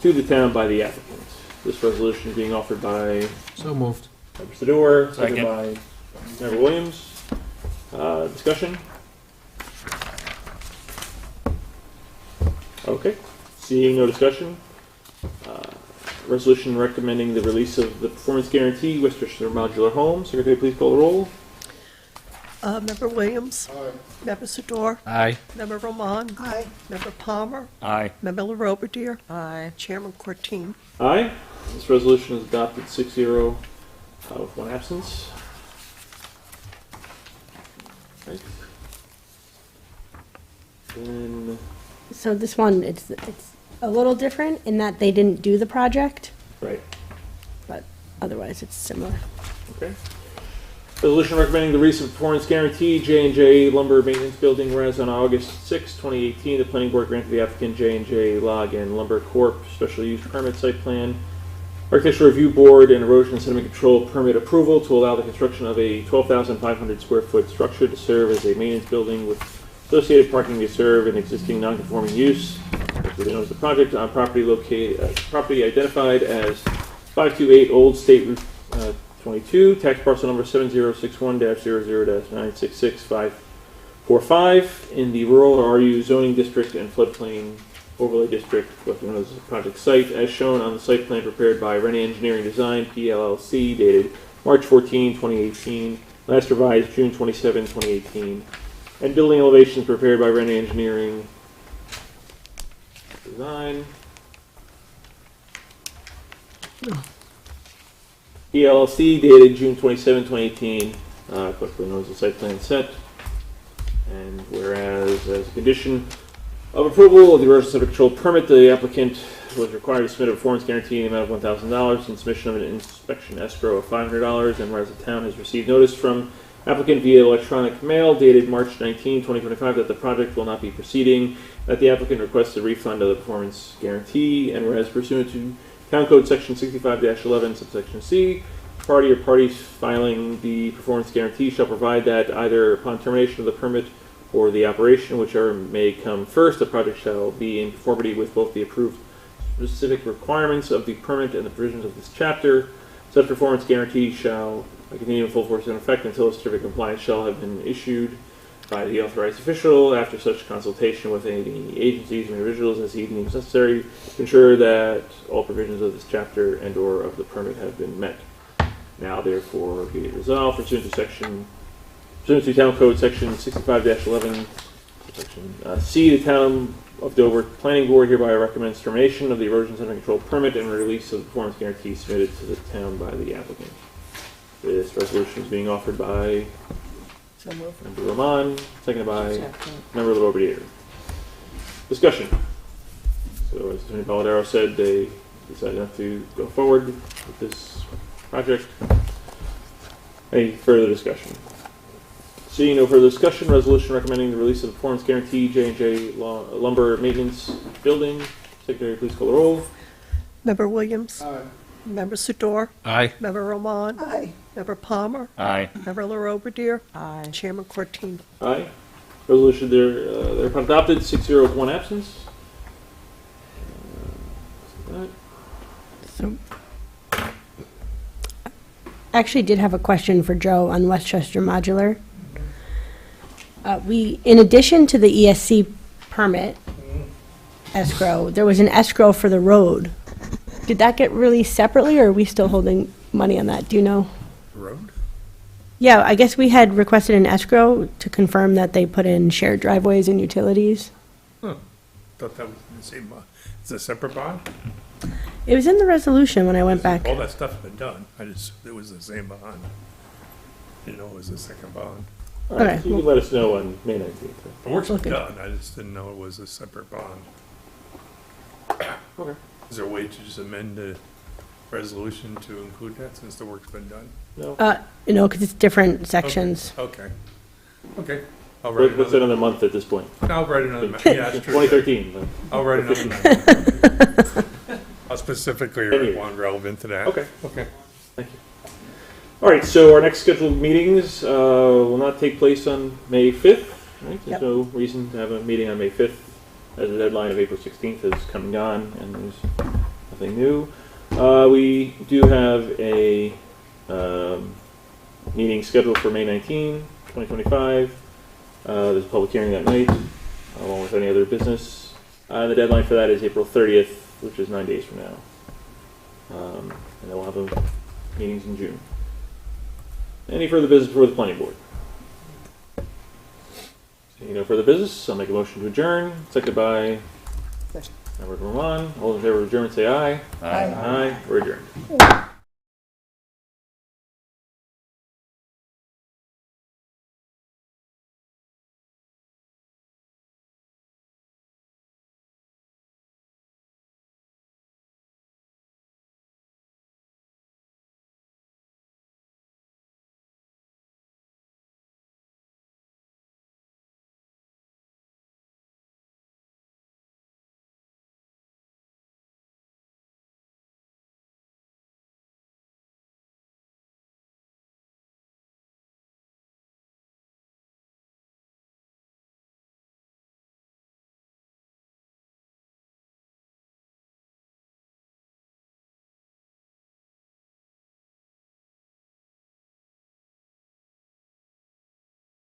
B: to the town by the applicant. This resolution is being offered by
J: So moved.
B: Member Sador, seconded
H: Second.
B: by Member Williams. Discussion? Okay, seeing no discussion. Resolution recommending the release of the performance guarantee, Westchester Modular Home. Secretary, please call the roll.
L: Member Williams. Member Sador.
H: Aye.
L: Member Roman.
C: Aye.
L: Member Palmer.
H: Aye.
L: Member LaRobertier.
A: Aye.
L: Chairman Courtine.
B: Aye. This resolution is adopted 6-0 with one absence. Right. Then,
G: So this one, it's a little different in that they didn't do the project,
B: right,
G: but otherwise it's similar.
B: okay. Resolution recommending the release of performance guarantee, J&J Lumber Maintenance Building, whereas on August 6, 2018, the planning board granted the applicant J&J Log and Lumber Corp. Special use permit site plan, architectural review board, and erosion and sediment control permit approval to allow the construction of a 12,500 square foot structure to serve as a maintenance building with associated parking to serve an existing non-conforming use. As known as the project on property located, property identified as 528 Old State Route 22, tax parcel number 7061-00-966-545 in the rural RU zoning district and floodplain overlay district, what known as the project site, as shown on the site plan prepared by Rennie Engineering Design, PLLC, dated March 14, 2018, last revised June 27, 2018, and building elevations prepared by Rennie Engineering Design. PLLC dated June 27, 2018, collectively known as the site plan set. And whereas, as a condition of approval of the erosion sediment control permit, the applicant was required to submit a performance guarantee in the amount of $1,000 and submission of an inspection escrow of $500. And whereas the town has received notice from applicant via electronic mail dated March 19, 2025, that the project will not be proceeding, that the applicant requests a refund of the performance guarantee, and whereas pursuant to Town Code Section 65-11, subsection C, party or parties filing the performance guarantee shall provide that either upon termination of the permit or the operation, whichever may come first, the project shall be in conformity with both the approved specific requirements of the permit and the provisions of this chapter. Such performance guarantee shall continue in full force and effect until a certificate of compliance shall have been issued by the authorized official after such consultation with any agencies or individuals as he deems necessary to ensure that all provisions of this chapter and or of the permit have been met. Now therefore be it resolved pursuant to Town Code Section 65-11 section C, the Town of Dover Planning Board hereby recommends termination of the erosion sediment control permit and release of the performance guarantee submitted to the town by the applicant. This resolution is being offered by Member Roman, seconded by Member Loberdier. Discussion. So as Attorney Paladaro said, they decided not to go forward with this project. Any further discussion? Seeing no further discussion, resolution recommending the release of the performance guarantee, J&J Lumber Maintenance Building. Secretary, please call the roll.
L: Member Williams. Aye. Member Sador.
H: Aye.
L: Member Roman.
C: Aye.
L: Member Palmer.
H: Aye.
L: Member LaRobertier.
A: Aye.
L: Chairman Courtine.
B: Aye. Resolution thereupon adopted, 6-0 with one absence.
G: So, I actually did have a question for Joe on Westchester Modular. In addition to the ESC permit escrow, there was an escrow for the road. Did that get released separately, or are we still holding money on that? Do you know?
F: Road?
G: Yeah, I guess we had requested an escrow to confirm that they put in shared driveways and utilities.
F: Huh. Thought that was the same, it's a separate bond?
G: It was in the resolution when I went back.
F: All that stuff's been done, it was the same bond. Didn't know it was the second bond.
B: All right,
G: Okay,
B: so you can let us know on May 19th.
F: The work's been
G: Okay.
F: done, I just didn't know it was a separate bond.
B: Okay.
F: Is there a way to just amend the resolution to include that since the work's been done?
B: No.
G: Because it's different sections.
F: Okay. Okay. I'll write
B: What's another month at this point?
F: I'll write another, yeah, that's true.
B: 2013. but-
F: I'll write another amendment. I'll specifically write
B: Anyway.
F: one relevant to that.
B: Okay.
F: Okay.
B: Thank you. All right, so our next scheduled meetings will not take place on May 5th. Right? There's
G: Yep.
B: no reason to have a meeting on May 5th, as the deadline of April 16th has come and gone, and there's nothing new. We do have a meeting scheduled for May 19, 2025. There's a public hearing that night, along with any other business. The deadline for that is April 30th, which is 9 days from now. And then we'll have the meetings in June. Any further business before the planning board? Seeing no further business, I'll make a motion to adjourn. Seconded by Member Vermon. All in favor of adjournment, say aye.
C: Aye.
B: Aye. We're adjourned.